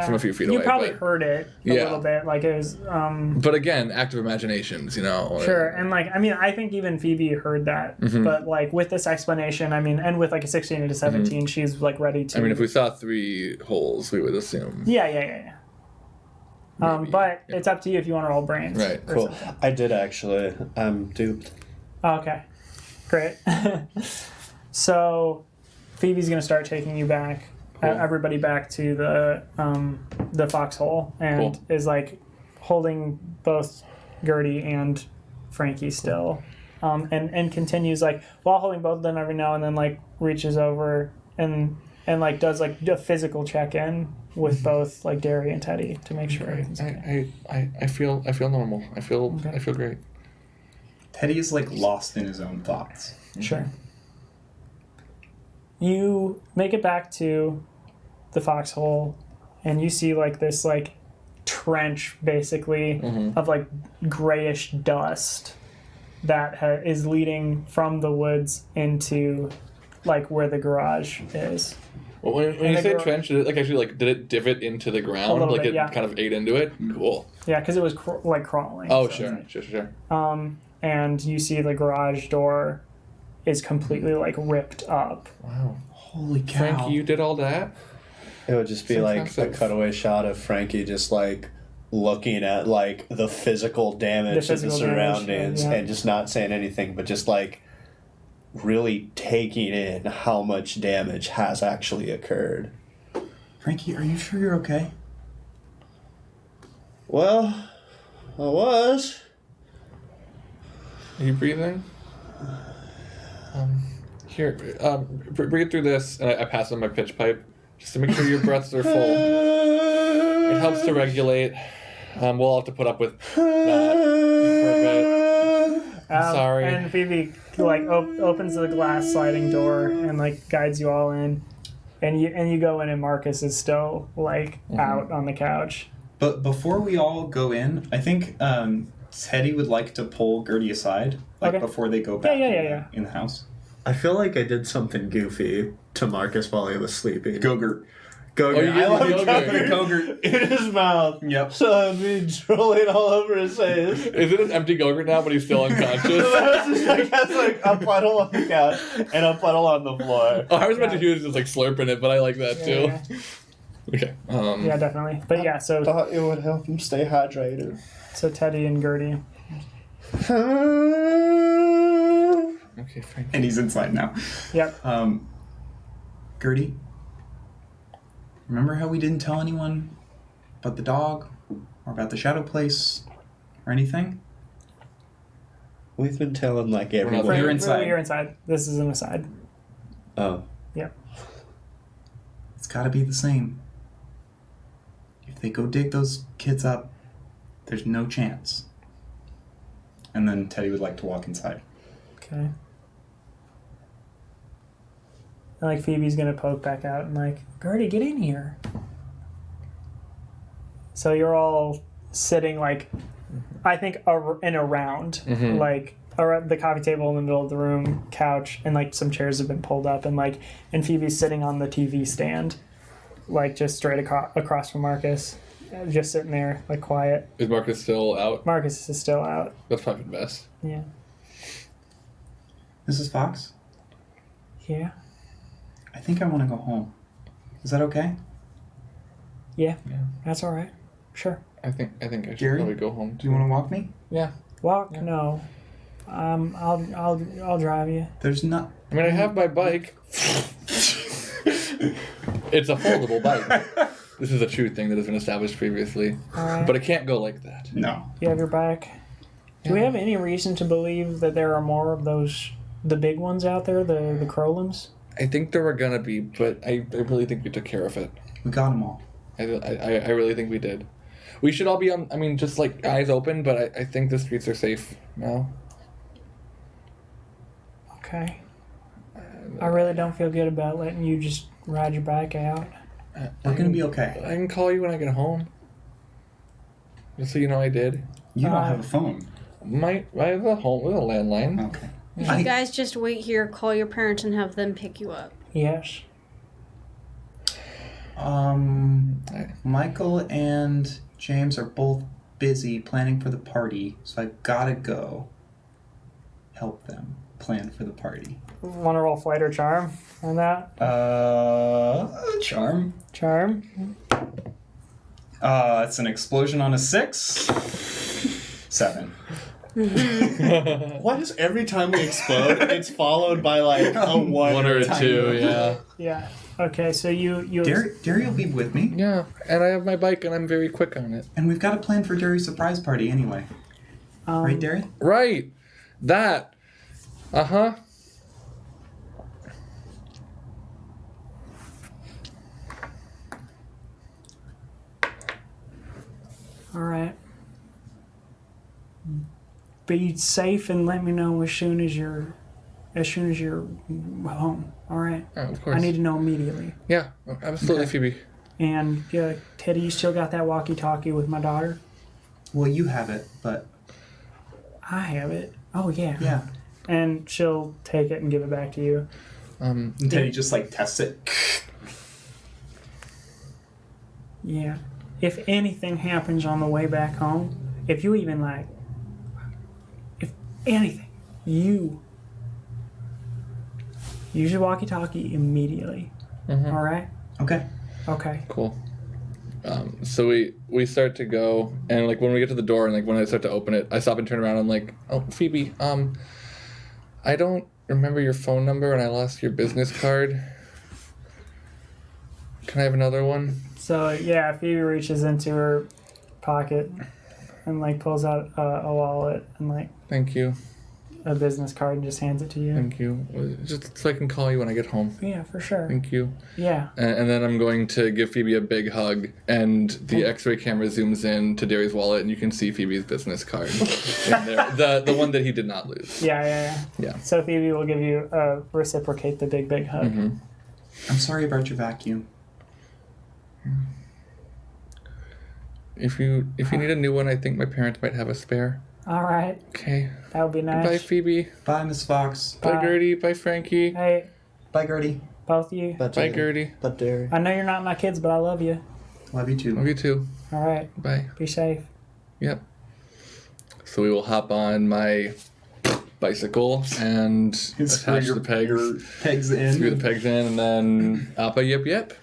from a few feet away. You probably but, heard it a Yeah. little bit. Like it was. But again, active imaginations, you know. Sure, and like I think even Phoebe heard that, Mm-hmm. but like with this explanation, and with like a 16 to 17, she's like ready to. I mean, if we saw 3 holes, we would assume. Yeah. But it's up to you if you want to roll brains. Right. or Cool. something. I did actually. I'm duped. Oh, okay, great. So Phoebe's gonna start taking you back, everybody back to the foxhole, and Cool. is like holding both Gertie and Frankie still, and continues like while holding both of them every now and then like reaches over and like does like a physical check in with both like Derry and Teddy to make sure everything's okay. I feel normal. I feel great. Teddy is like lost in his own thoughts. Sure. You make it back to the foxhole, and you see like this like trench basically of like grayish dust that is leading from the woods into like where the garage is. Well, when you say trench, did it like actually like did it divot into the ground? little Like bit, it yeah. kind of ate into it? Cool. Yeah, because it was like crawling. Oh, so- sure. And you see the garage door is completely like ripped up. Wow. Holy cow. Frankie, you did all that? It would just be That's like impressive. a cutaway shot of Frankie just like looking at like the physical damage of the physical damage, surroundings yeah. and just not saying anything, but just like really taking in how much damage has actually occurred. Frankie, are you sure you're okay? Well, I was. Are you breathing? Here, breathe through this, and I pass on my pitch pipe just to make sure your breaths are full. It helps to regulate. We'll have to put up with that. Sorry. And Phoebe like opens the glass sliding door and like guides you all in, and you go in, and Marcus is still like out on the couch. But before we all go in, I think Teddy would like to pull Gertie aside, like Okay. before they go back Yeah. in the house. I feel like I did something goofy to Marcus while he was sleeping. Gogurt. Gogurt. Oh, you I gave love him Gogurt. Gogurt. In his mouth. Yep. So I'd be drooling all over his face. Is it an empty Gogurt now, but he's still unconscious? I guess like a puddle on the couch and a puddle on the floor. Oh, I was about to he was just like slurping it, but I like that too. Okay. Yeah, definitely. But yeah, so Thought it would help him stay hydrated. Teddy and Gertie. Okay, Frank. And he's inside now. Yep. Gertie, remember how we didn't tell anyone about the dog or about the shadow place or anything? We've been telling like not everyone. You're inside. You're inside. This is an aside. Oh. Yep. It's got to be the same. If they go dig those kids up, there's no chance. And then Teddy would like to walk inside. Okay. And, like Phoebe's gonna poke back out and like, Gertie, get in here. So you're all sitting like, I think in a round, like around the coffee table in the middle of the room, couch, and like some chairs have been pulled up, and like, and Phoebe's sitting on the TV stand, like just straight across from Marcus, just sitting there like quiet. Is Marcus still out? Marcus is still out. That's probably the best. Yeah. Mrs. Fox, Yeah. I think I want to go home. Is that okay? Yeah. Yeah. That's all right. Sure. I think I should Gary? probably go home. Do you want to walk me? Yeah. Walk? Yeah. No. I'll drive you. There's not. I mean, I have my bike. It's a foldable bike. This is a true thing that has been established previously. All right. But it can't go like that. No. You have your bike. Do we Yeah. have any reason to believe that there are more of the big ones out there, the Crolums? I think there were gonna be, but I really think we took care of it. We got them all. I really think we did. We should all be on, I mean, just like eyes open, but I think the streets are safe now. Okay. I really don't feel good about letting you just ride your bike out. We're going to be okay. I can call you when I get home. Just so you know I did. You don't have a phone. I have a home with a landline. Okay. You guys just wait here, call your parents, and have them pick you up. Yes. Michael and James are both busy planning for the party, so I gotta go help them plan for the party. Want to roll flight or charm on that? Charm. Charm? It's an explosion on a 6. 7. Why does every time we explode, it's followed by like a One or a tiny two, one? yeah. Yeah. Okay, so you Derry will be with me, Yeah, and I have my bike and I'm very quick on it. and we've got a plan for Derry's surprise party anyway. Right, Derry? Right. That. Uh-huh. all right. Be safe and let me know as soon as you're home. All right. Oh, of course. I need to know immediately. Yeah, absolutely, Okay. Phoebe. And Teddy, you still got that walkie-talkie with my daughter? Well, you have it, but I have it. Oh yeah. yeah. And she'll take it and give it back to you. And Teddy just like tests it. Yeah. If anything happens on the way back home, if you even if anything, you use your walkie-talkie immediately. Mhm. All right. Okay. Okay. Cool. So we start to go, and like when we get to the door, and like when I start to open it, I stop and turn around. And I'm like, oh, Phoebe, I don't remember your phone number, and I lost your business card. Can I have another one? So yeah, Phoebe reaches into her pocket and like pulls out a wallet and like Thank you. a business card and just hands it to you. Thank you. Just so I can call you when I get home. Yeah, for sure. Thank you. Yeah. And then I'm going to give Phoebe a big hug, and the X-ray camera zooms in to Derry's wallet, and you can see Phoebe's business card in there. The one that he did not lose. Yeah. Yeah. So Phoebe will give you reciprocate the big hug. Mm-hmm. I'm sorry about your vacuum. If you need a new one, I think my parents might have a spare. All right, Okay. that would be nice. Bye, Phoebe. Bye, Miss Fox. Bye, Bye. Gertie. Bye, Frankie. Hey, Bye, Gertie. both of you. But Bye, Gertie. But Derry. I know you're not my kids, but I love you. Love you too. Love you too. All right, Bye. be safe. Yep. So we will hop on my bicycle and attach the pegs. pegs in. Screw the pegs in, and then appa yip yip.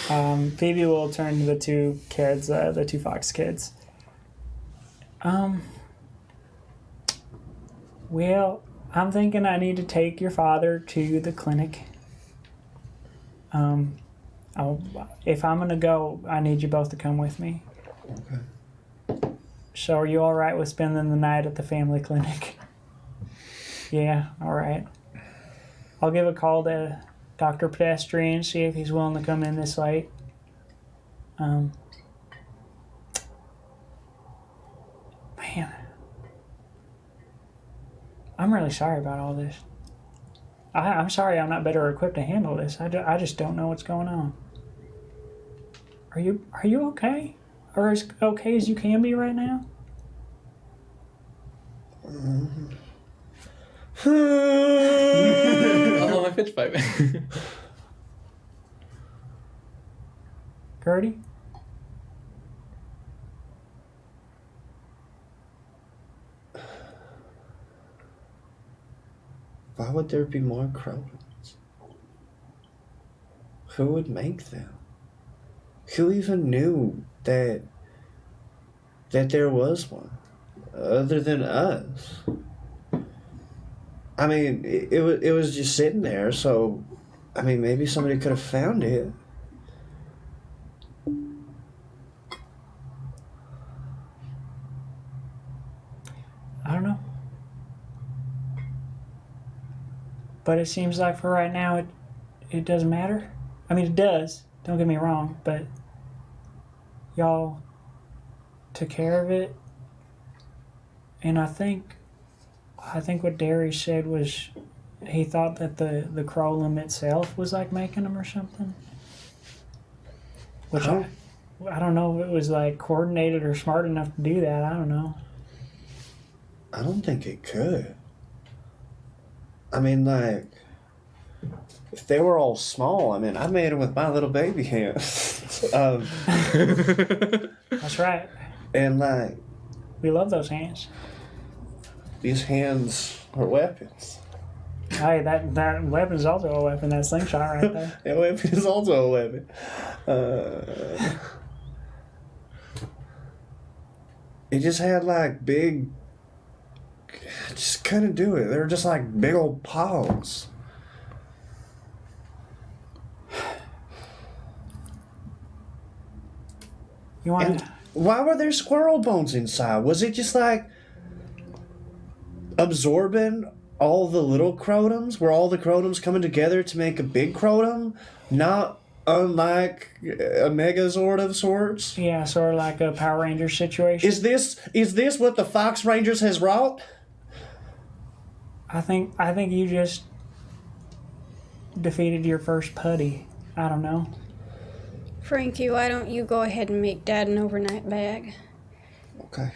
Phoebe will turn to the two kids, the two Fox kids. Well, I'm thinking I need to take your father to the clinic. If I'm gonna go, I need you both to come with me. Okay. So are you all right with spending the night at the family clinic? Yeah, all right. I'll give a call to Dr. Pedestrian, see if he's willing to come in this late. Man, I'm really sorry about all this. I'm sorry I'm not better equipped to handle this. I just don't know what's going on. Are you okay? Or as okay as you can be right now? Oh, my pitch pipe. Gertie? Why would there be more crotons? Who would make them? Who even knew that there was one, other than us? I mean, it was just sitting there, so I mean, maybe somebody could have found it. I don't know. But it seems like for right now, it doesn't matter. I mean, it does. Don't get me wrong, but y'all took care of it, and I think what Derry said was he thought that the crowlum itself was like making them or something. Which Huh? I don't know if it was like coordinated or smart enough to do that. I don't know. I don't think it could. I mean, like, if they were all small, I mean, I made them with my little baby hands. That's right. And, like, We love those hands. these hands are weapons. Hey, that weapon's also a weapon. That slingshot right there. That weapon is also a weapon. It just had, like, big... Just couldn't do it. They were just like big old paws. You want? And why were there squirrel bones inside? Was it just like absorbing all the little crotums? Were all the crotums coming together to make a big crotum? Not unlike a megazord of sorts? Yeah, sort of like a Power Ranger situation. Is this what the Fox Rangers has wrought? I think you just defeated your first putty. I don't know. Frankie, why don't you go ahead and make Dad an overnight bag? Okay.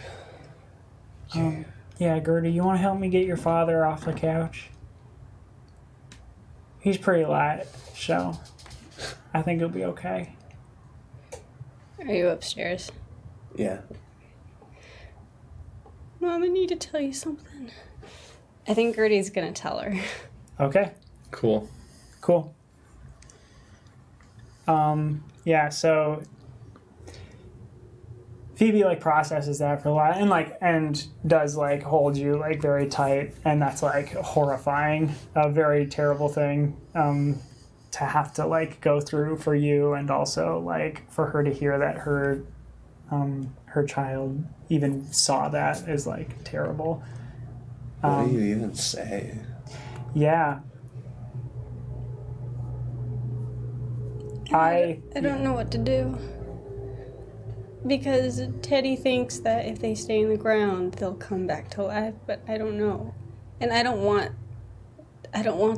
Yeah, Gertie, you want to help me get your father off the couch? He's pretty light, so I think he'll be okay. Are you upstairs? Yeah. Mom, I need to tell you something. I think Gertie's gonna tell her. Okay, Cool. cool. Yeah, so Phoebe like processes that for a while and does like hold you like very tight, and that's like horrifying, a very terrible thing to have to like go through for you, and also like for her to hear that her child even saw that is like terrible. What do you even say? Yeah. I don't know what to do. Because Teddy thinks that if they stay in the ground, they'll come back to life, but I don't know. And I don't want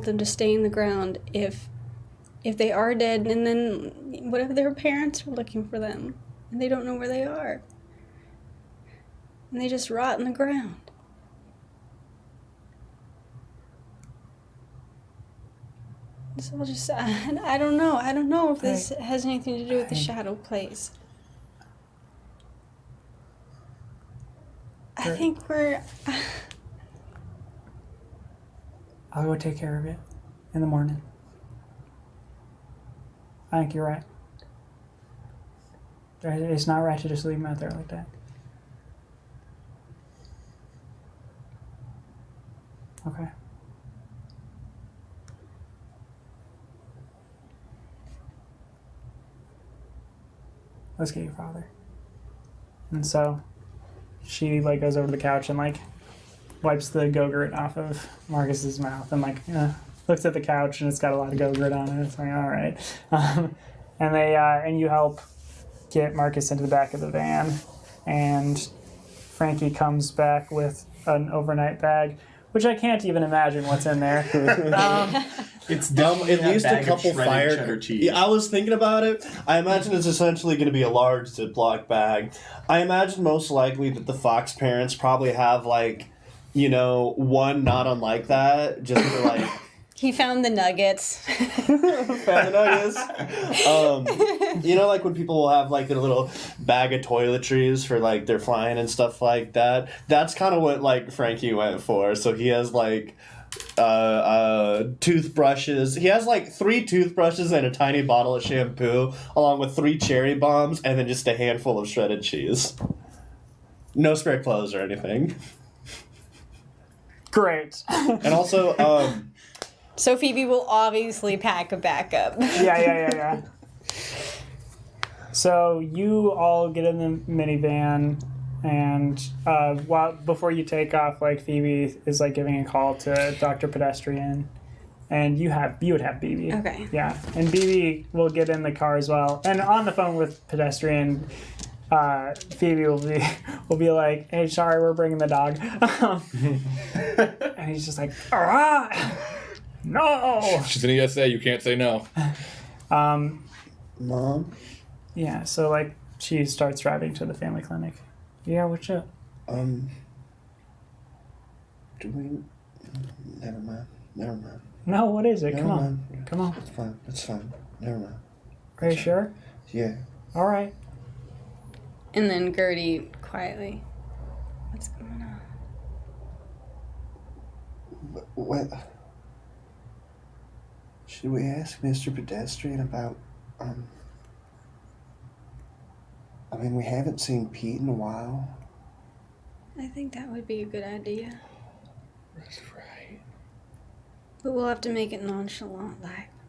them to stay in the ground if they are dead, and then what if their parents are looking for them and they don't know where they are? And they just rot in the ground. So I'll just, I don't know. I don't know if this has anything to do with the shadow place. I think we're... I'll go take care of it in the morning. I think you're right. It's not right to just leave him out there like that. Okay. let's get your father. And so she like goes over to the couch and like wipes the Go-Gurt off of Marcus's mouth and like looks at the couch and it's got a lot of Go-Gurt on it. It's like, all right. And you help get Marcus into the back of the van, and Frankie comes back with an overnight bag, which I can't even imagine what's in there. It's At least a couple fire cheddar cheese. Yeah, I was thinking about it. I imagine it's essentially going to be a large Ziploc bag. I imagine most likely that the Fox parents probably have like, one not unlike that, just for like. He found the nuggets. Found the nuggets. Like when people will have like their little bag of toiletries for like their flying and stuff like that. That's kind of what like Frankie went for. So he has like toothbrushes. He has like 3 toothbrushes and a tiny bottle of shampoo, along with 3 cherry bombs, and then just a handful of shredded cheese. No spare clothes or anything. Great. And also, So Phoebe will obviously pack a backup. Yeah. So you all get in the minivan, and before you take off, like Phoebe is like giving a call to Dr. Pedestrian, and you would have BB. Okay. Yeah, and BB will get in the car as well, and on the phone with Pedestrian. Phoebe will be like, "Hey, sorry, we're bringing the dog," and he's just like, "No." She's an ESA. You can't say no. Mom? Yeah, so like she starts driving to the family clinic. Yeah, what's up? Do we... Never mind. No, what is it? Never Come mind. on. Come on. It's fine. Never mind. Are you sure? Yeah. All right. And then Gertie quietly, what's going on? What? Should we ask Mr. Pedestrian about, we haven't seen Pete in a while. I think that would be a good idea. That's right. But we'll have to make it nonchalant,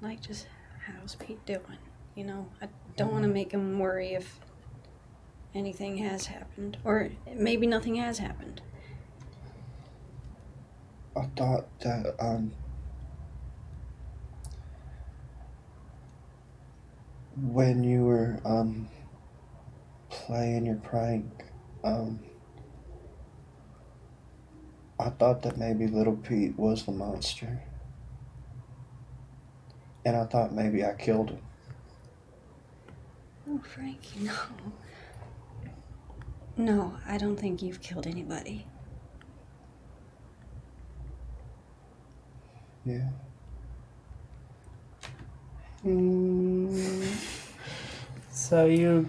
like just, how's Pete doing? I don't want to make him worry if anything has happened. Or maybe nothing has happened. I thought that, when you were, playing your prank, I thought that maybe little Pete was the monster. And I thought maybe I killed him. Oh, Frankie, no. No, I don't think you've killed anybody. Yeah. So you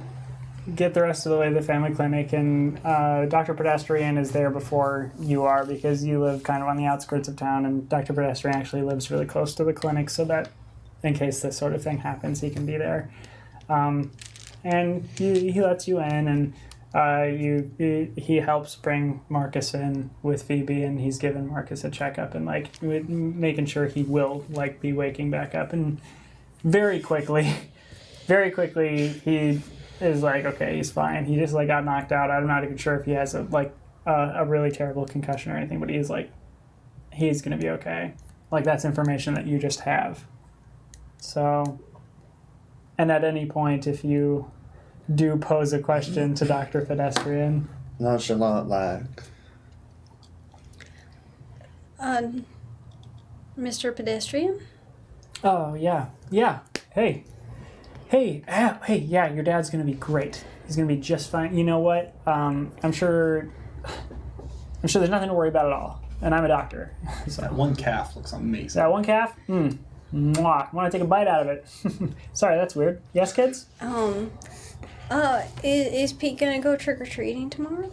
get the rest of the way to the family clinic, and Dr. Pedestrian is there before you are because you live kind of on the outskirts of town, and Dr. Pedestrian actually lives really close to the clinic so that in case this sort of thing happens, he can be there. And he lets you in, and he helps bring Marcus in with Phoebe, and he's giving Marcus a checkup and like making sure he will like be waking back up. And very quickly he is like, okay, he's fine. He just like got knocked out. I'm not even sure if he has a really terrible concussion or anything, but he's gonna be okay. Like that's information that you just have. So, and at any point, if you do pose a question to Dr. Pedestrian. Nonchalant like. Mr. Pedestrian? Oh, yeah. Hey, yeah, your dad's gonna be great. He's gonna be just fine. You know what? I'm sure there's nothing to worry about at all. And I'm a doctor. So. That one calf looks amazing. That one calf? Mwah. Want to take a bite out of it. Sorry, that's weird. Yes, kids? Is Pete gonna go trick-or-treating tomorrow?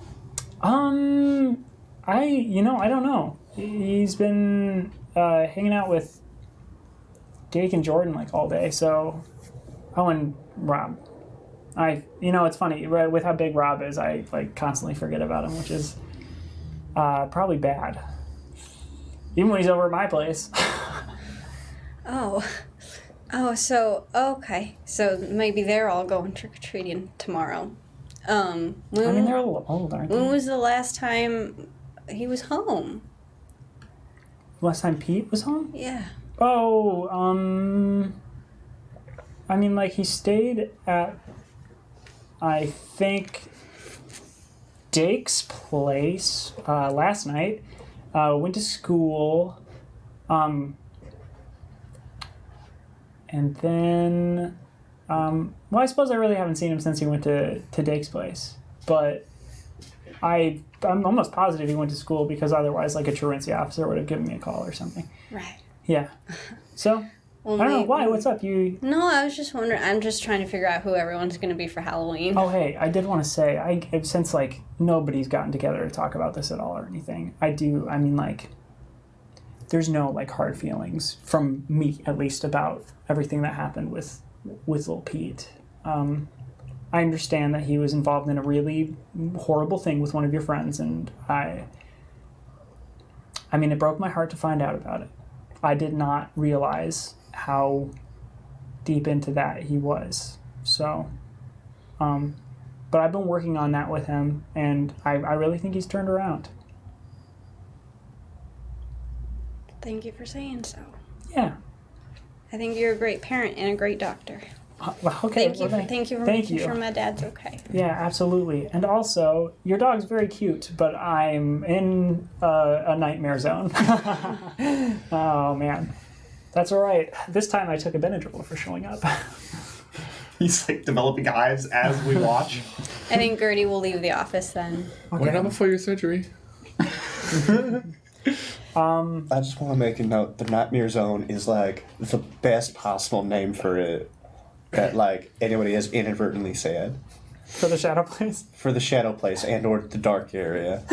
I don't know. He's been hanging out with Jake and Jordan like all day, so... Oh, and Rob. It's funny, with how big Rob is, I like constantly forget about him, which is probably bad. Even when he's over at my place. Oh. Okay. So maybe they're all going trick-or-treating tomorrow. I mean, they're a little old, aren't they? When was the last time he was home? Last time Pete was home? Yeah. Oh, I mean, like, he stayed at, I think, Dake's place last night. Went to school. And then, well, I suppose I really haven't seen him since he went to Dake's place. But I'm almost positive he went to school because otherwise, like, a truancy officer would have given me a call or something. Right. Yeah. So, Well, I don't know. Why? What's up? You... No, I was just wondering. I'm just trying to figure out who everyone's going to be for Halloween. Oh, hey, I did want to say, since, like, nobody's gotten together to talk about this at all or anything, I mean, like, there's no, like, hard feelings from me, at least, about everything that happened with little Pete. I understand that he was involved in a really horrible thing with one of your friends, and I mean, it broke my heart to find out about it. I did not realize how deep into that he was. So, but I've been working on that with him, and I really think he's turned around. Thank you for saying so. Yeah. I think you're a great parent and a great doctor. Well, okay. Thank you for making sure my dad's okay. Yeah, absolutely. And also, your dog's very cute, but I'm in a nightmare zone. Oh, man. That's all right. This time I took a Benadryl for showing up. He's like developing hives as we watch. I think Gertie will leave the office then. Why not before your surgery? I just want to make a note. The Nightmare Zone is like the best possible name for it that like anybody has inadvertently said. For the Shadow Place? For the Shadow Place and or the Dark Area.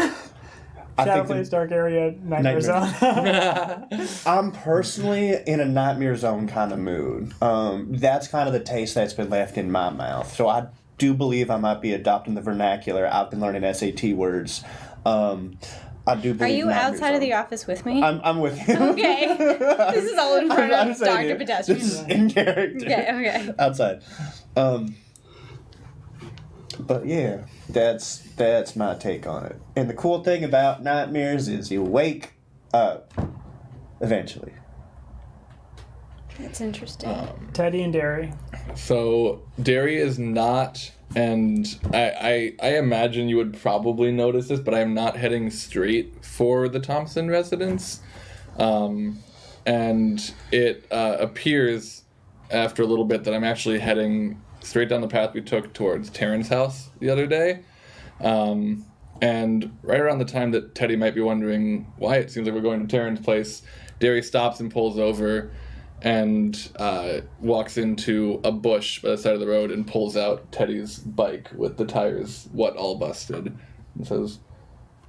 Shadow Place, Dark Area, Nightmare Zone. I'm personally in a Nightmare Zone kind of mood. That's kind of the taste that's been left in my mouth. So I do believe I might be adopting the vernacular. I've been learning SAT words. I do believe. Are you outside of the office with me? I'm with you. Okay. This is all in front of Dr. Pedestrian. This is in character. Okay. Outside. But yeah, that's my take on it. And the cool thing about nightmares is you wake up eventually. That's interesting. Teddy and Derry. So Derry is not, and I imagine you would probably notice this, but I'm not heading straight for the Thompson residence. And it appears after a little bit that I'm actually heading straight down the path we took towards Taryn's house the other day. And right around the time that Teddy might be wondering why it seems like we're going to Taryn's place, Derry stops and pulls over and walks into a bush by the side of the road and pulls out Teddy's bike with the tires all busted and says,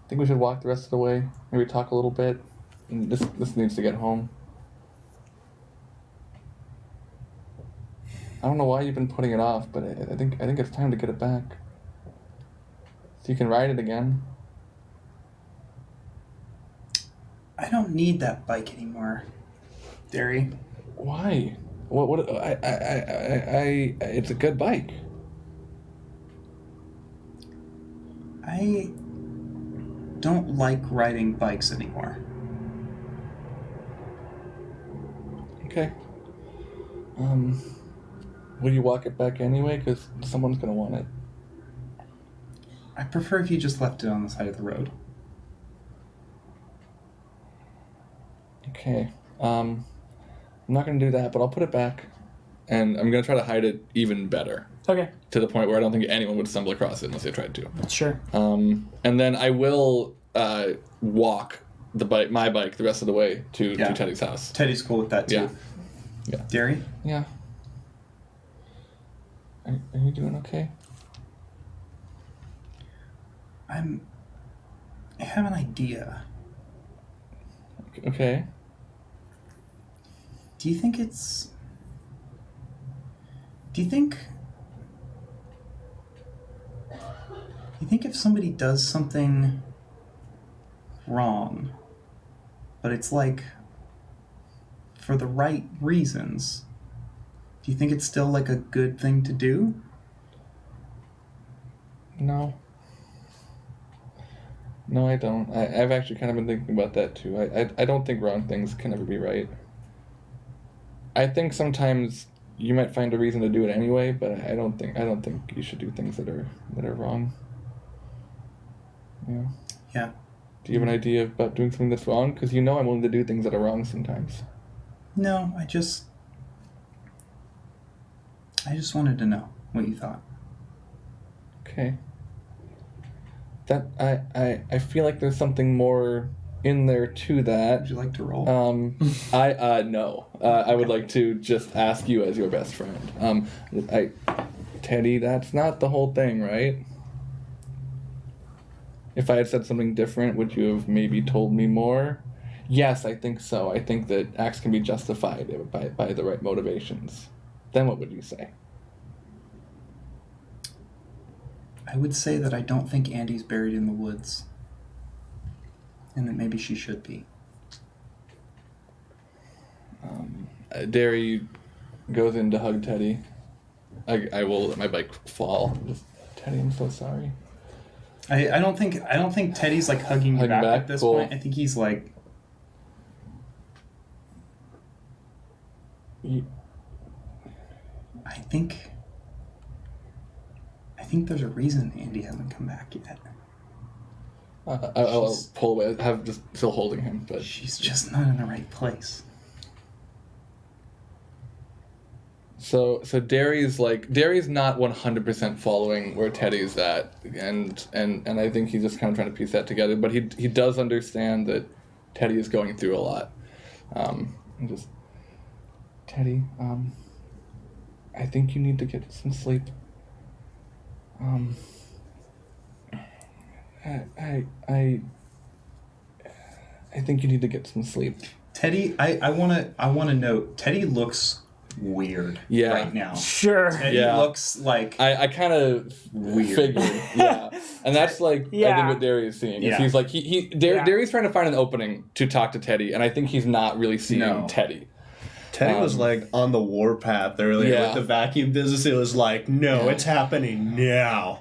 I think we should walk the rest of the way, maybe talk a little bit, and this needs to get home. I don't know why you've been putting it off, but I think it's time to get it back. So you can ride it again. I don't need that bike anymore, Derry. Why? What? It's a good bike. I don't like riding bikes anymore. Okay. Will you walk it back anyway? Because someone's gonna want it. I prefer if you just left it on the side of the road. Okay. I'm not gonna do that, but I'll put it back, and I'm gonna try to hide it even better. Okay. To the point where I don't think anyone would stumble across it unless they tried to. Sure. And then I will walk my bike the rest of the way to Teddy's house. Teddy's cool with that too. Yeah. Derry? Yeah. Are you doing okay? I have an idea. Okay. Do you think if somebody does something wrong, but it's like for the right reasons, Do you think it's still like a good thing to do? No. No, I don't. I've actually kind of been thinking about that too. I don't think wrong things can ever be right. I think sometimes you might find a reason to do it anyway, but I don't think you should do things that are wrong. Yeah. Yeah. Do you have an idea about doing something that's wrong? Because I'm willing to do things that are wrong sometimes. No, I just wanted to know what you thought. Okay. That I feel like there's something more in there to that. Would you like to roll? No. I would like to just ask you as your best friend. Teddy, that's not the whole thing, right? If I had said something different, would you have maybe told me more? Yes, I think so. I think that acts can be justified by the right motivations. Then what would you say? I would say that I don't think Andy's buried in the woods. And that maybe she should be. Derry goes in to hug Teddy. I will let my bike fall. Teddy, I'm so sorry. I don't think Teddy's like hugging you back at this cool. point. I think he's like I think there's a reason Andy hasn't come back yet. I'll pull away. Have just still holding him, but She's just not in the right place. so Derry's not 100% following where Teddy's at, and I think he's just kind of trying to piece that together. But he does understand that Teddy is going through a lot. Teddy, I think you need to get some sleep. I think you need to get some sleep. Teddy, I wanna note, Teddy looks weird right now. Sure. Teddy looks like I kind of weird. figured, yeah, and that's like I think what Derry is seeing. Yeah. He's like Derry's trying to find an opening to talk to Teddy, and I think he's not really seeing Teddy. Teddy was like on the warpath earlier Yeah. with the vacuum business. It was like, no, it's happening now.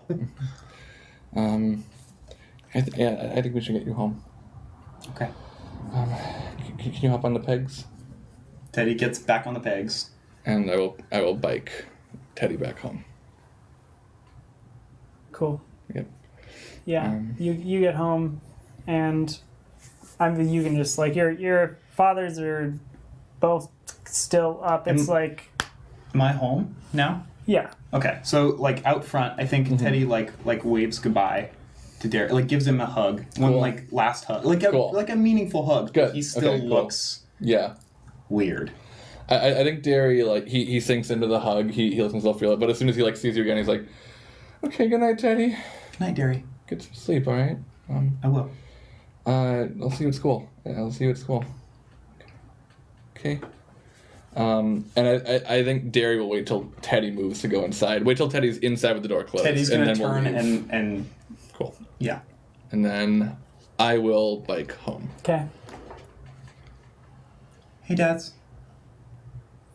I think we should get you home. Okay. Can you hop on the pegs? Teddy gets back on the pegs. And I will bike Teddy back home. Cool. Yep. Yeah. You get home, and you can just like your fathers are both still up. It's like, Am I home now? yeah. Okay, so like out front, I think Teddy like waves goodbye to Derek, like gives him a hug, one like last hug, like a meaningful hug. Good. He still Okay, cool. looks weird. I think Derry like he sinks into the hug. He lets himself feel it, but as soon as he like sees you again, he's like, "Okay, good night, Teddy. Good night, Derry. Get some sleep, all right? I will. I'll see you at school. Yeah, I'll see you at school. Okay." And I think Derry will wait till Teddy moves to go inside. Wait till Teddy's inside with the door closed. Teddy's gonna turn and cool. Yeah. And then I will bike home. Okay. Hey, dads.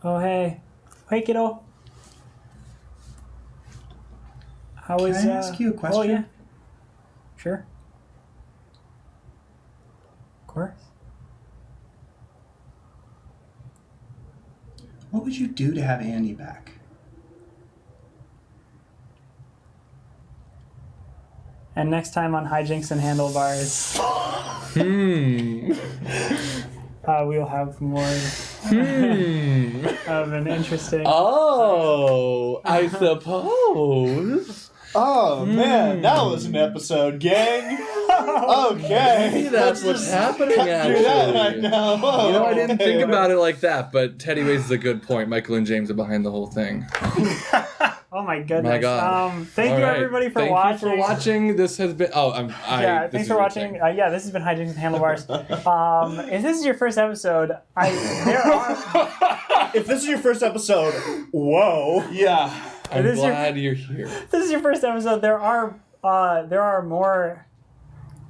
Oh, hey. Hey, kiddo. How Can is, I ask you a question? Oh, yeah. Sure. Of course. What would you do to have Andy back? And next time on Hijinks and Handlebars, we'll have more of an interesting... Oh, I suppose. Oh, man, that was an episode, gang. Okay. Maybe that's what's happening, Cut through that right actually. now. Oh, I didn't think man. about it like that, but Teddy raises a good point. Michael and James are behind the whole thing. Oh my goodness. My God. Thank All you right. everybody for Thank watching. Thank you for watching. This has been... Yeah, thanks for watching. This has been Hijinks and Handlebars. If this is your first episode, If this is your first episode, whoa. Yeah. I'm This is your- glad you're here. this is your first episode. There are more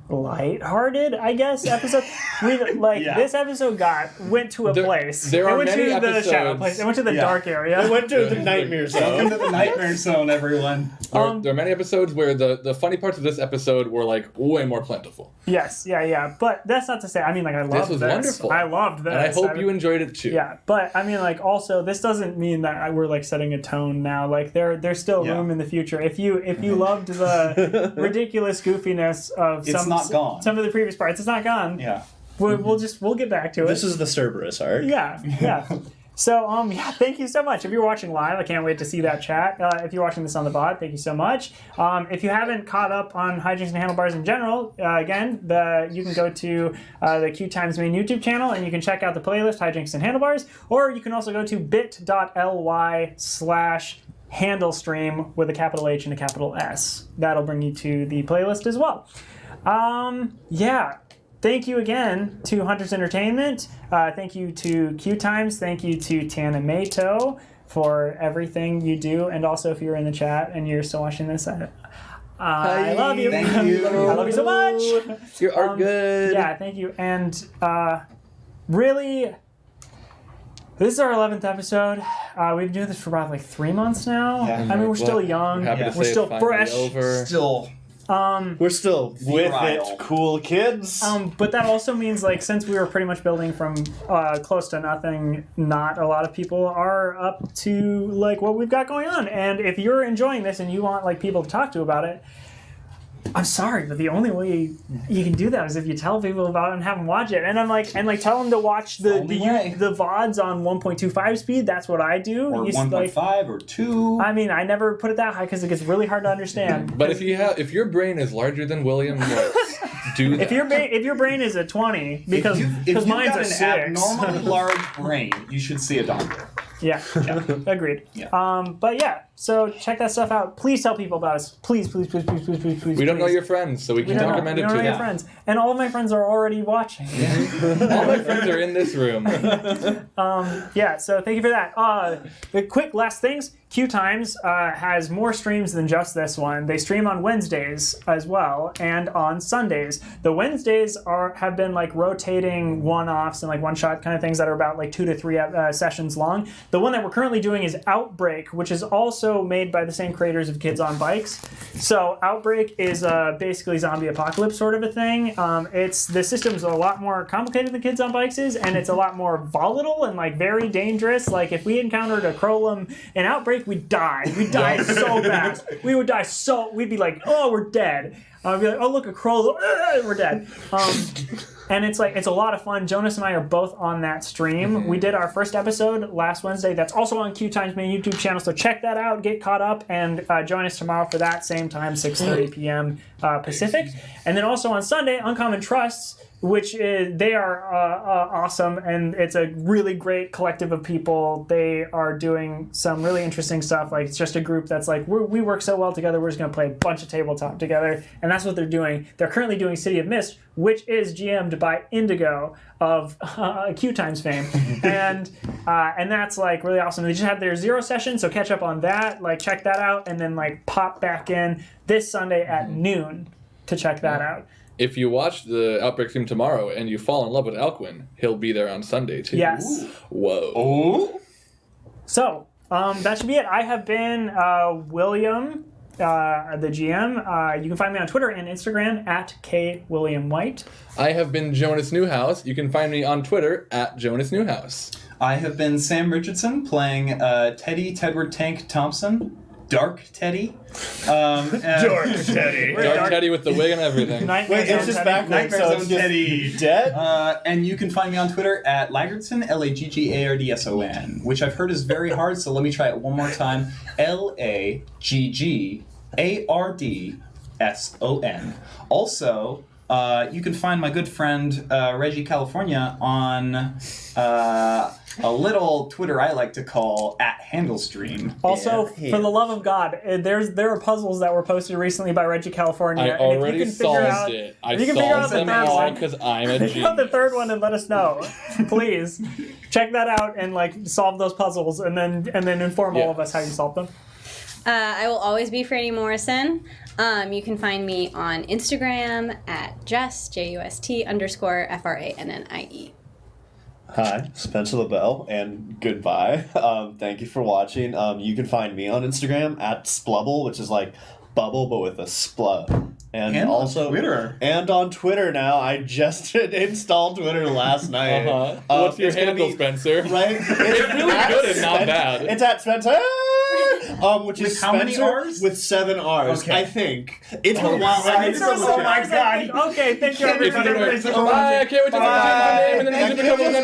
lighthearted, I guess, episode. This episode went to a place. There it are went many to the shadow episodes- place. It went to the dark area. I went to the nightmare Welcome zone. to the nightmare zone, everyone. There are many episodes where the funny parts of this episode were like way more plentiful. Yes, yeah. But that's not to say. I mean, like I loved this. was wonderful. I loved this. And I hope you enjoyed it too. Yeah, but I mean, like, also, this doesn't mean that we're like setting a tone now. Like, there's still room in the future. If you loved the ridiculous goofiness of It's not gone. some of the previous parts, it's not gone. Yeah. We'll get back to it. This is the Cerberus arc. Yeah. So, thank you so much. If you're watching live, I can't wait to see that chat. If you're watching this on the VOD, thank you so much. If you haven't caught up on Hijinks and Handlebars in general, again, you can go to the QueueTimes main YouTube channel and you can check out the playlist Hijinks and Handlebars, or you can also go to bit.ly/handlestream with a capital H and a capital S. That'll bring you to the playlist as well. Thank you again to Hunters Entertainment. Thank you to QueueTimes. Thank you to Tana Mato for everything you do. And also, if you're in the chat and you're still watching this, I love you. Thank you. I love you so much. You are good. Yeah, thank you. And really, this is our 11th episode. We've been doing this for about like 3 months now. Yeah. I mean, we're still young. We're happy to We're say still it's finally fresh. over. Still. We're still with Virile. it, cool kids. But that also means, like, since we were pretty much building from close to nothing, not a lot of people are up to, like, what we've got going on. And if you're enjoying this and you want, like, people to talk to about it, I'm sorry, but the only way you can do that is if you tell people about it and have them watch it. And I'm like, tell them to watch the VODs on 1.25 speed. That's what I do. Or You s- 1.5 or 2. I mean, I never put it that high because it gets really hard to understand. But if your brain is larger than William White's, do that. If your brain is a 20, because if you've mine's got a an 6. abnormally large brain, you should see a doctor. Yeah, agreed. Yeah. But yeah, so check that stuff out. Please tell people about us. Please. We don't know your friends, so we can recommend we it don't to know your them. friends, and all of my friends are already watching. All my friends are in this room. Yeah, so thank you for that. The quick last things. QueueTimes has more streams than just this one. They stream on Wednesdays as well, and on Sundays. The Wednesdays have been like rotating one-offs and like one-shot kind of things that are about like 2 to 3 sessions long. The one that we're currently doing is Outbreak, which is also made by the same creators of Kids on Bikes. So Outbreak is basically zombie apocalypse sort of a thing. The system's a lot more complicated than Kids on Bikes is, and it's a lot more volatile and like very dangerous. Like if we encountered a Crolum in Outbreak, we'd die. We'd die so fast. We'd be like, oh, we're dead. I'd be like, oh, look, a crow, we're dead. And it's a lot of fun. Jonas and I are both on that stream. We did our first episode last Wednesday. That's also on QueueTimes main YouTube channel, so check that out, get caught up, and join us tomorrow for that same time, 6:30 p.m. Pacific. And then also on Sunday, Uncommon Trusts, which they are awesome, and it's a really great collective of people. They are doing some really interesting stuff. Like, it's just a group that's like, we work so well together, we're just going to play a bunch of tabletop together, and that's what they're doing. They're currently doing City of Mist, which is GM'd by Indigo of QueueTimes fame, and that's like really awesome. They just had their 0 session, so catch up on that. Like, check that out, and then like pop back in this Sunday at noon to check that out. If you watch the Outbreak stream tomorrow and you fall in love with Alcuin, he'll be there on Sunday too. Yes. Ooh. Whoa. Oh. So, that should be it. I have been William, the GM. You can find me on Twitter and Instagram at KWilliamWhite. I have been Jonas Newhouse. You can find me on Twitter at Jonas Newhouse. I have been Sam Richardson playing Teddy Tedward Tank Thompson. Dark Teddy. Dark Teddy. Dark Teddy with the wig and everything. Nightmare Wait, it's Zone just Teddy. backwards, Nightmare so Zone it's just Teddy. dead? And you can find me on Twitter at Laggardson, Laggardson, which I've heard is very hard, so let me try it one more time. Laggardson. Also, you can find my good friend Reggie California on a little Twitter I like to call @HandleStream. Also, Yeah. for the love of God, there are puzzles that were posted recently by Reggie California. I and if you already can figure solved out, it. I if you can figure out solved the them third all one, because I'm a figure out the genius. third one and let us know, please. Check that out and like solve those puzzles, and then inform all Yeah. of us how you solved them. I will always be Franny Morrison. You can find me on Instagram at Just, JUST_FRANNIE. Hi, Spencer LaBelle, and goodbye. Thank you for watching. You can find me on Instagram at Splubble, which is like bubble but with a splut. And also on Twitter. And on Twitter now. I just installed Twitter last night. What's your it's gonna handle, be- Spencer? Right? It's really good and not bad. It's at Spencer. Which With is how many Spencer Rs? with 7 R's. Okay. I think it's been a while. sorry, I need it's to so look my it up. God. Okay, thank you, It's everybody. Bye, I can't wait to see the name and then Bye. becoming